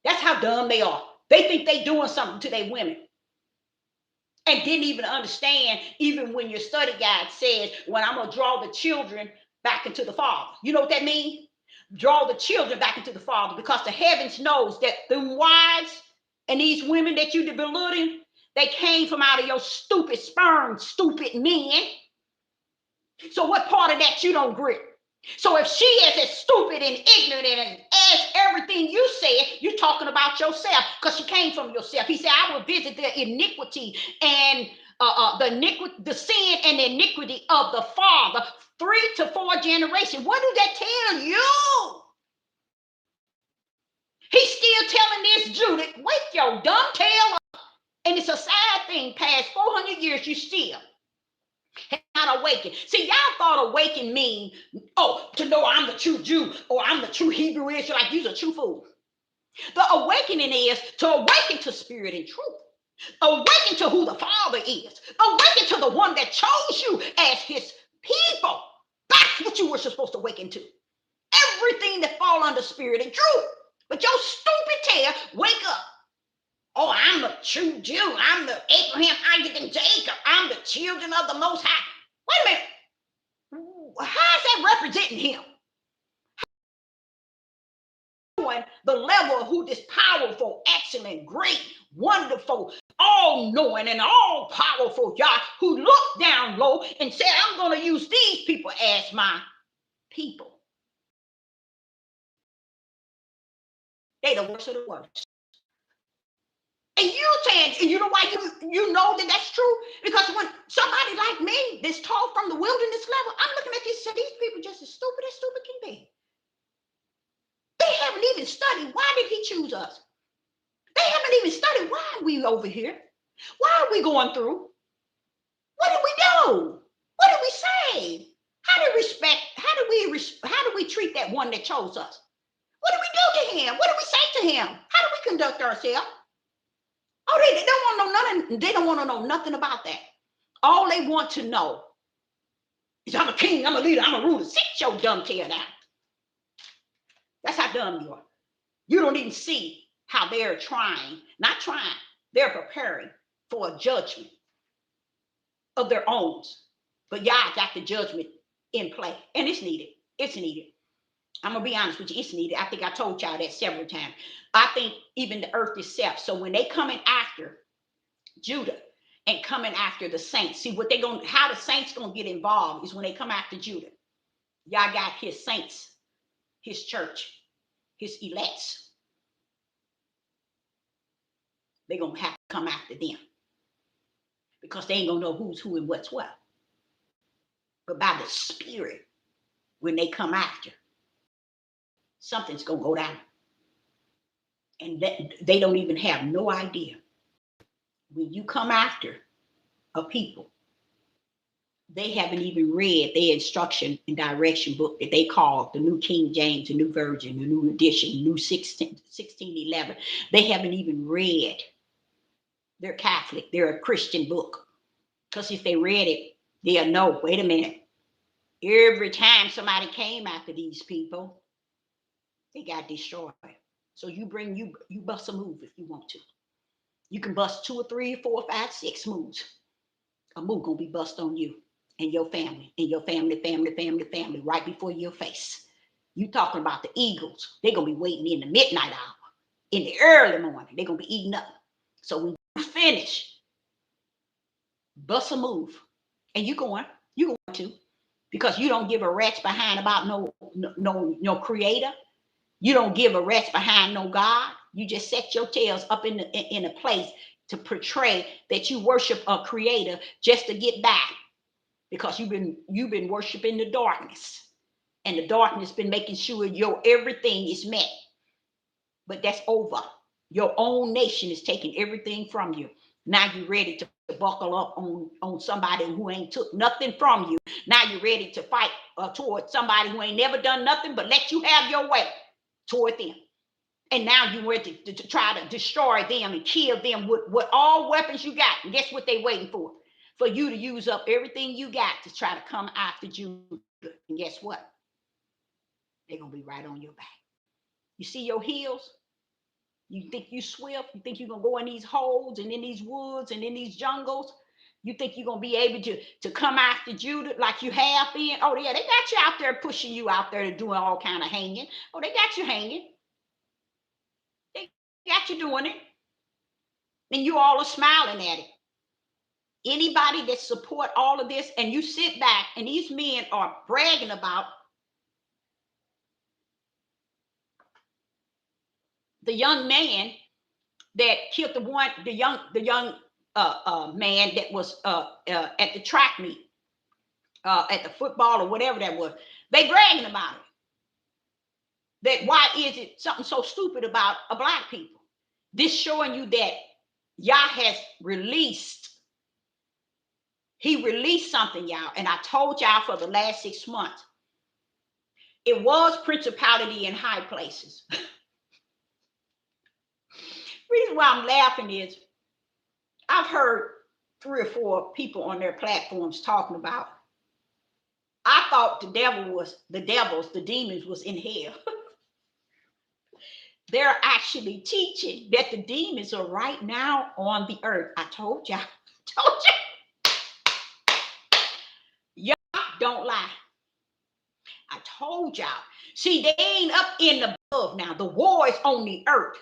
That's how dumb they are. They think they doing something to their women. And didn't even understand, even when your study guide says, when I'm going to draw the children back into the Father. You know what that means? Draw the children back into the Father, because the heavens knows that the wives and these women that you belittling, they came from out of your stupid sperm, stupid men. So what part of that you don't grip? So if she is as stupid and ignorant and as everything you said, you're talking about yourself because she came from yourself. He said, I will visit the iniquity and the sin and the iniquity of the father 3 to 4 generations. What does that tell you? He's still telling this Judith, wake your dumb tail up. And it's a sad thing, past 400 years, you still have not awakened. See, y'all thought awaken mean, to know I'm the true Jew or I'm the true Hebrew Israelite. You're a true fool. The awakening is to awaken to spirit and truth. Awaken to who the Father is. Awaken to the one that chose you as his people. That's what you were supposed to awaken to. Everything that fall under spirit and truth. But your stupid tail, wake up. Oh, I'm the true Jew. I'm the Abraham, Isaac, and Jacob. I'm the children of the Most High. Wait a minute. How is that representing him? The level of who this powerful, excellent, great, wonderful, all-knowing and all-powerful God who looked down low and said, I'm going to use these people as my people. They the worst of the worst. And you saying, and you know why you know that that's true? Because when somebody like me that's taught from the wilderness level, I'm looking at this and these people just as stupid can be. They haven't even studied. Why did he choose us? They haven't even studied why are we over here. Why are we going through? What did we do? What did we say? How do we treat that one that chose us? What do we do to him? What do we say to him? How do we conduct ourselves? Oh, they don't want to know nothing. They don't want to know nothing about that. All they want to know is I'm a king, I'm a leader, I'm a ruler. Sit your dumb tail down. That's how dumb you are. You don't even see how they're trying, not trying, they're preparing for a judgment of their own. But y'all got the judgment in play, and it's needed. It's needed. I'm gonna be honest with you, it's needed. I think I told y'all that several times. I think even the earth itself. So when they coming after Judah and coming after the saints, see what they gonna, how the saints gonna get involved is when they come after Judah. Y'all got his saints, his church, his elects. They gonna have to come after them because they ain't gonna know who's who and what's what. But by the Spirit, when they come after, something's gonna go down, and they don't even have no idea. When you come after a people, they haven't even read their instruction and direction book that they call the New King James, the New Virgin, the New Edition, New 1611. They haven't even read. They're Catholic. They're a Christian book. Because if they read it, they'll know, wait a minute. Every time somebody came after these people, they got destroyed. So you bust a move if you want to. You can bust 2 or 3 or 4 or 5, 6 moves. A move gonna be bust on you and your family, family, right before your face. You talking about the eagles. They're gonna be waiting in the midnight hour, in the early morning. They're gonna be eating up. So when you finish, bust a move. And you going to, because you don't give a rat's behind about no creator. You don't give a rat's behind no God. You just set your tails up in a place to portray that you worship a creator just to get back, because you've been worshiping the darkness, and the darkness been making sure your everything is met. But that's over. Your own nation is taking everything from you. Now you're ready to buckle up on somebody who ain't took nothing from you. Now you're ready to fight toward somebody who ain't never done nothing but let you have your way toward them. And now you're ready to try to destroy them and kill them with all weapons you got. And guess what they waiting for? For you to use up everything you got to try to come after Judah. And guess what? They're going to be right on your back. You see your heels? You think you swift? You think you're going to go in these holes and in these woods and in these jungles? You think you're going to be able to come after Judah like you have been? Oh, yeah, they got you out there, pushing you out there doing all kind of hanging. Oh, they got you hanging. They got you doing it. And you all are smiling at it. Anybody that support all of this, and you sit back and these men are bragging about the young man that killed the young man that was at the track meet, at the football or whatever that was. They bragging about it. That why is it something so stupid about a black people? This showing you that Yah has released. He released something, y'all, and I told y'all for the last 6 months. It was principality in high places. Reason why I'm laughing is I've heard 3 or 4 people on their platforms talking about, I thought the demons was in hell. They're actually teaching that the demons are right now on the earth. I told y'all. Y'all don't lie. I told y'all. See, they ain't up in the above now. The war is on the earth.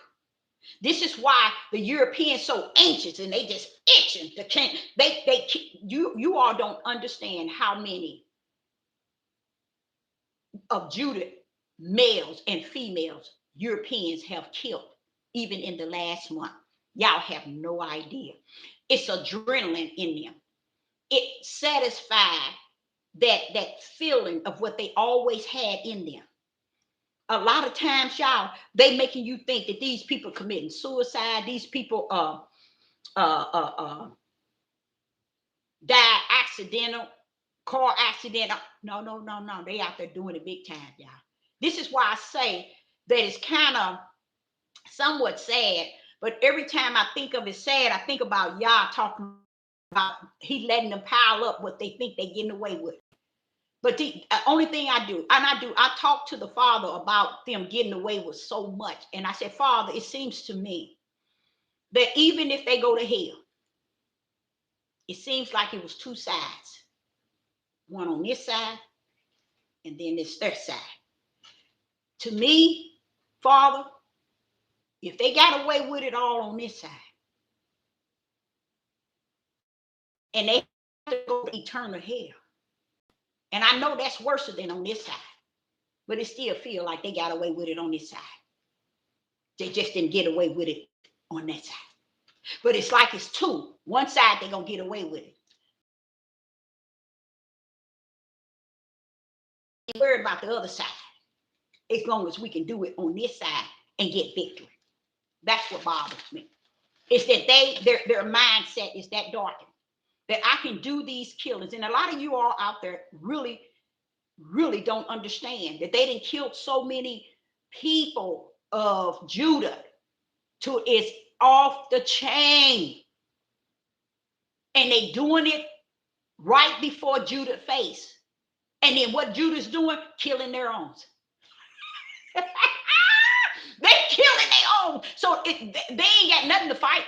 This is why the Europeans so anxious and they just itching to change. You all don't understand how many of Judah males and females Europeans have killed, even in the last month. Y'all have no idea. It's adrenaline in them. It satisfies that feeling of what they always had in them. A lot of times, y'all, they making you think that these people committing suicide, these people die accidental, car accident. No. They out there doing it big time, y'all. This is why I say that it's kind of somewhat sad, but every time I think of it sad, I think about Yah talking about he letting them pile up what they think they're getting away with. But the only thing I talk to the Father about them getting away with so much. And I said, Father, it seems to me that even if they go to hell, it seems like it was two sides. One on this side, and then this their side. To me, Father, if they got away with it all on this side, and they have to go to eternal hell, and I know that's worse than on this side, but it still feel like they got away with it on this side. They just didn't get away with it on that side. But it's like it's two. One side they're gonna get away with it. Worry about the other side, as long as we can do it on this side and get victory. That's what bothers me. It's that their mindset is that darkened, that I can do these killings. And a lot of you all out there really, really don't understand that they didn't kill so many people of Judah to it's off the chain. And they doing it right before Judah's face. And then what Judah's doing? Killing their own. They killing their own. So they ain't got nothing to fight.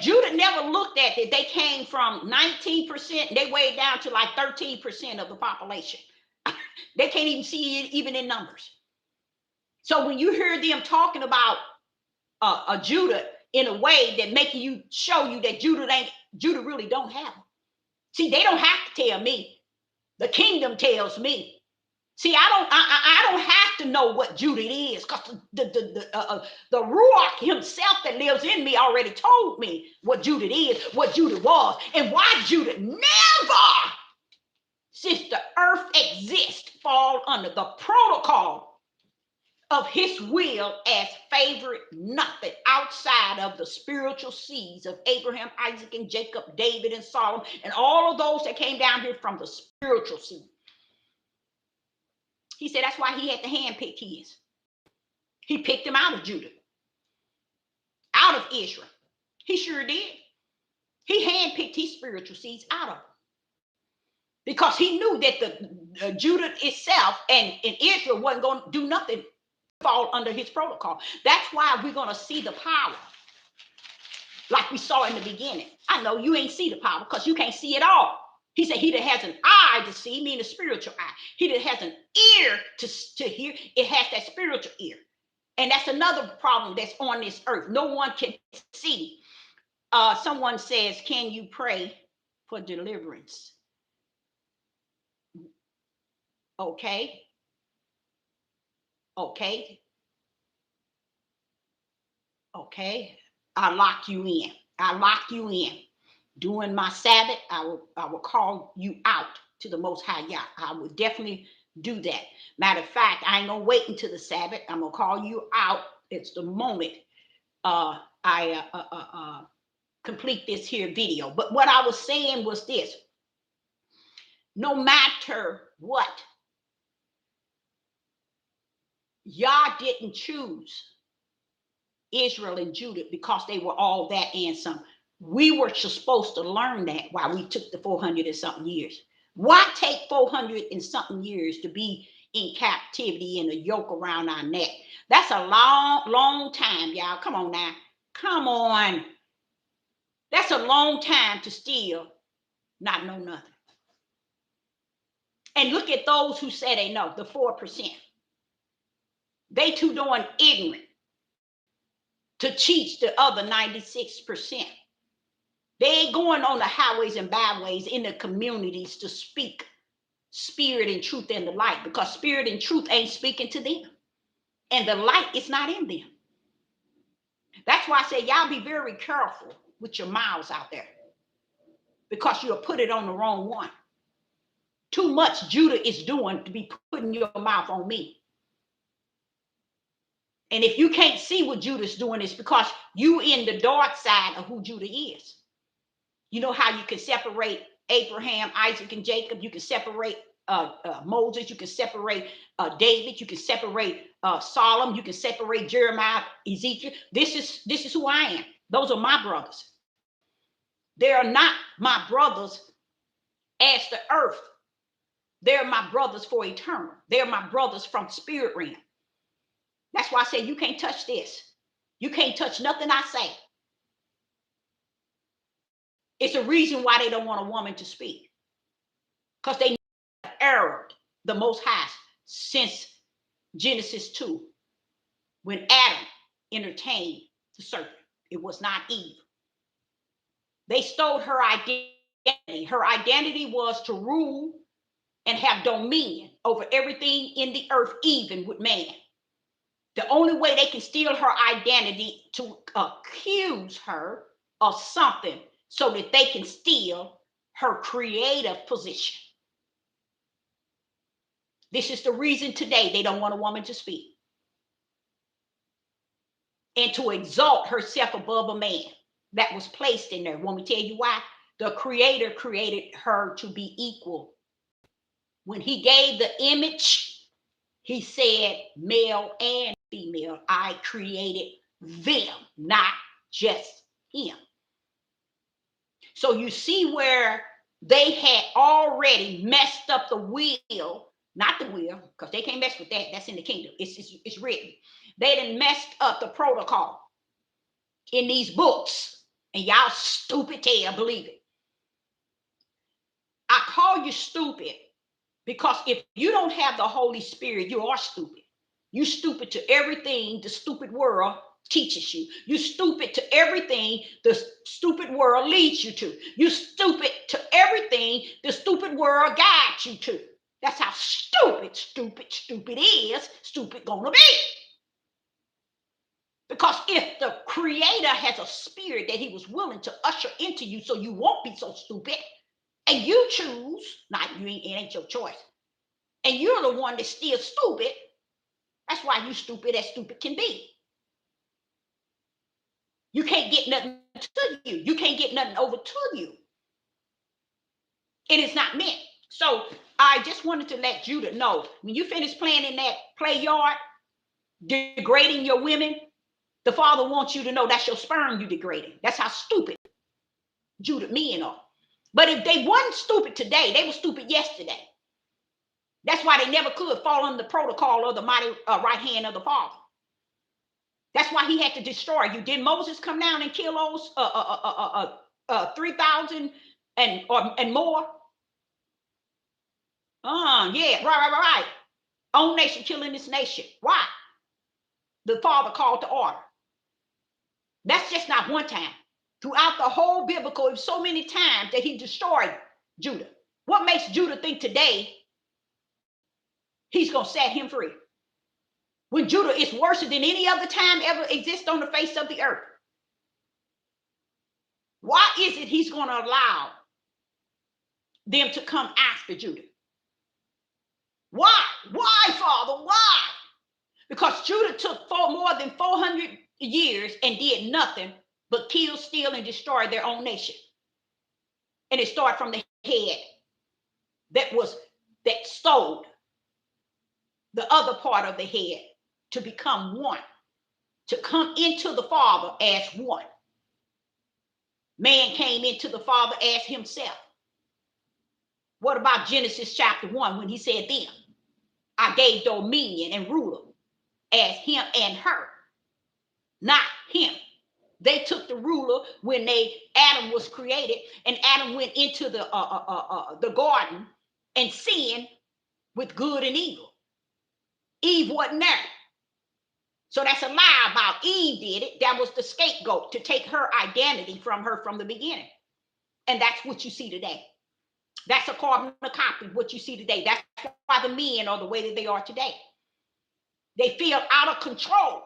Judah never looked at it. They came from 19%. They weighed down to like 13% of the population. They can't even see it even in numbers. So when you hear them talking about Judah in a way that making you show you that Judah really don't have them. See, they don't have to tell me. The kingdom tells me. See, I don't have to know what Judah is, because the Ruach himself that lives in me already told me what Judah is, what Judah was, and why Judah never, since the earth exists, fall under the protocol of his will as favored nothing outside of the spiritual seeds of Abraham, Isaac, and Jacob, David, and Solomon, and all of those that came down here from the spiritual seed. He said that's why he had to handpick his. He picked him out of Judah, out of Israel. He sure did. He handpicked his spiritual seeds out of them, because he knew that the Judah itself and Israel wasn't going to do nothing fall under his protocol. That's why we're going to see the power like we saw in the beginning. I know you ain't see the power because you can't see it all. He said he that has an eye to see, meaning a spiritual eye. He that has an ear to hear, it has that spiritual ear. And that's another problem that's on this earth. No one can see. Someone says, can you pray for deliverance? Okay. Okay. I lock you in. During my Sabbath, I will call you out to the Most High Yah. I will definitely do that. Matter of fact, I ain't gonna wait until the Sabbath. I'm gonna call you out. It's the moment I complete this here video. But what I was saying was this: no matter what, Yah didn't choose Israel and Judah because they were all that and some. We were supposed to learn that while we took the 400 and something years. Why take 400 and something years to be in captivity and a yoke around our neck? That's a long time, y'all. Come on now. Come on. That's a long time to still not know nothing. And look at those who say they know, the 4%. They too darn ignorant to teach the other 96%. They ain't going on the highways and byways in the communities to speak spirit and truth and the light, because spirit and truth ain't speaking to them. And the light is not in them. That's why I say y'all be very careful with your mouths out there, because you'll put it on the wrong one. Too much Judah is doing to be putting your mouth on me. And if you can't see what Judah's doing, it's because you in the dark side of who Judah is. You know how you can separate Abraham, Isaac, and Jacob? You can separate Moses. You can separate David. You can separate Solomon. You can separate Jeremiah, Ezekiel. This is who I am. Those are my brothers. They are not my brothers as the earth They're my brothers for eternal. They're my brothers from spirit realm. That's why I say you can't touch this. You can't touch nothing I say. It's a reason why they don't want a woman to speak. Because they erred the Most High since Genesis 2, when Adam entertained the serpent. It was not Eve. They stole her identity. Her identity was to rule and have dominion over everything in the earth, even with man. The only way they can steal her identity to accuse her of something so that they can steal her creative position. This is the reason today they don't want a woman to speak and to exalt herself above a man that was placed in there. Want me to tell you why? The Creator created her to be equal. When he gave the image, he said male and female. I created them, not just him. So you see where they had already messed up the will, not the will, because they can't mess with that. That's in the kingdom. It's written. They done messed up the protocol in these books, and y'all stupid tail believe it. I call you stupid because if you don't have the Holy Spirit, you are stupid. You stupid to everything the stupid world teaches you. You stupid to everything the stupid world leads you to. You stupid to everything the stupid world guides you to. That's how stupid is, stupid gonna be. Because if the Creator has a spirit that he was willing to usher into you so you won't be so stupid, and you choose, it ain't your choice, and you're the one that's still stupid, that's why you stupid as stupid can be. You can't get nothing to you. You can't get nothing over to you. It is not meant. So I just wanted to let Judah know, when you finish playing in that play yard, degrading your women, the Father wants you to know that's your sperm you degrading. That's how stupid Judah men are. But if they weren't stupid today, they were stupid yesterday. That's why they never could fall under the protocol of the mighty right hand of the Father. That's why he had to destroy you. Did Moses come down and kill those 3,000 and more? Yeah, right. Own nation killing this nation. Why? The Father called to order. That's just not one time. Throughout the whole biblical, it's so many times that he destroyed Judah. What makes Judah think today he's going to set him free? When Judah is worse than any other time ever exists on the face of the earth. Why is it he's going to allow them to come after Judah? Why? Why, Father? Why? Because Judah took more than 400 years and did nothing but kill, steal, and destroy their own nation. And it started from the head that sold the other part of the head to become one, to come into the Father as one. Man came into the Father as himself. What about Genesis chapter 1 when he said, then I gave dominion and ruler as him and her, not him. They took the ruler when Adam was created, and Adam went into the garden and sinned with good and evil. Eve wasn't there. So that's a lie about Eve did it. That was the scapegoat to take her identity from her from the beginning. And that's what you see today. That's a carbon copy of what you see today. That's why the men are the way that they are today. They feel out of control.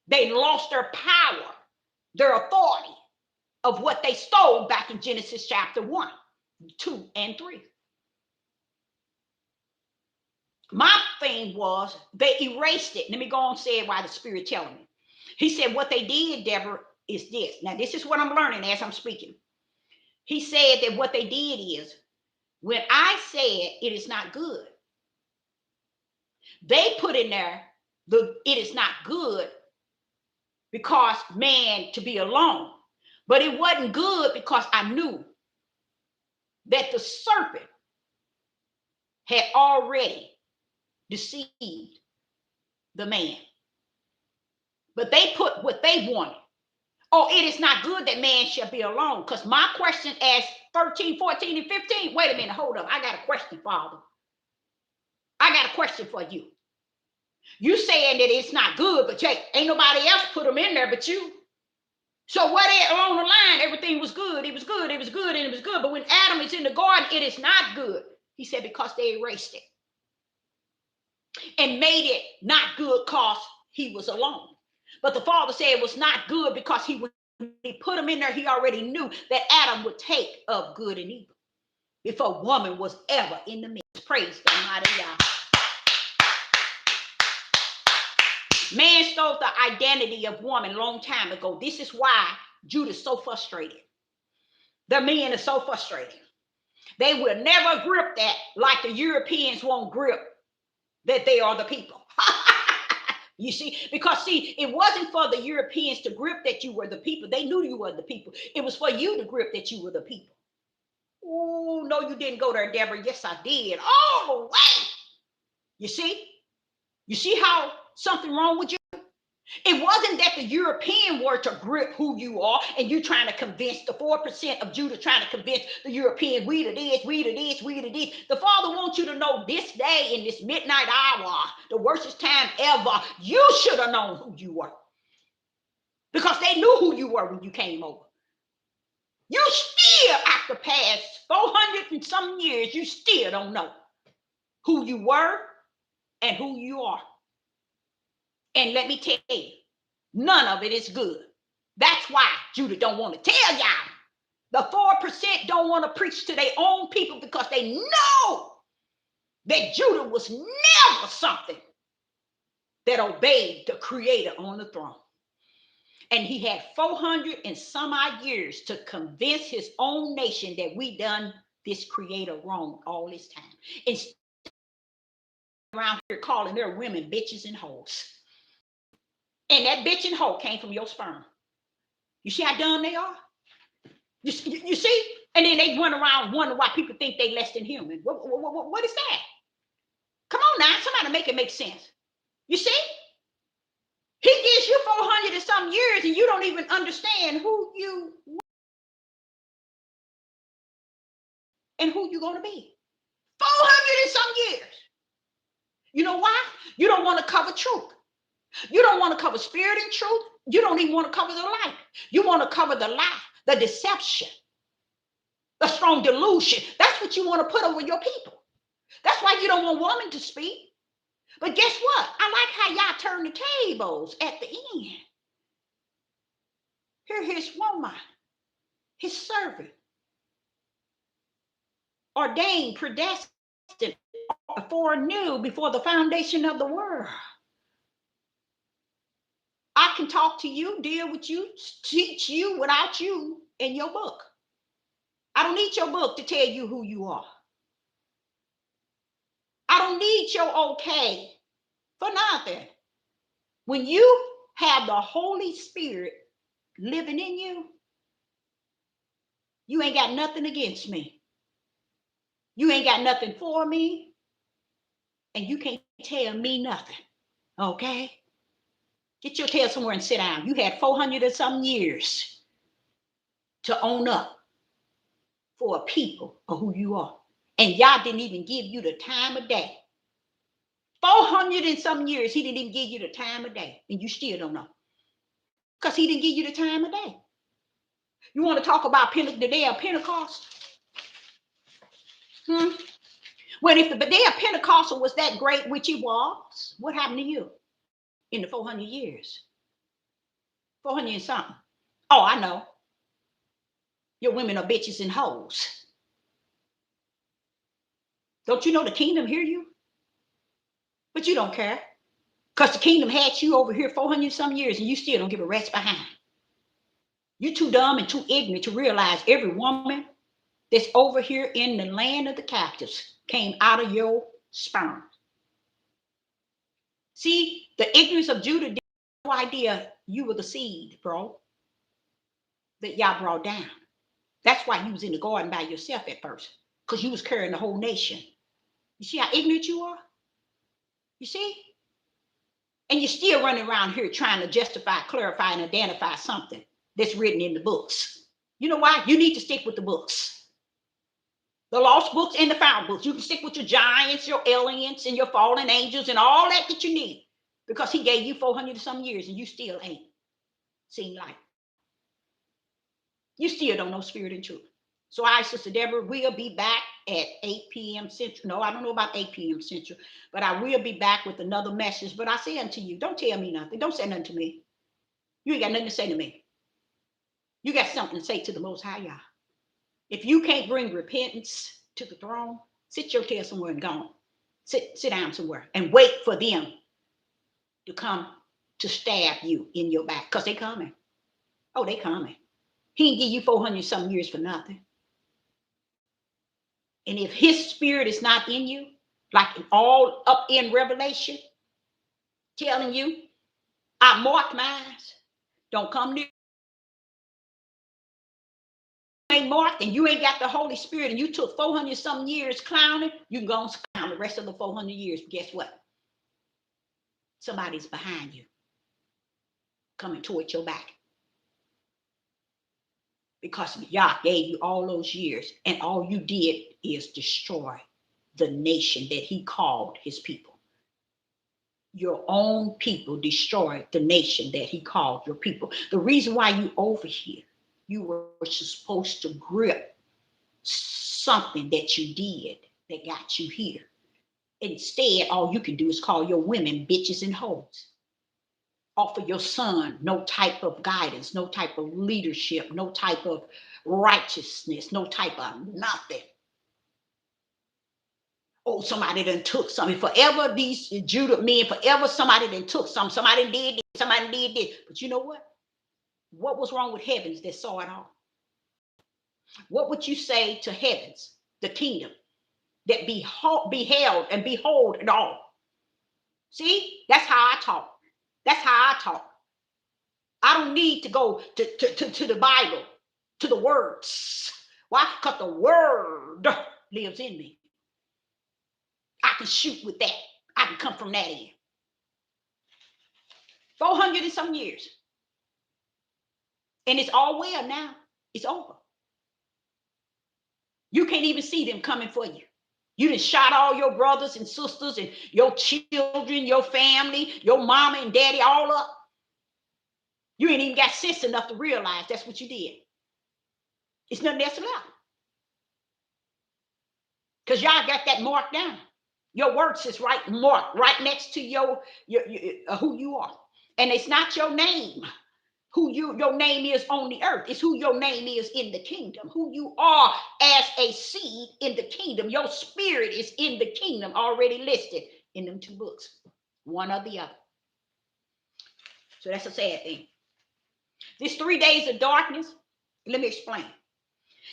They lost their power, their authority of what they stole back in Genesis chapter 1, 2, and 3. My thing was they erased it. Let me go on and say it while the Spirit telling me. He said what they did, Deborah, is this. Now, this is what I'm learning as I'm speaking. He said that what they did is, when I said it is not good, they put in there it is not good because man to be alone. But it wasn't good because I knew that the serpent had already deceived the man. But they put what they wanted. Oh, it is not good that man shall be alone. Because my question as 13, 14, and 15, wait a minute, hold up. I got a question, Father. I got a question for you. You saying that it's not good, but ain't nobody else put them in there but you. So what along the line, everything was good. It was good. It was good. And it was good. But when Adam is in the garden, it is not good. He said, because they erased it and made it not good because he was alone. But the Father said it was not good because he put him in there. He already knew that Adam would take of good and evil before woman was ever in the midst. Praise the mighty God. Man stole the identity of woman a long time ago. This is why Judah is so frustrated. The men are so frustrated. They will never grip that like the Europeans won't grip that they are the people. You see, because see, it wasn't for the Europeans to grip that you were the people. They knew you were the people. It was for you to grip that you were the people. Oh, no, you didn't go there, Deborah. Yes, I did. Oh, wait. You see how something wrong with you? It wasn't that the European were to grip who you are, and you trying to convince the 4% of Judah, trying to convince the European, we to this, we to this, we to this. The Father wants you to know this day in this midnight hour, the worstest time ever, you should have known who you were. Because they knew who you were when you came over. You still, after past 400 and some years, you still don't know who you were and who you are. And let me tell you, none of it is good. That's why Judah don't want to tell y'all. The 4% don't want to preach to their own people because they know that Judah was never something that obeyed the Creator on the throne. And he had 400 and some odd years to convince his own nation that we done this Creator wrong all this time. Instead around here calling their women bitches and hoes. And that bitch and hoe came from your sperm. You see how dumb they are? You see? And then they run around wondering why people think they less than human. What is that? Come on now, somebody make it make sense. You see? He gives you 400 and some years and you don't even understand who you and who you're going to be. 400 and some years. You know why? You don't want to cover truth. You don't want to cover spirit and truth. You don't even want to cover the light. You want to cover the lie, the deception, the strong delusion. That's what you want to put over your people. That's why you don't want women to speak. But guess what? I like how y'all turn the tables at the end. Here, his woman, his servant, ordained, predestined, foreknew before the foundation of the world. I can talk to you, deal with you, teach you without you in your book. I don't need your book to tell you who you are. I don't need your okay for nothing. When you have the Holy Spirit living in you, you ain't got nothing against me. You ain't got nothing for me. And you can't tell me nothing. Okay? Get your tail somewhere and sit down. You had 400 and some years to own up for a people of who you are. And y'all didn't even give you the time of day. 400 and some years, he didn't even give you the time of day. And you still don't know. Because he didn't give you the time of day. You want to talk about the day of Pentecost? When if the day of Pentecost was that great, which it was, what happened to you in the 400 years? 400 and something. Oh, I know. Your women are bitches and hoes. Don't you know the kingdom hear you? But you don't care. Because the kingdom had you over here 400 some years and you still don't give a rat's behind. You're too dumb and too ignorant to realize every woman that's over here in the land of the captives came out of your sperm. See, the ignorance of Judah didn't have no idea you were the seed, bro, that y'all brought down. That's why you was in the garden by yourself at first, because you was carrying the whole nation. You see how ignorant you are? You see? And you're still running around here trying to justify, clarify, and identify something that's written in the books. You know why? You need to stick with the books. The lost books and the found books. You can stick with your giants, your aliens, and your fallen angels, and all that you need. Because he gave you 400 some years and you still ain't seen light. You still don't know spirit and truth. So I, Sister Deborah, will be back at 8 p.m. Central. No, I don't know about 8 p.m. Central, but I will be back with another message. But I say unto you, don't tell me nothing. Don't say nothing to me. You ain't got nothing to say to me. You got something to say to the Most High, y'all. If you can't bring repentance to the throne, sit your tail somewhere and go on. Sit down somewhere and wait for them to come to stab you in your back, because they coming. Oh, they coming. He didn't give you 400 some years for nothing. And if his spirit is not in you, like all up in Revelation, telling you, I marked mine, don't come near. You ain't marked and you ain't got the Holy Spirit and you took 400 some years clowning, you can go and clown the rest of the 400 years. But guess what? Somebody's behind you, coming towards your back. Because Yah gave you all those years and all you did is destroy the nation that he called his people. Your own people destroyed the nation that he called your people. The reason why you over here, you were supposed to grip something that you did that got you here. Instead, all you can do is call your women bitches and hoes. Offer your son no type of guidance, no type of leadership, no type of righteousness, no type of nothing. Oh, somebody done took something. Forever these Judah men, forever somebody done took something. Somebody did this, somebody did this. But you know what? What was wrong with heavens that saw it all? What would you say to heavens, the kingdom, that beheld and behold it all? See, that's how I talk. That's how I talk. I don't need to go to the Bible, to the words. Why? Because the word lives in me. I can shoot with that. I can come from that end. 400 and some years. And it's all well now. It's over. You can't even see them coming for you. You done shot all your brothers and sisters and your children, your family, your mama and daddy all up. You ain't even got sense enough to realize that's what you did. It's nothing else left. Because y'all got that marked down. Your works is right marked right next to your who you are. And it's not your name. Your name is on the earth. It's who your name is in the kingdom. Who you are as a seed in the kingdom. Your spirit is in the kingdom, already listed in them two books. One or the other. So that's a sad thing. This 3 days of darkness, let me explain.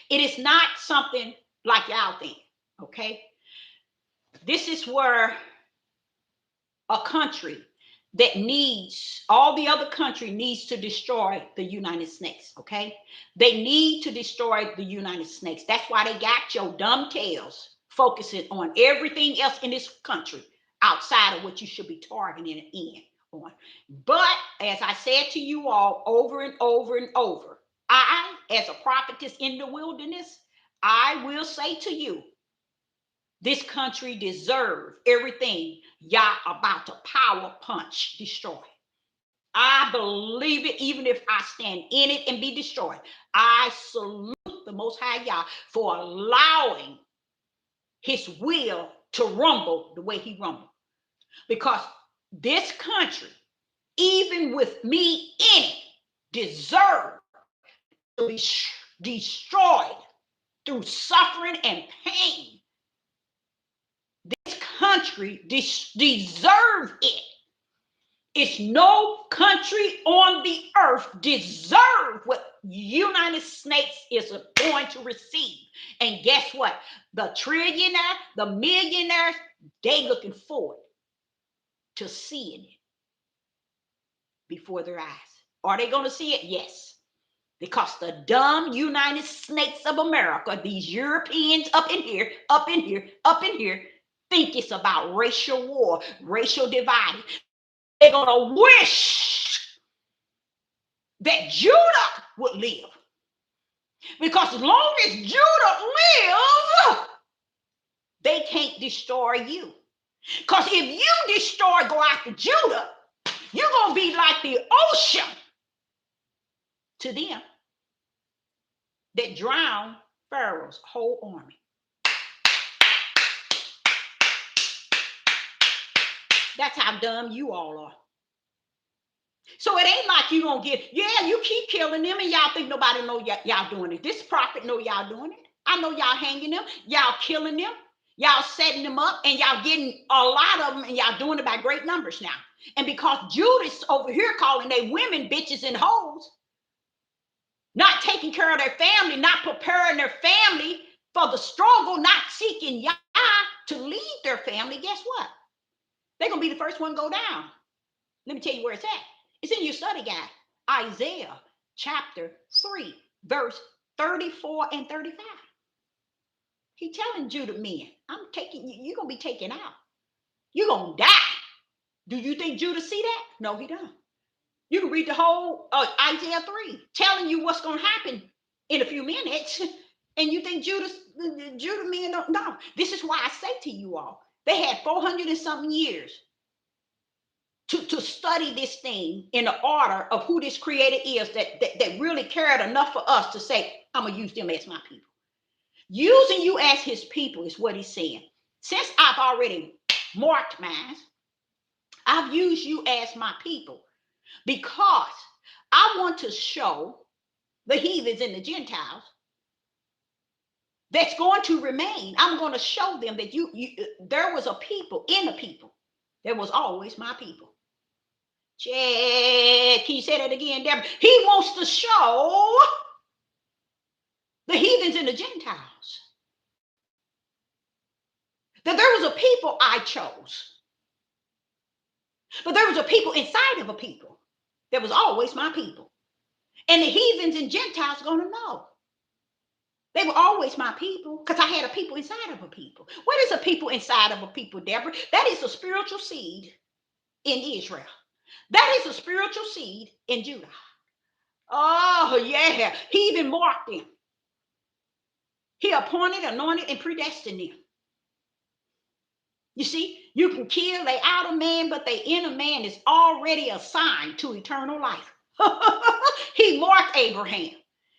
It is not something like y'all think, okay? This is where a country that needs, all the other country needs to destroy the United States, okay? They need to destroy the United States. That's why they got your dumb tails focusing on everything else in this country outside of what you should be targeting in on. But as I said to you all over and over and over, I, as a prophetess in the wilderness, I will say to you, this country deserves everything y'all about to power punch destroy. I believe it, even if I stand in it and be destroyed. I salute the Most High Yah for allowing his will to rumble the way he rumbled. Because this country, even with me in it, deserves to be destroyed through suffering and pain. This country deserves it. It's no country on the earth deserve what United States is going to receive. And guess what? The trillionaire, the millionaires, they looking forward to seeing it before their eyes. Are they going to see it? Yes. Because the dumb United States of America, these Europeans up in here, think it's about racial war, racial dividing. They're going to wish that Judah would live. Because as long as Judah lives, they can't destroy you. Because if you destroy, go after Judah, you're going to be like the ocean to them that drowned Pharaoh's whole army. That's how dumb you all are. So it ain't like you gonna get, yeah, you keep killing them and y'all think nobody know y'all doing it. This prophet know y'all doing it. I know y'all hanging them, y'all killing them, y'all setting them up, and y'all getting a lot of them, and y'all doing it by great numbers now. And because Judas over here calling they women bitches and hoes, not taking care of their family, not preparing their family for the struggle, not seeking Yah to lead their family, guess what? They're going to be the first one to go down. Let me tell you where it's at. It's in your study guide, Isaiah chapter 3, verse 34 and 35. He's telling Judah men, I'm taking you, you're going to be taken out. You're going to die. Do you think Judah see that? No, he don't. You can read the whole Isaiah 3, telling you what's going to happen in a few minutes. And you think Judah men don't know. This is why I say to you all, they had 400 and something years to study this thing in the order of who this creator is that really cared enough for us to say, I'm going to use them as my people. Using you as his people is what he's saying. Since I've already marked mine, I've used you as my people because I want to show the heathens and the Gentiles that's going to remain. I'm going to show them that there was a people in a people. There was always my people. Check. Can you say that again, Deborah? He wants to show the heathens and the Gentiles that there was a people I chose. But there was a people inside of a people. There was always my people. And the heathens and Gentiles are going to know. They were always my people because I had a people inside of a people. What is a people inside of a people, Deborah? That is a spiritual seed in Israel. That is a spiritual seed in Judah. Oh, yeah. He even marked them. He appointed, anointed, and predestined them. You see, you can kill the outer man, but the inner man is already assigned to eternal life. He marked Abraham.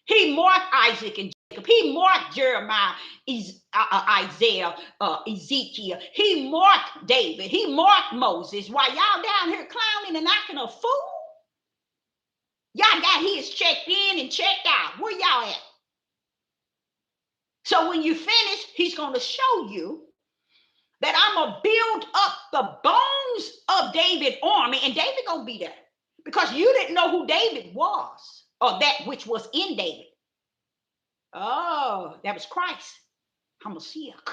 He marked Isaac and Jacob. He marked Jeremiah, Isaiah, Ezekiel. He marked David. He marked Moses. While y'all down here clowning and acting a fool, y'all got his checked in and checked out. Where y'all at? So when you finish, he's going to show you that I'm going to build up the bones of David's army, and David going to be there. Because you didn't know who David was, or that which was in David. Oh, that was Christ. Hamashiach,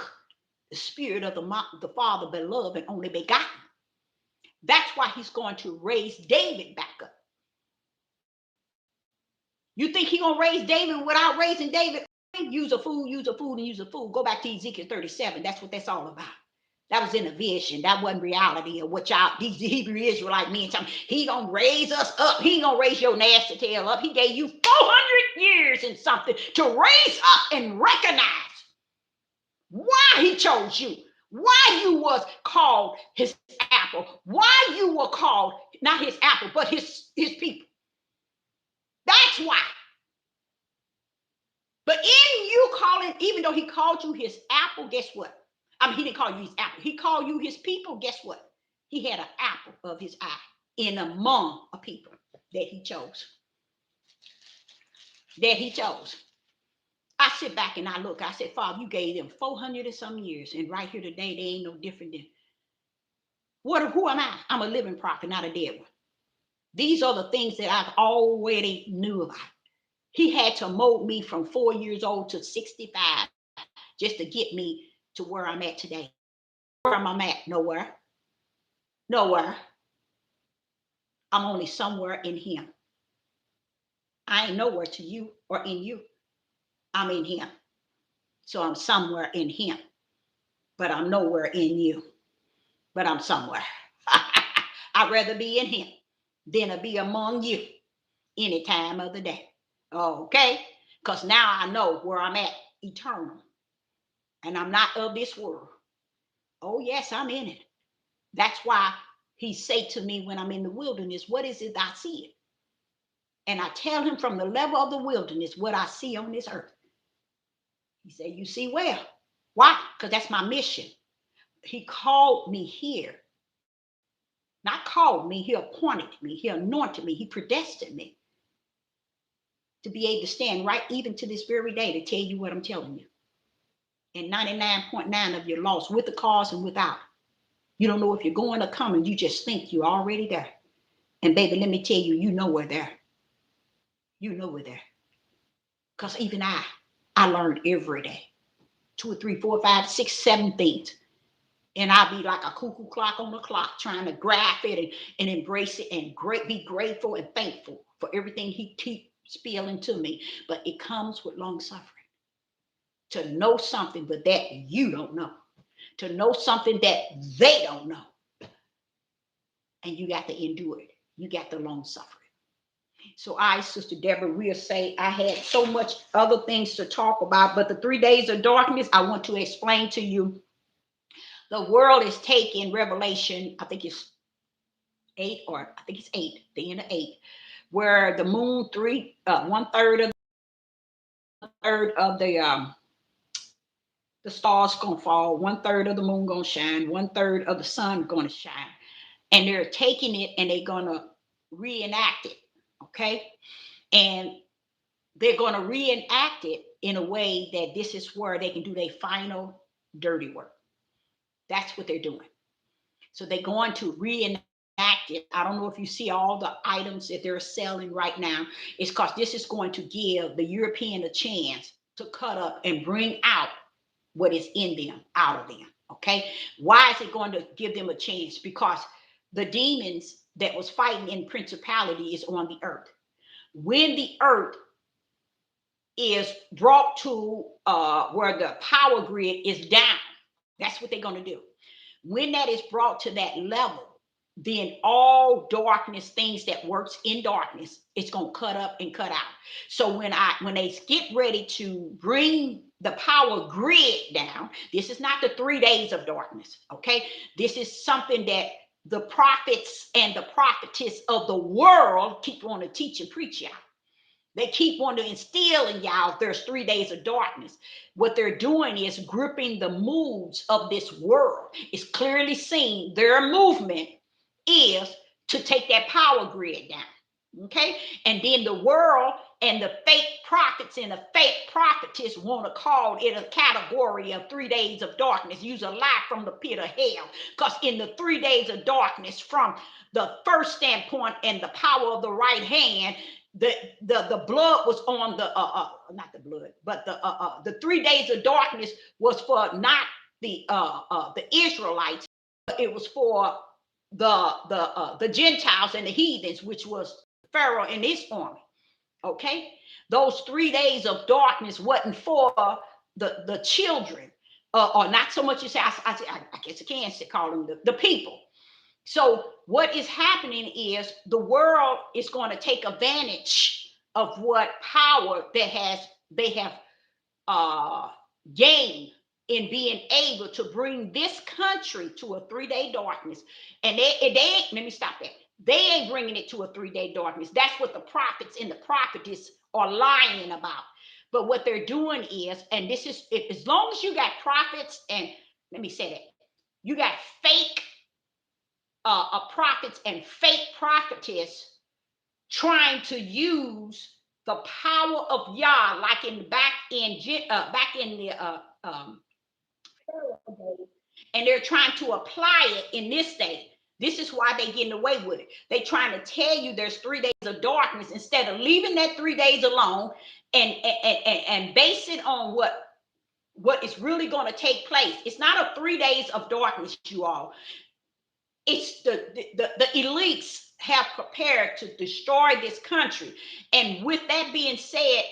the spirit of the Father, beloved and only begotten. That's why he's going to raise David back up. You think he's going to raise David without raising David? Use a fool, use a fool, and use a fool. Go back to Ezekiel 37. That's what that's all about. That was in a vision. That wasn't reality of what y'all, these Hebrew Israelite men, he gonna raise us up. He gonna raise your nasty tail up. He gave you 400 years and something to raise up and recognize why he chose you, why you was called his apple, why you were called, not his apple, but his people. That's why. But in you calling, even though he called you his apple, guess what? I mean, he didn't call you his apple. He called you his people. Guess what? He had an apple of his eye in among a people that he chose. That he chose. I sit back and I look. I said, Father, you gave them 400 and some years. And right here today, they ain't no different than. Who am I? I'm a living prophet, not a dead one. These are the things that I've already knew about. He had to mold me from 4 years old to 65 just to get me to where I'm at today. Where am I at? Nowhere. Nowhere. I'm only somewhere in him. I ain't nowhere to you or in you. I'm in him. So I'm somewhere in him. but I'm nowhere in you, but I'm somewhere. I'd rather be in him than to be among you any time of the day. Okay? Because now I know where I'm at eternal. And I'm not of this world. Oh, yes, I'm in it. That's why he say to me when I'm in the wilderness, what is it I see? And I tell him from the level of the wilderness what I see on this earth. He said, you see well. Why? Because that's my mission. He called me here. Not called me, he appointed me, he anointed me, he predestined me to be able to stand right even to this very day to tell you what I'm telling you. And 99.9 of you lost with the cause and without. You don't know if you're going or coming. You just think you're already there. And baby, let me tell you, you know we're there. You know we're there. Because even I learned every day. 2 or 3, 4, 5, 6, 7 things. And I'll be like a cuckoo clock on the clock, trying to grasp it and embrace it and be grateful and thankful for everything he keeps spilling to me. But it comes with long suffering. To know something, but that you don't know. To know something that they don't know. And you got to endure it. You got the long suffering. So Sister Deborah, we'll say I had so much other things to talk about, but the 3 days of darkness, I want to explain to you. The world is taking Revelation, I think it's 8, or I think it's 8, the end of 8, where the moon, one third of the stars gonna fall, 1/3 of the moon gonna shine, 1/3 of the sun gonna shine, and they're taking it and they're gonna reenact it, okay? And they're gonna reenact it in a way that this is where they can do their final dirty work. That's what they're doing. So they're going to reenact it. I don't know if you see all the items that they're selling right now. It's because this is going to give the European a chance to cut up and bring out what is in them, out of them. Okay. Why is it going to give them a chance? Because the demons that was fighting in principality is on the earth. When the earth is brought to where the power grid is down, that's what they're going to do. When that is brought to that level, then all darkness, things that works in darkness, it's going to cut up and cut out. So when they get ready to bring the power grid down, this is not the 3 days of darkness, okay? This is something that the prophets and the prophetess of the world keep on to teach and preach y'all. They keep wanting to instill in y'all there's 3 days of darkness. What they're doing is gripping the moods of this world. It's clearly seen their movement is to take that power grid down. Okay? And then the world and the fake prophets and the fake prophetess want to call it a category of 3 days of darkness. Use a lie from the pit of hell. Because in the 3 days of darkness, from the first standpoint and the power of the right hand, the blood was on the not the blood, but the 3 days of darkness was for not the Israelites. It was for the Gentiles and the heathens, which was Pharaoh and his army. Okay, those 3 days of darkness wasn't for the children, or not so much as I guess I can call them the people. So what is happening is the world is going to take advantage of what power they have gained in being able to bring this country to a 3-day darkness. And they ain't, let me stop that. They ain't bringing it to a 3-day darkness. That's what the prophets and the prophetess are lying about. But what they're doing is, and this is, as long as you got prophets and, let me say that, you got fake prophets and fake prophetess trying to use the power of Yah, like back in the and they're trying to apply it in this day. This is why they're getting away with it. They're trying to tell you there's 3 days of darkness instead of leaving that 3 days alone and base it on what is really going to take place. It's not a 3 days of darkness, you all. It's the elites have prepared to destroy this country. And with that being said,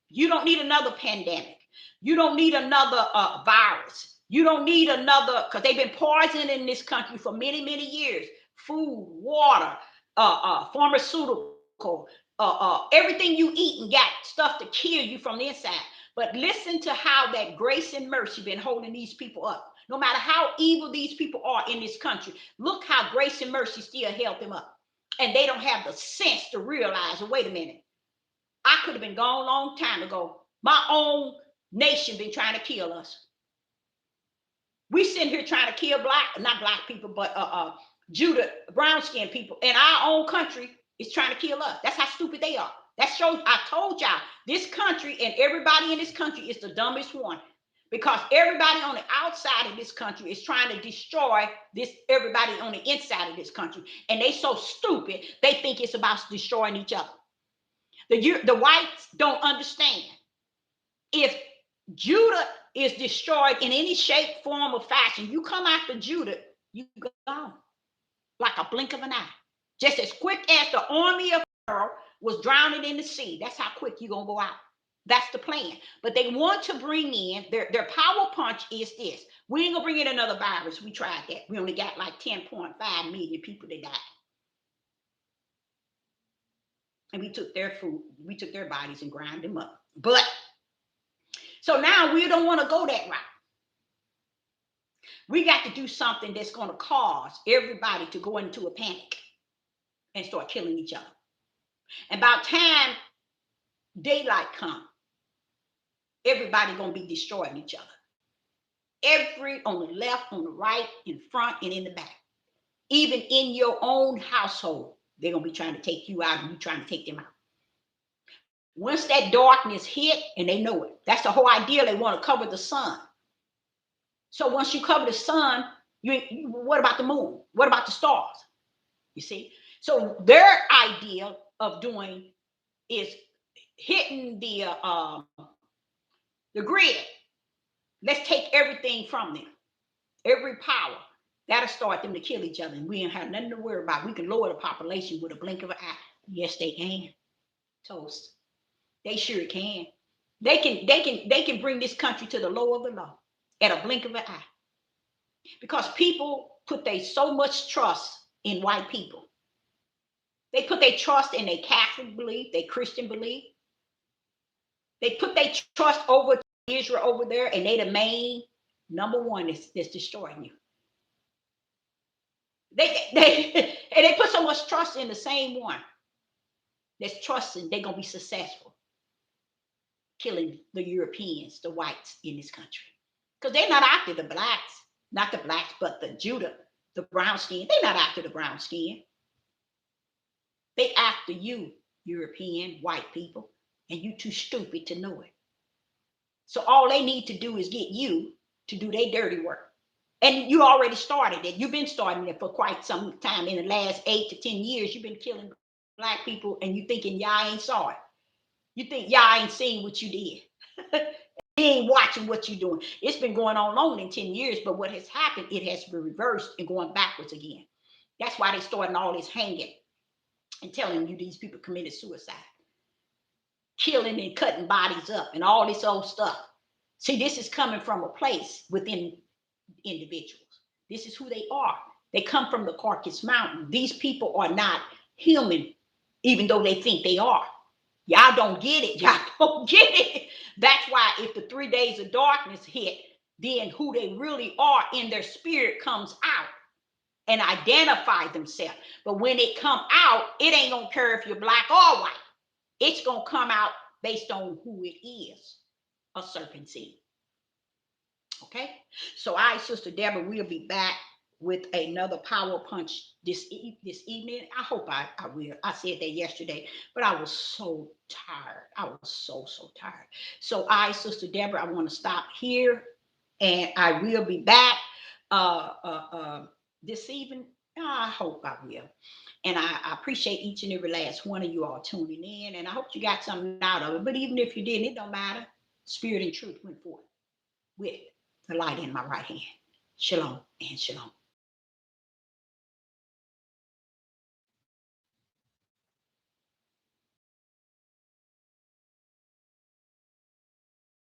you don't need another pandemic. You don't need another virus. You don't need another, because they've been poisoning this country for many, many years. Food, water, pharmaceutical, everything you eat and got stuff to kill you from the inside. But listen to how that grace and mercy been holding these people up. No matter how evil these people are in this country, look how grace and mercy still held them up. And they don't have the sense to realize, wait a minute, I could have been gone a long time ago. My own nation been trying to kill us. We sitting here trying to kill not black people, but Judah, brown skinned people in our own country is trying to kill us. That's how stupid they are. That shows, I told y'all, this country and everybody in this country is the dumbest one, because everybody on the outside of this country is trying to destroy everybody on the inside of this country. And they so stupid, they think it's about destroying each other. The whites don't understand. If Judah is destroyed in any shape, form, or fashion, you come after Judah, you gone like a blink of an eye. Just as quick as the army of Pharaoh was drowning in the sea, that's how quick you're going to go out. That's the plan. But they want to bring in, their power punch is this. We ain't going to bring in another virus. We tried that. We only got like 10.5 million people that died. And we took their food, we took their bodies and ground them up. But, so now we don't want to go that route. We got to do something that's going to cause everybody to go into a panic and start killing each other. And by the time daylight comes, everybody going to be destroying each other. Every, on the left, on the right, in front, and in the back. Even in your own household, they're going to be trying to take you out and you trying to take them out. Once that darkness hit, and they know it, that's the whole idea. They want to cover the sun. So once you cover the sun, what about the moon? What about the stars? You see? So their idea of doing is hitting the grid. Let's take everything from them. Every power. That'll start them to kill each other. And we don't have nothing to worry about. We can lower the population with a blink of an eye. Yes, they can. Toast. They sure can. They can bring this country to the low of the low at a blink of an eye. Because people put so much trust in white people. They put their trust in their Catholic belief, their Christian belief. They put their trust over to Israel over there, and they the main number one that's destroying you. They put so much trust in the same one that's trusting they're gonna be successful killing the Europeans, the whites in this country. Because they're not after the blacks, not the blacks, but the Judah, the brown skin. They're not after the brown skin. They after you, European white people, and you too stupid to know it. So all they need to do is get you to do their dirty work. And you already started it. You've been starting it for quite some time. In the last 8 to 10 years, you've been killing black people, and you thinking y'all ain't saw it. You think y'all ain't seen what you did. You ain't watching what you're doing. It's been going on longer than 10 years, but what has happened, it has been reversed and going backwards again. That's why they starting all this hanging and telling you these people committed suicide. Killing and cutting bodies up and all this old stuff. See, this is coming from a place within individuals. This is who they are. They come from the Caucasus Mountain. These people are not human, even though they think they are. Y'all don't get it. Y'all don't get it. That's why if the 3 days of darkness hit, then who they really are in their spirit comes out and identify themselves. But when it come out, it ain't going to care if you're black or white. It's going to come out based on who it is, a serpent seed. Okay? So Sister Deborah, we'll be back with another power punch this evening. I hope I will. I said that yesterday, but I was so tired. I was so tired. So Sister Deborah, I want to stop here, and I will be back this evening. I hope I will. And I appreciate each and every last one of you all tuning in, and I hope you got something out of it. But even if you didn't, it don't matter. Spirit and truth went forth with the light in my right hand. Shalom and shalom.